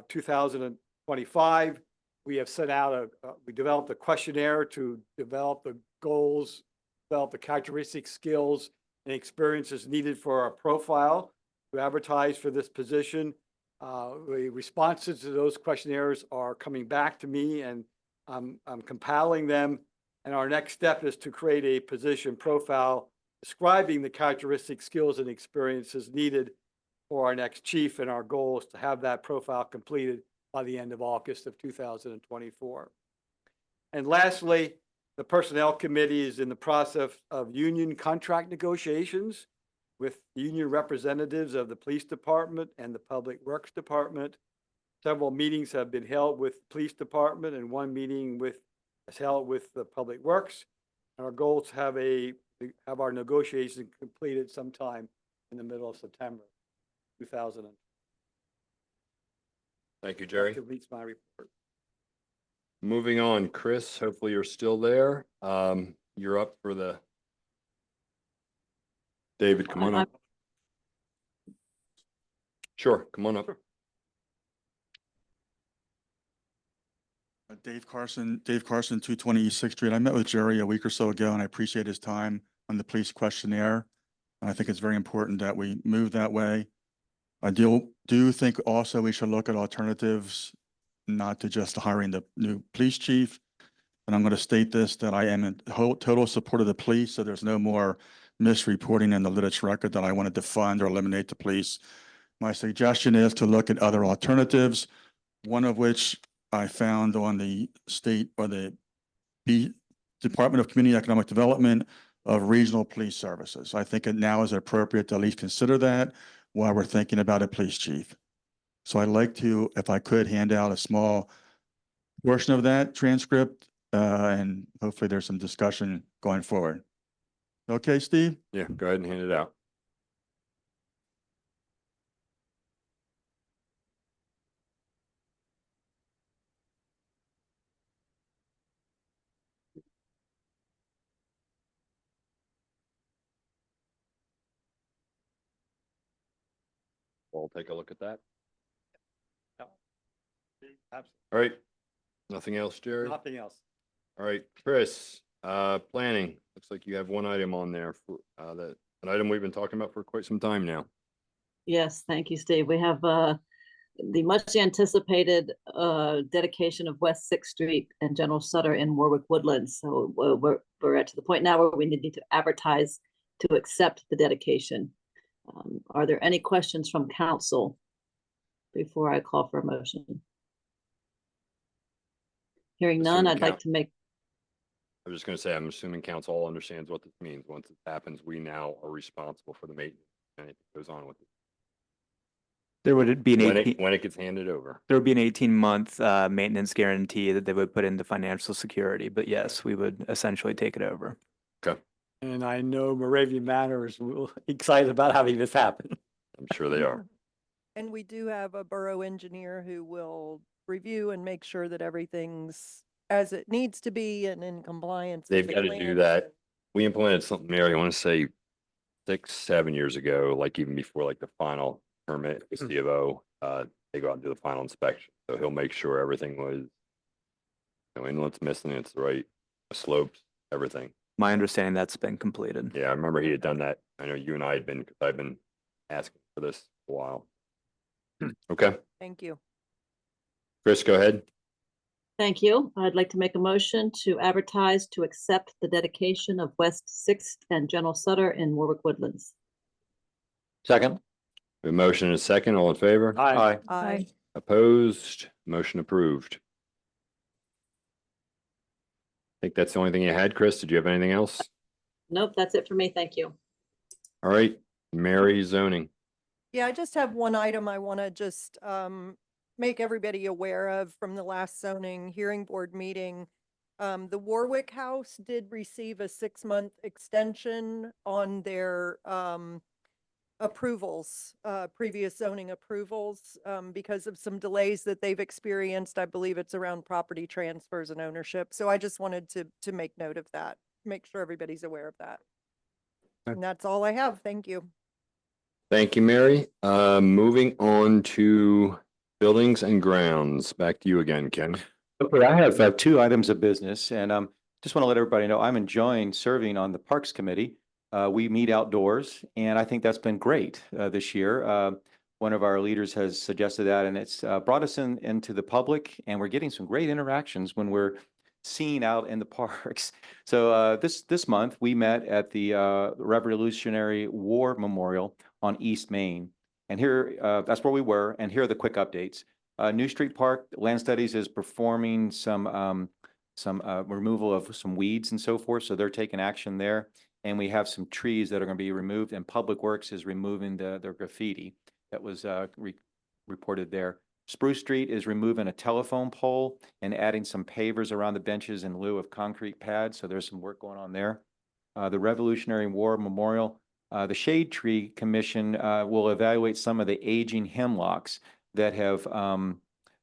2025. We have sent out we developed a questionnaire to develop the goals, develop the characteristic skills and experiences needed for our profile to advertise for this position. The responses to those questionnaires are coming back to me, and I'm compiling them. And our next step is to create a position profile describing the characteristic skills and experiences needed for our next chief. And our goal is to have that profile completed by the end of August of 2024. And lastly, the Personnel Committee is in the process of union contract negotiations with union representatives of the Police Department and the Public Works Department. Several meetings have been held with the Police Department, and one meeting is held with the Public Works. And our goal is to have our negotiations completed sometime in the middle of September 2000. Thank you, Jerry. That completes my report. Moving on, Chris, hopefully you're still there. You're up for the. David, come on up. Sure, come on up. Dave Carson, 220 East 6th Street. I met with Jerry a week or so ago, and I appreciate his time on the police questionnaire. I think it's very important that we move that way. I do think also we should look at alternatives, not to just hiring the new police chief. And I'm going to state this, that I am in total support of the police, so there's no more misreporting in the Lititz record that I wanted to fund or eliminate the police. My suggestion is to look at other alternatives, one of which I found on the state or the Department of Community Economic Development of regional police services. I think it now is appropriate to at least consider that while we're thinking about a police chief. So I'd like to, if I could, hand out a small portion of that transcript and hopefully there's some discussion going forward. Okay, Steve? Yeah, go ahead and hand it out. We'll take a look at that. All right. Nothing else, Jerry? Nothing else. All right, Chris, planning. Looks like you have one item on there for an item we've been talking about for quite some time now. Yes, thank you, Steve. We have the much anticipated dedication of West Sixth Street and General Sutter in Warwick Woodlands. So we're at to the point now where we need to advertise to accept the dedication. Are there any questions from council before I call for a motion? Hearing none, I'd like to make. I was just going to say, I'm assuming council all understands what this means. Once it happens, we now are responsible for the maintenance and it goes on with it. There would be an When it gets handed over. There would be an 18-month maintenance guarantee that they would put into financial security, but yes, we would essentially take it over. Okay. And I know Moravian Manor is excited about having this happen. I'm sure they are. And we do have a borough engineer who will review and make sure that everything's as it needs to be and in compliance. with They've the got to do plans. that. We implemented something, Mary, I want to say 6-7 years ago, like even before like the final permit, the C of O, they go out and do the final inspection. So he'll make sure everything was, inlet's missing, it's the right slopes, everything. My understanding that's been completed. Yeah, I remember he had done that. I know you and I had been, because I've been asking for this for a while. Okay, Thank you. Chris, go ahead. Thank you. I'd like to make a motion to advertise to accept the dedication of West Sixth and General Sutter in Warwick Woodlands. Second. A motion and a second, all in favor? Aye. Aye. Opposed, motion approved. I think that's the only thing you had, Chris. Did you have anything else? Nope, that's it for me. Thank you. All right, Mary, zoning. Yeah, I just have one item I want to just make everybody aware of from the last zoning hearing board meeting. The Warwick House did receive a 6-month extension on their approvals, previous zoning approvals, because of some delays that they've experienced. I believe it's around property transfers and ownership. So I just wanted to make note of that, make sure everybody's aware of that. Okay. And that's all I have. Thank you. Thank you, Mary. Moving on to buildings and grounds. Back to you again, Ken. Okay, I have 2 items of business, and just want to let everybody know I'm enjoying serving on the Parks Committee. We meet outdoors, and I think that's been great this year. One of our leaders has suggested that, and it's brought us into the public, and we're getting some great interactions when we're seen out in the parks. So this month, we met at the Revolutionary War Memorial on East Main. And here, that's where we were, and here are the quick updates. New Street Park Land Studies is performing some removal of some weeds and so forth, so they're taking action there. And we have some trees that are going to be removed, and Public Works is removing their graffiti that was reported there. Spruce Street is removing a telephone pole and adding some pavers around the benches in lieu of concrete pads, so there's some work going on there. The Revolutionary War Memorial, the Shade Tree Commission will evaluate some of the aging hemlocks that have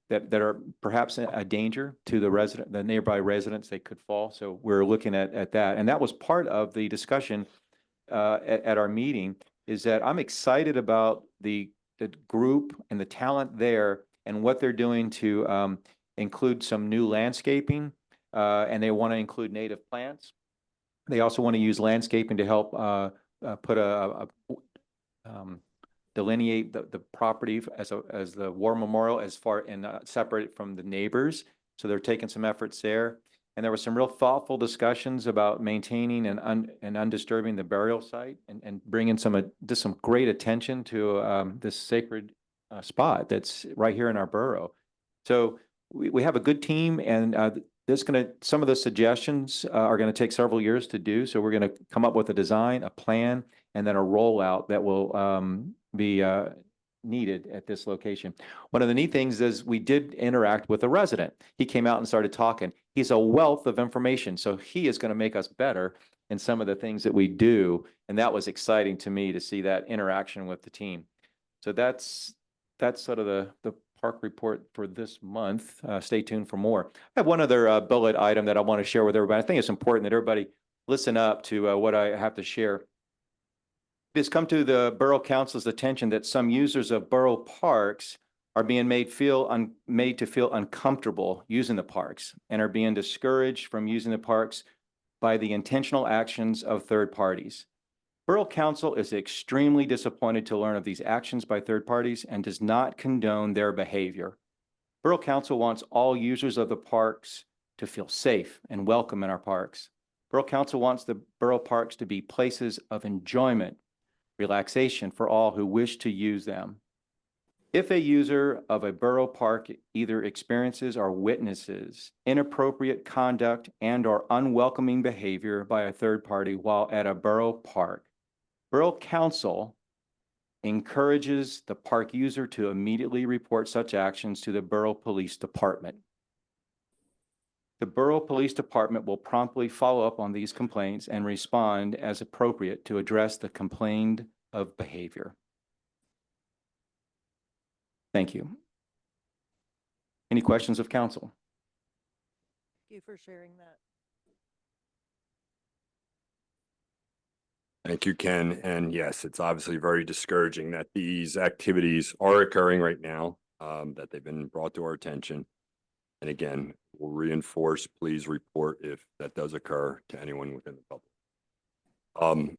that are perhaps a danger to the nearby residents. They could fall. So we're looking at that, and that was part of the discussion at our meeting. Is that I'm excited about the group and the talent there and what they're doing to include some new landscaping, and they want to include native plants. They also want to use landscaping to help put delineate the property as the war memorial as far and separate it from the neighbors. So they're taking some efforts there. And there were some real thoughtful discussions about maintaining and undisturbing the burial site and bringing just some great attention to this sacred spot that's right here in our borough. So we have a good team, and some of the suggestions are going to take several years to do. So we're going to come up with a design, a plan, and then a rollout that will be needed at this location. One of the neat things is we did interact with a resident. He came out and started talking. He's a wealth of information, so he is going to make us better in some of the things that we do. And that was exciting to me to see that interaction with the team. So that's sort of the park report for this month. Stay tuned for more. I have one other bullet item that I want to share with everybody. I think it's important that everybody listen up to what I have to share. It's come to the Borough Council's attention that some users of borough parks are being made to feel uncomfortable using the parks and are being discouraged from using the parks by the intentional actions of third parties. Borough Council is extremely disappointed to learn of these actions by third parties and does not condone their behavior. Borough Council wants all users of the parks to feel safe and welcome in our parks. Borough Council wants the borough parks to be places of enjoyment, relaxation for all who wish to use them. If a user of a borough park either experiences or witnesses inappropriate conduct and or unwelcoming behavior by a third party while at a borough park, Borough Council encourages the park user to immediately report such actions to the Borough Police Department. The Borough Police Department will promptly follow up on these complaints and respond as appropriate to address the complained of behavior. Thank you. Any questions of council? Thank you for sharing that. Thank you, Ken. And yes, it's obviously very discouraging that these activities are occurring right now, that they've been brought to our attention. And again, we'll reinforce, please report if that does occur to anyone within the public.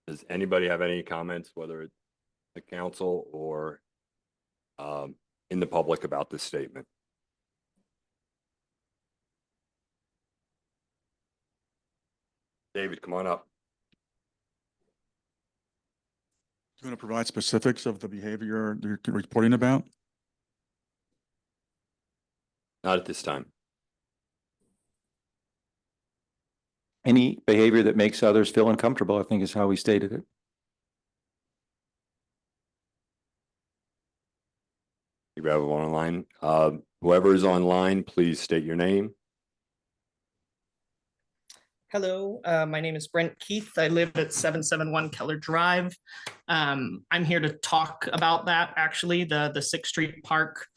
Does anybody have any comments, whether it's the council or in the public, about this statement? David, come on up. Going to provide specifics of the behavior you're reporting about? Not at this time. Any behavior that makes others feel uncomfortable, I think, is how we stated it. You have one online. Whoever is online, please state your name. Hello, my name is Brent Keith. I live at 771 Keller Drive. I'm here to talk about that, actually, the 6th Street Park.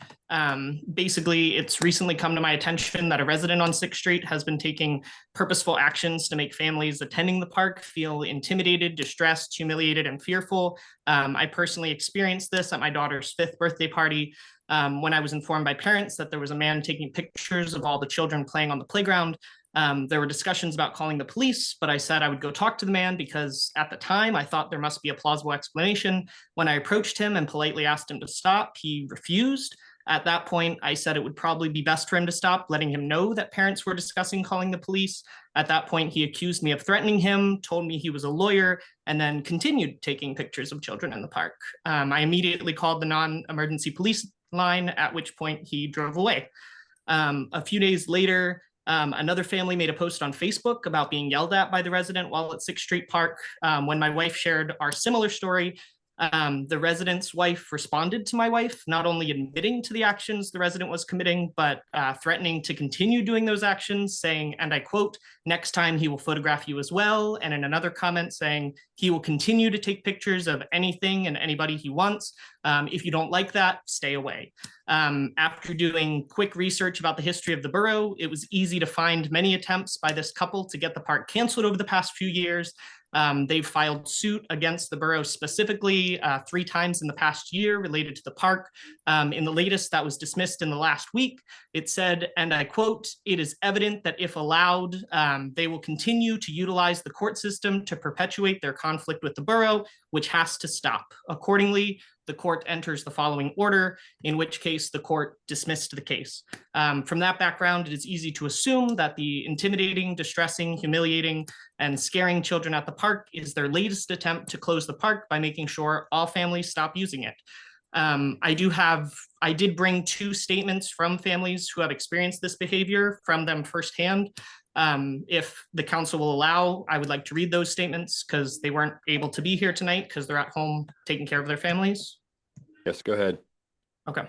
Basically, it's recently come to my attention that a resident on 6th Street has been taking purposeful actions to make families attending the park feel intimidated, distressed, humiliated, and fearful. I personally experienced this at my daughter's 5th birthday party when I was informed by parents that there was a man taking pictures of all the children playing on the playground. There were discussions about calling the police, but I said I would go talk to the man because at the time I thought there must be a plausible explanation. When I approached him and politely asked him to stop, he refused. At that point, I said it would probably be best for him to stop, letting him know that parents were discussing calling the police. At that point, he accused me of threatening him, told me he was a lawyer, and then continued taking pictures of children in the park. I immediately called the non-emergency police line, at which point he drove away. A few days later, another family made a post on Facebook about being yelled at by the resident while at 6th Street Park. When my wife shared our similar story, the resident's wife responded to my wife, not only admitting to the actions the resident was committing, but threatening to continue doing those actions, saying, and I quote, "Next time he will photograph you as well." And in another comment saying, "He will continue to take pictures of anything and anybody he wants. If you don't like that, stay away." After doing quick research about the history of the borough, it was easy to find many attempts by this couple to get the park canceled over the past few years. They've filed suit against the borough specifically 3 times in the past year related to the park. In the latest that was dismissed in the last week, it said, and I quote, "It is evident that if allowed, they will continue to utilize the court system to perpetuate their conflict with the borough, which has to stop. Accordingly, the court enters the following order," in which case the court dismissed the case. From that background, it is easy to assume that the intimidating, distressing, humiliating, and scaring children at the park is their latest attempt to close the park by making sure all families stop using it. I did bring 2 statements from families who have experienced this behavior from them firsthand. If the council will allow, I would like to read those statements because they weren't able to be here tonight because they're at home taking care of their families. Yes, go ahead. Okay.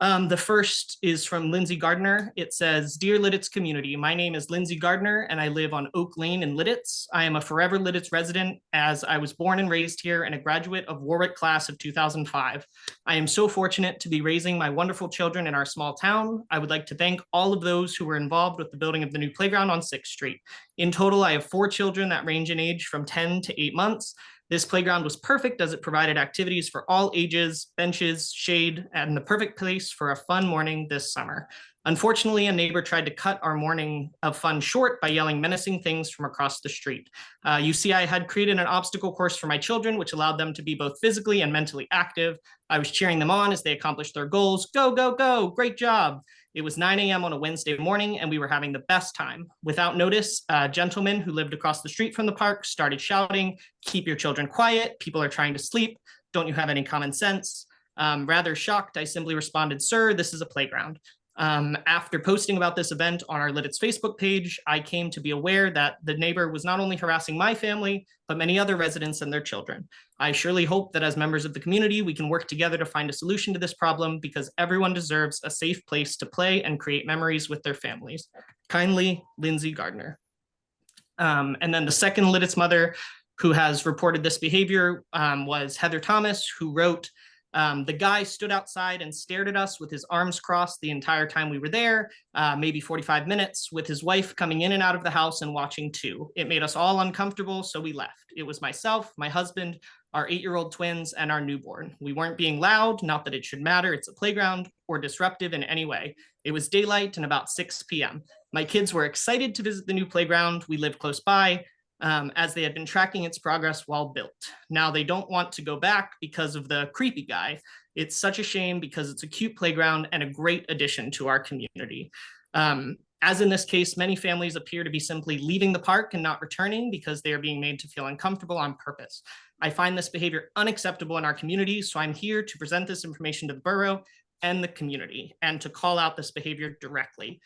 The first is from Lindsay Gardner. It says, "Dear Lititz community, my name is Lindsay Gardner and I live on Oak Lane in Lititz. I am a forever Lititz resident as I was born and raised here and a graduate of Warwick class of 2005. I am so fortunate to be raising my wonderful children in our small town. I would like to thank all of those who were involved with the building of the new playground on 6th Street. In total, I have 4 children that range in age from 10 to 8 months. This playground was perfect as it provided activities for all ages, benches, shade, and the perfect place for a fun morning this summer. Unfortunately, a neighbor tried to cut our morning of fun short by yelling menacing things from across the street. You see, I had created an obstacle course for my children, which allowed them to be both physically and mentally active. I was cheering them on as they accomplished their goals. Go, go, go, great job. It was 9 a.m. on a Wednesday morning, and we were having the best time. Without notice, a gentleman who lived across the street from the park started shouting, 'Keep your children quiet. People are trying to sleep. Don't you have any common sense?' Rather shocked, I simply responded, 'Sir, this is a playground.' After posting about this event on our Lititz Facebook page, I came to be aware that the neighbor was not only harassing my family, but many other residents and their children. I surely hope that as members of the community, we can work together to find a solution to this problem because everyone deserves a safe place to play and create memories with their families. Kindly, Lindsay Gardner." And then the second Lititz mother who has reported this behavior was Heather Thomas, who wrote, "The guy stood outside and stared at us with his arms crossed the entire time we were there, maybe 45 minutes, with his wife coming in and out of the house and watching too. It made us all uncomfortable, so we left. It was myself, my husband, our 8-year-old twins, and our newborn. We weren't being loud, not that it should matter, it's a playground, or disruptive in any way. It was daylight and about 6 p.m. My kids were excited to visit the new playground. We live close by, as they had been tracking its progress while built. Now they don't want to go back because of the creepy guy. It's such a shame because it's a cute playground and a great addition to our community." As in this case, many families appear to be simply leaving the park and not returning because they are being made to feel uncomfortable on purpose. I find this behavior unacceptable in our community, so I'm here to present this information to the borough and the community and to call out this behavior directly.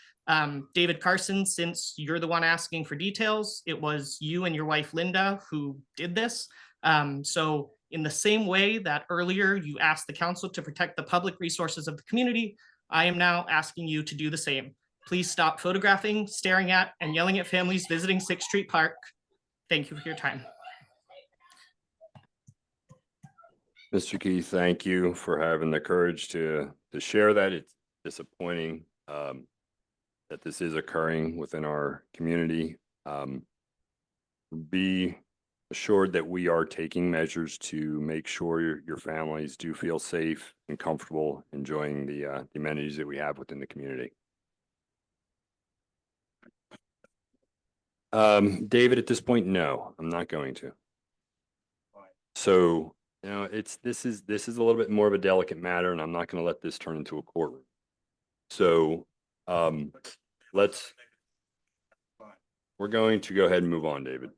David Carson, since you're the one asking for details, it was you and your wife Linda who did this. So in the same way that earlier you asked the council to protect the public resources of the community, I am now asking you to do the same. Please stop photographing, staring at, and yelling at families visiting 6th Street Park. Thank you for your time. Mr. Keith, thank you for having the courage to share that. It's disappointing that this is occurring within our community. Be assured that we are taking measures to make sure your families do feel safe and comfortable enjoying the amenities that we have within the community. David, at this point, no, I'm not going to. So, you know, this is a little bit more of a delicate matter, and I'm not going to let this turn into a courtroom. So, we're going to go ahead and move on, David.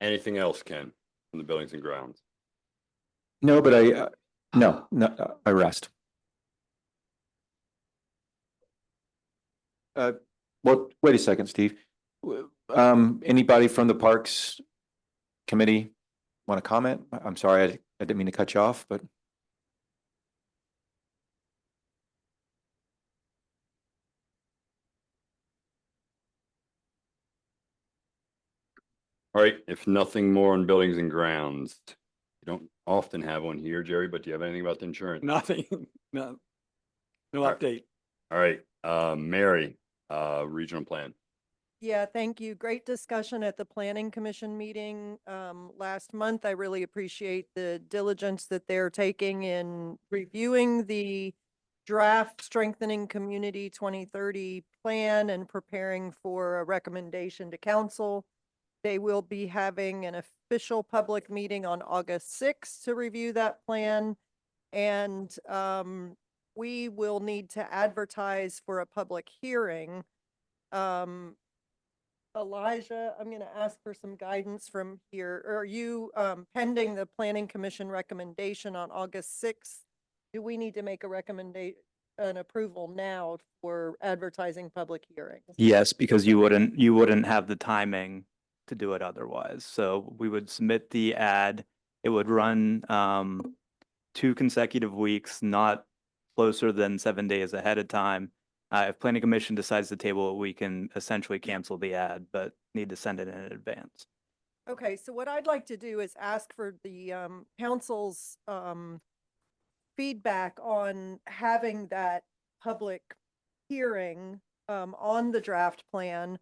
Anything else, Ken, from the buildings and grounds? No, but I rest. Well, wait a second, Steve. Anybody from the Parks Committee want to comment? I'm sorry, I didn't mean to cut you off, but. All right, if nothing more on buildings and grounds, you don't often have one here, Jerry, but do you have anything about the insurance? Nothing, no update. All right, Mary, regional plan. Yeah, thank you. Great discussion at the Planning Commission meeting last month. I really appreciate the diligence that they're taking in reviewing the draft Strengthening Community 2030 plan and preparing for a recommendation to council. They will be having an official public meeting on August 6th to review that plan. And we will need to advertise for a public hearing. Elijah, I'm going to ask for some guidance from here. Are you pending the Planning Commission recommendation on August 6th? Do we need to make a an approval now for advertising public hearings? Yes, because you wouldn't have the timing to do it otherwise. So we would submit the ad. It would run 2 consecutive weeks, not closer than 7 days ahead of time. If planning commission decides to table it, we can essentially cancel the ad, but need to send it in advance. Okay, so what I'd like to do is ask for the council's feedback on having that public hearing on the draft plan.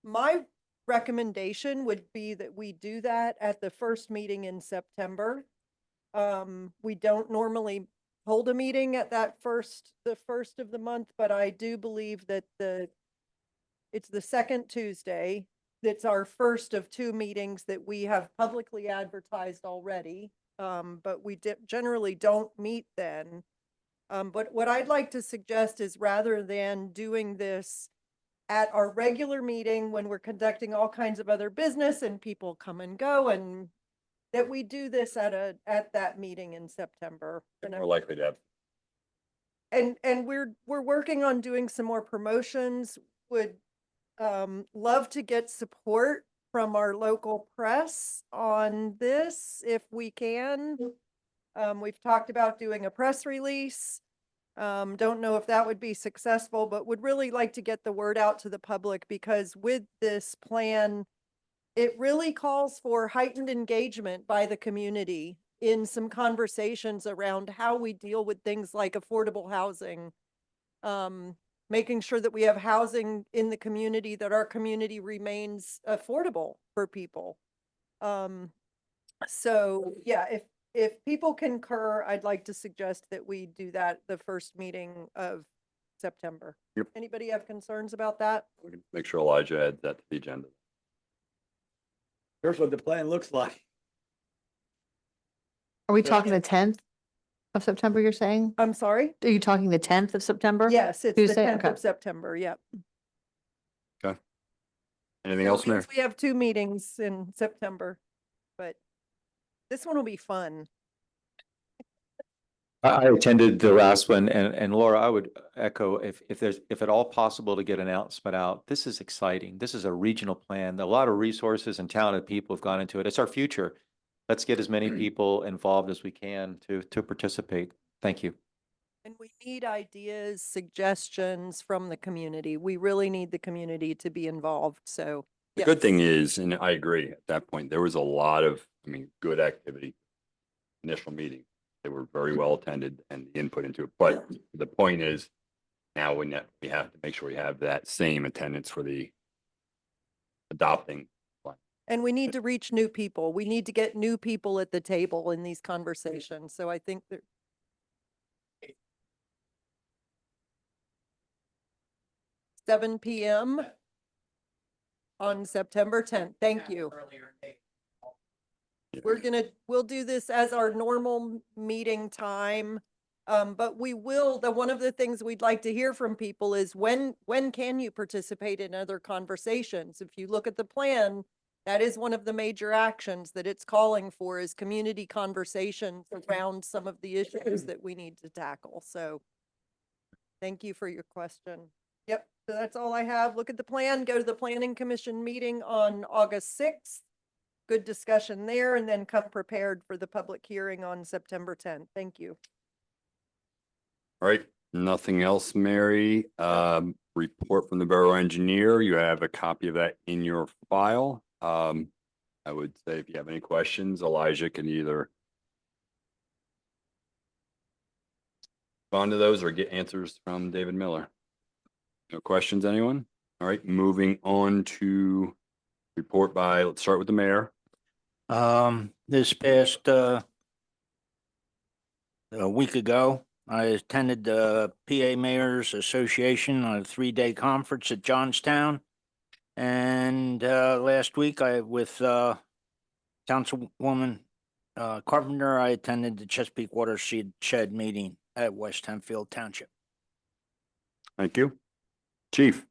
My recommendation would be that we do that at the first meeting in September. We don't normally hold a meeting at the first of the month, but I do believe that it's the second Tuesday. That's our first of 2 meetings that we have publicly advertised already. But we generally don't meet then. But what I'd like to suggest is rather than doing this at our regular meeting when we're conducting all kinds of other business and people come and go, and that we do this at that meeting in September. More likely to have. And we're working on doing some more promotions. Would love to get support from our local press on this if we can. We've talked about doing a press release. Don't know if that would be successful, but would really like to get the word out to the public, because with this plan, it really calls for heightened engagement by the community in some conversations around how we deal with things like affordable housing, making sure that we have housing in the community, that our community remains affordable for people. So yeah, if people concur, I'd like to suggest that we do that the first meeting of September. Yep. Anybody have concerns about that? We can make sure Elijah adds that to the agenda. Here's what the plan looks like. Are we talking the 10th of September, you're saying? I'm sorry? Are you talking the 10th of September? Yes, it's the Tuesday? 10th Okay. of September, yep. Okay. Anything else, Mayor? We have 2 meetings in September, but this one will be fun. I attended the last one, and Laura, I would echo, if at all possible to get an announcement out, this is exciting. This is a regional plan. A lot of resources and talented people have gone into it. It's our future. Let's get as many people involved as we can to participate. Thank you. And we need ideas, suggestions from the community. We really need the community to be involved, so. The good thing is, and I agree at that point, there was a lot of, good activity. Initial meeting. They were very well attended and the input into it. But the point is, now we have to make sure we have that same attendance for the adopting plan. And we need to reach new people. We need to get new people at the table in these conversations. So I think that 7 p.m. on September 10th. Thank you. We'll do this as our normal meeting time. But one of the things we'd like to hear from people is when can you participate in other conversations? If you look at the plan, that is one of the major actions that it's calling for, is community conversations around some of the issues that we need to tackle. So thank you for your question. Yep. So that's all I have. Look at the plan, go to the Planning Commission meeting on August 6th. Good discussion there, and then come prepared for the public hearing on September 10th. Thank you. All right, nothing else, Mary. Report from the borough engineer. You have a copy of that in your file. I would say if you have any questions, Elijah can either respond to those or get answers from David Miller. No questions, anyone? All right, moving on to report by, let's start with the mayor. This past a week ago, I attended the PA Mayors Association on a 3-day conference at Johnstown. And last week, with Councilwoman Carpenter, I attended the Chesapeake Watershed meeting at West Hempfield Township. Thank you. Chief.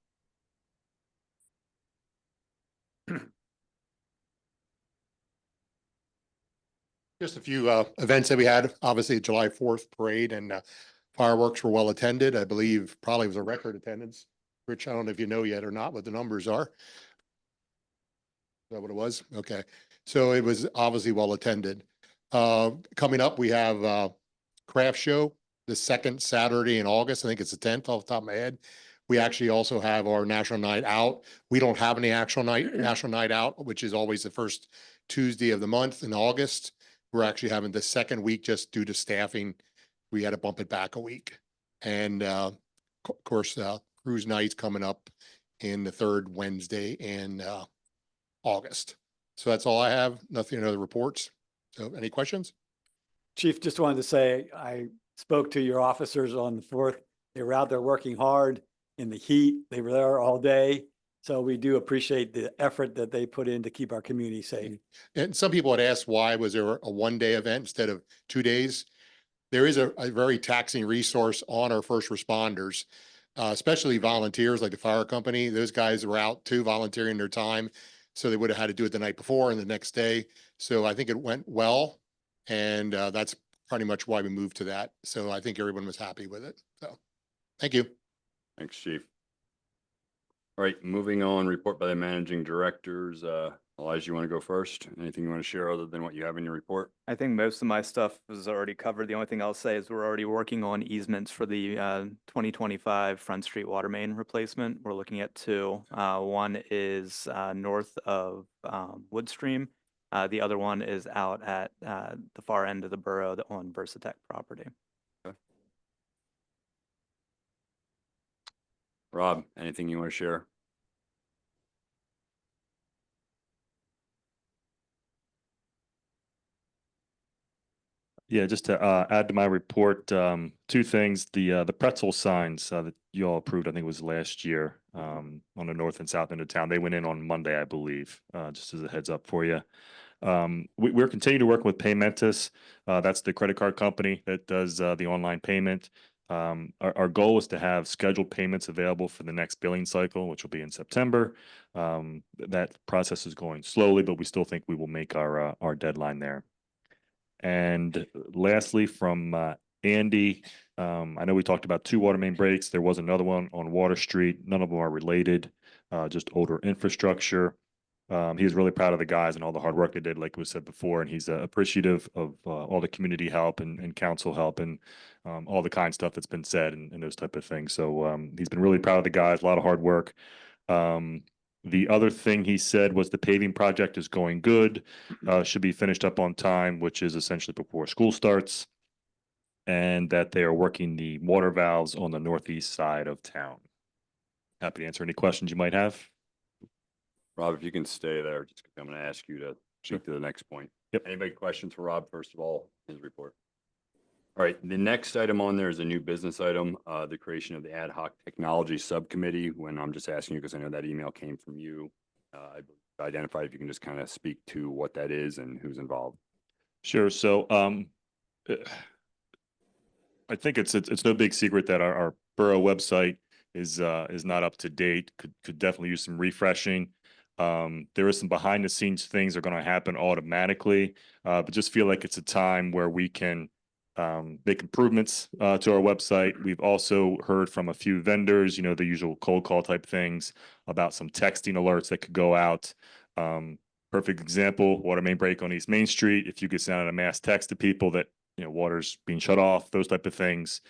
Just a few events that we had. Obviously, July 4th parade and fireworks were well attended. I believe probably was a record attendance. Rich, I don't know if you know yet or not what the numbers are. that what it was? Okay. So it was obviously well attended. Coming up, we have craft show the second Saturday in August. I think it's the 10th off the top of my head. We actually also have our National Night Out. We don't have any actual National Night Out, which is always the first Tuesday of the month in August. We're actually having the second week just due to staffing. We had to bump it back a week. And of course, cruise nights coming up in the third Wednesday in August. So that's all I have. Nothing, other reports. So any questions? Chief, just wanted to say, I spoke to your officers on the 4th. They were out there working hard in the heat. They were there all day. So we do appreciate the effort that they put in to keep our community safe. And some people had asked, why was there a one-day event instead of 2 days? There is a very taxing resource on our first responders, especially volunteers like the fire company. Those guys were out too, volunteering their time. So they would have had to do it the night before and the next day. So I think it went well. And that's pretty much why we moved to that. So I think everyone was happy with it. So thank you. Thanks, Chief. All right, moving on, report by the managing directors. Elijah, you want to go first? Anything you want to share other than what you have in your report? I think most of my stuff was already covered. The only thing I'll say is we're already working on easements for the 2025 Front Street water main replacement. We're looking at two. One is north of Woodstream. The other one is out at the far end of the borough on Versatech property. Okay. Rob, anything you want to share? Yeah, just to add to my report, two things. The pretzel signs that you all approved, I think it was last year, on the north and south end of town. They went in on Monday, I believe, just as a heads up for you. We're continuing to work with Paymentus. That's the credit card company that does the online payment. Our goal is to have scheduled payments available for the next billing cycle, which will be in September. That process is going slowly, but we still think we will make our deadline there. And lastly, from Andy, I know we talked about 2 water main breaks. There was another one on Water Street. None of them are related, just older infrastructure. He was really proud of the guys and all the hard work they did, like was said before, and he's appreciative of all the community help and council help and all the kind stuff that's been said and those type of things. So he's been really proud of the guys, a lot of hard work. The other thing he said was the paving project is going good, should be finished up on time, which is essentially before school starts, and that they are working the water valves on the northeast side of town. Happy to answer any questions you might have. Rob, if you can stay there, just I'm going to ask you to speak to the next point. Yep. Anybody questions for Rob, first of all, his report? All right, the next item on there is a new business item, the creation of the ad hoc technology subcommittee. When I'm just asking you, because I know that email came from you, I identified if you can just kind of speak to what that is and who's involved. Sure. So I think it's no big secret that our borough website is not up to date. Could definitely use some refreshing. There is some behind the scenes things that are going to happen automatically, but just feel like it's a time where we can make improvements to our website. We've also heard from a few vendors, you know, the usual cold call type things about some texting alerts that could go out. Perfect example, water main break on East Main Street. If you could send out a mass text to people that, you know, water's being shut off, those type of things.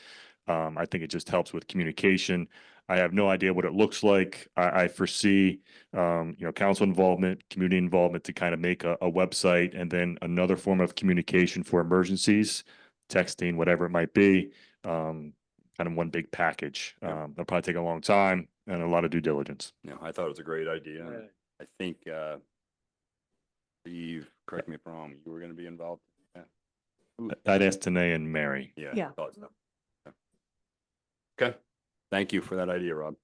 I think it just helps with communication. I have no idea what it looks like. I foresee, you know, council involvement, community involvement to kind of make a website and then another form of communication for emergencies, texting, whatever it might be, kind of one big package. That'll probably take a long time and a lot of due diligence. Yeah, I thought it was a great idea. I think, Steve, correct me if I'm wrong, you were going to be involved. I'd ask Tanae and Mary. Yeah. Yeah. Thought so. Okay. Thank you for that idea, Rob.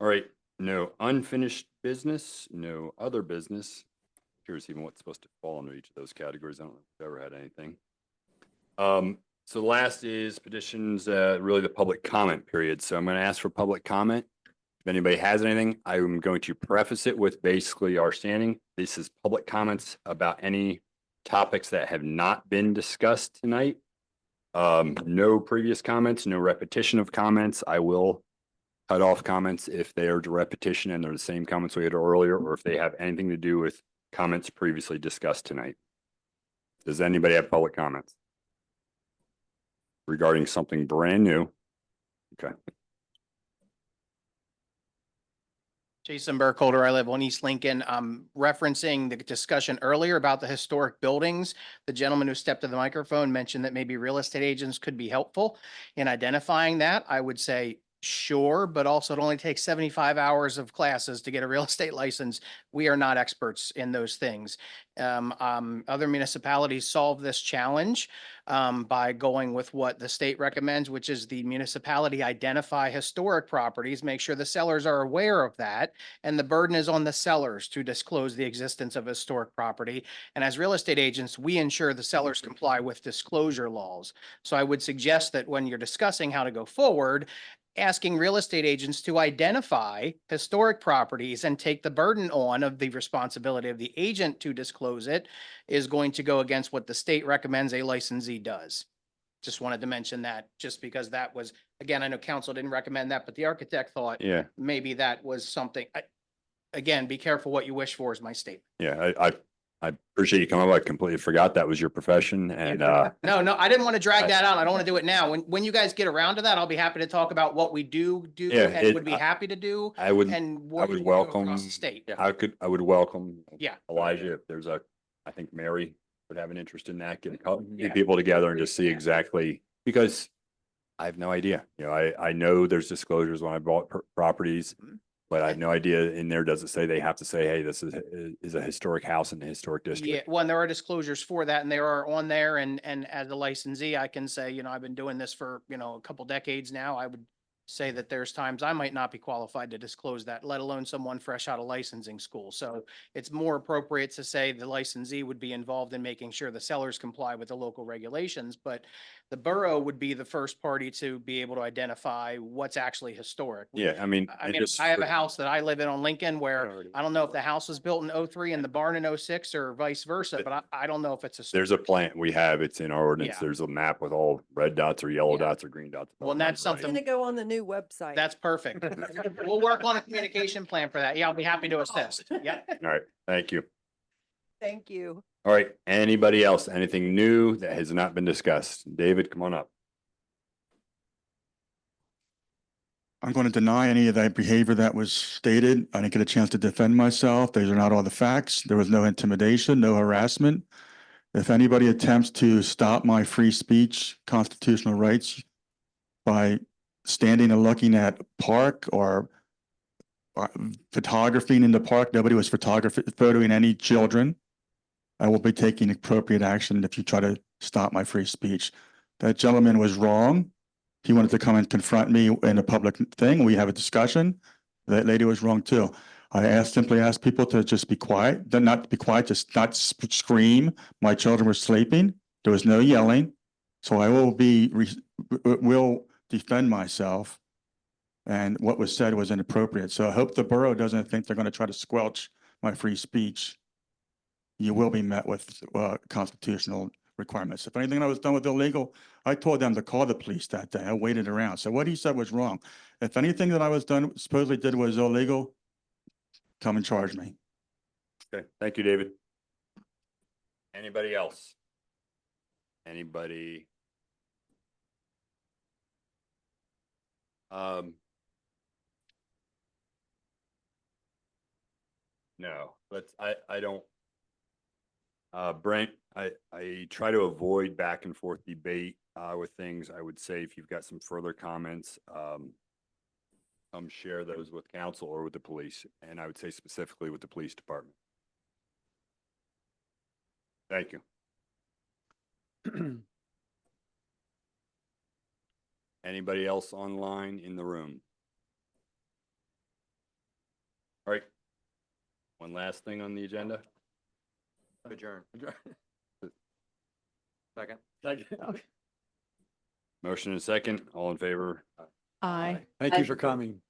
All right. No unfinished business, no other business. Curious even what's supposed to fall under each of those categories. I don't know if we've ever had anything. So the last is petitions, really the public comment period. So I'm going to ask for public comment. If anybody has anything, I'm going to preface it with basically our standing. This is public comments about any topics that have not been discussed tonight. No previous comments, no repetition of comments. I will cut off comments if they are to repetition and they're the same comments we had earlier, or if they have anything to do with comments previously discussed tonight. Does anybody have public comments regarding something brand new? Okay. Jason Burkholder, I live on East Lincoln. I'm referencing the discussion earlier about the historic buildings. The gentleman who stepped to the microphone mentioned that maybe real estate agents could be helpful in identifying that. I would say sure, but also it only takes 75 hours of classes to get a real estate license. We are not experts in those things. Other municipalities solve this challenge by going with what the state recommends, which is the municipality identify historic properties, make sure the sellers are aware of that, and the burden is on the sellers to disclose the existence of historic property. And as real estate agents, we ensure the sellers comply with disclosure laws. So I would suggest that when you're discussing how to go forward, asking real estate agents to identify historic properties and take the burden on of the responsibility of the agent to disclose it is going to go against what the state recommends a licensee does. Just wanted to mention that just because that was, again, I know council didn't recommend that, but the architect thought maybe that was something. Again, be careful what you wish for is my statement. Yeah, I appreciate you coming up. I completely forgot that was your profession and No, I didn't want to drag that out. I don't want to do it now. When you guys get around to that, I'll be happy to talk about what we do and would be happy to do. I would what we do welcome across the state. I would welcome Yeah. Elijah if there's I think Mary would have an interest in that, get people together and just see exactly, because I have no idea. You know, I know there's disclosures when I bought properties, but I have no idea in there, does it say they have to say, hey, this is a historic house in the historic district? Yeah, well, there are disclosures for that and they are on there. And as a licensee, I can say, I've been doing this for, a couple decades now. I would say that there's times I might not be qualified to disclose that, let alone someone fresh out of licensing school. So it's more appropriate to say the licensee would be involved in making sure the sellers comply with the local regulations, but the borough would be the first party to be able to identify what's actually historic. Yeah, I mean, I have a house that I live in on Lincoln where I don't know if the house was built in 03 and the barn in 06 or vice versa, but I don't know if it's there's a plan it's in our ordinance. Yeah. There's a map with all red dots or yellow dots or green dots. Well, and that's It's something. gonna go on the new website. That's perfect. We'll work on a communication plan for that. Yeah, I'll be happy to assist. Yeah. All right, thank you. Thank you. All right, anybody else, anything new that has not been discussed? David, come on up. I'm going to deny any of that behavior that was stated. I didn't get a chance to defend myself. These are not all the facts. There was no intimidation, no harassment. If anybody attempts to stop my free speech constitutional rights by standing and looking at park or photographing in the park, nobody was photoing any children. I will be taking appropriate action if you try to stop my free speech. That gentleman was wrong. He wanted to come and confront me in a public thing. We have a discussion. That lady was wrong too. I simply asked people to just be quiet, not be quiet, just not scream. My children were sleeping. There was no yelling. So I will defend myself. And what was said was inappropriate. So I hope the borough doesn't think they're going to try to squelch my free speech. You will be met with constitutional requirements. If anything that was done was illegal, I told them to call the police that day. I waited around. So what he said was wrong. If anything that I was done, supposedly did was illegal, come and charge me. Okay, thank you, David. Anybody else? Anybody? No, I don't. Brent, I try to avoid back and forth debate with things. I would say if you've got some further comments, share those with council or with the police, and I would say specifically with the police department. Thank you. Anybody else online in the room? All right. One last thing on the agenda. Adjourn. Second. Motion and second. All in favor? Aye. Thank you for coming.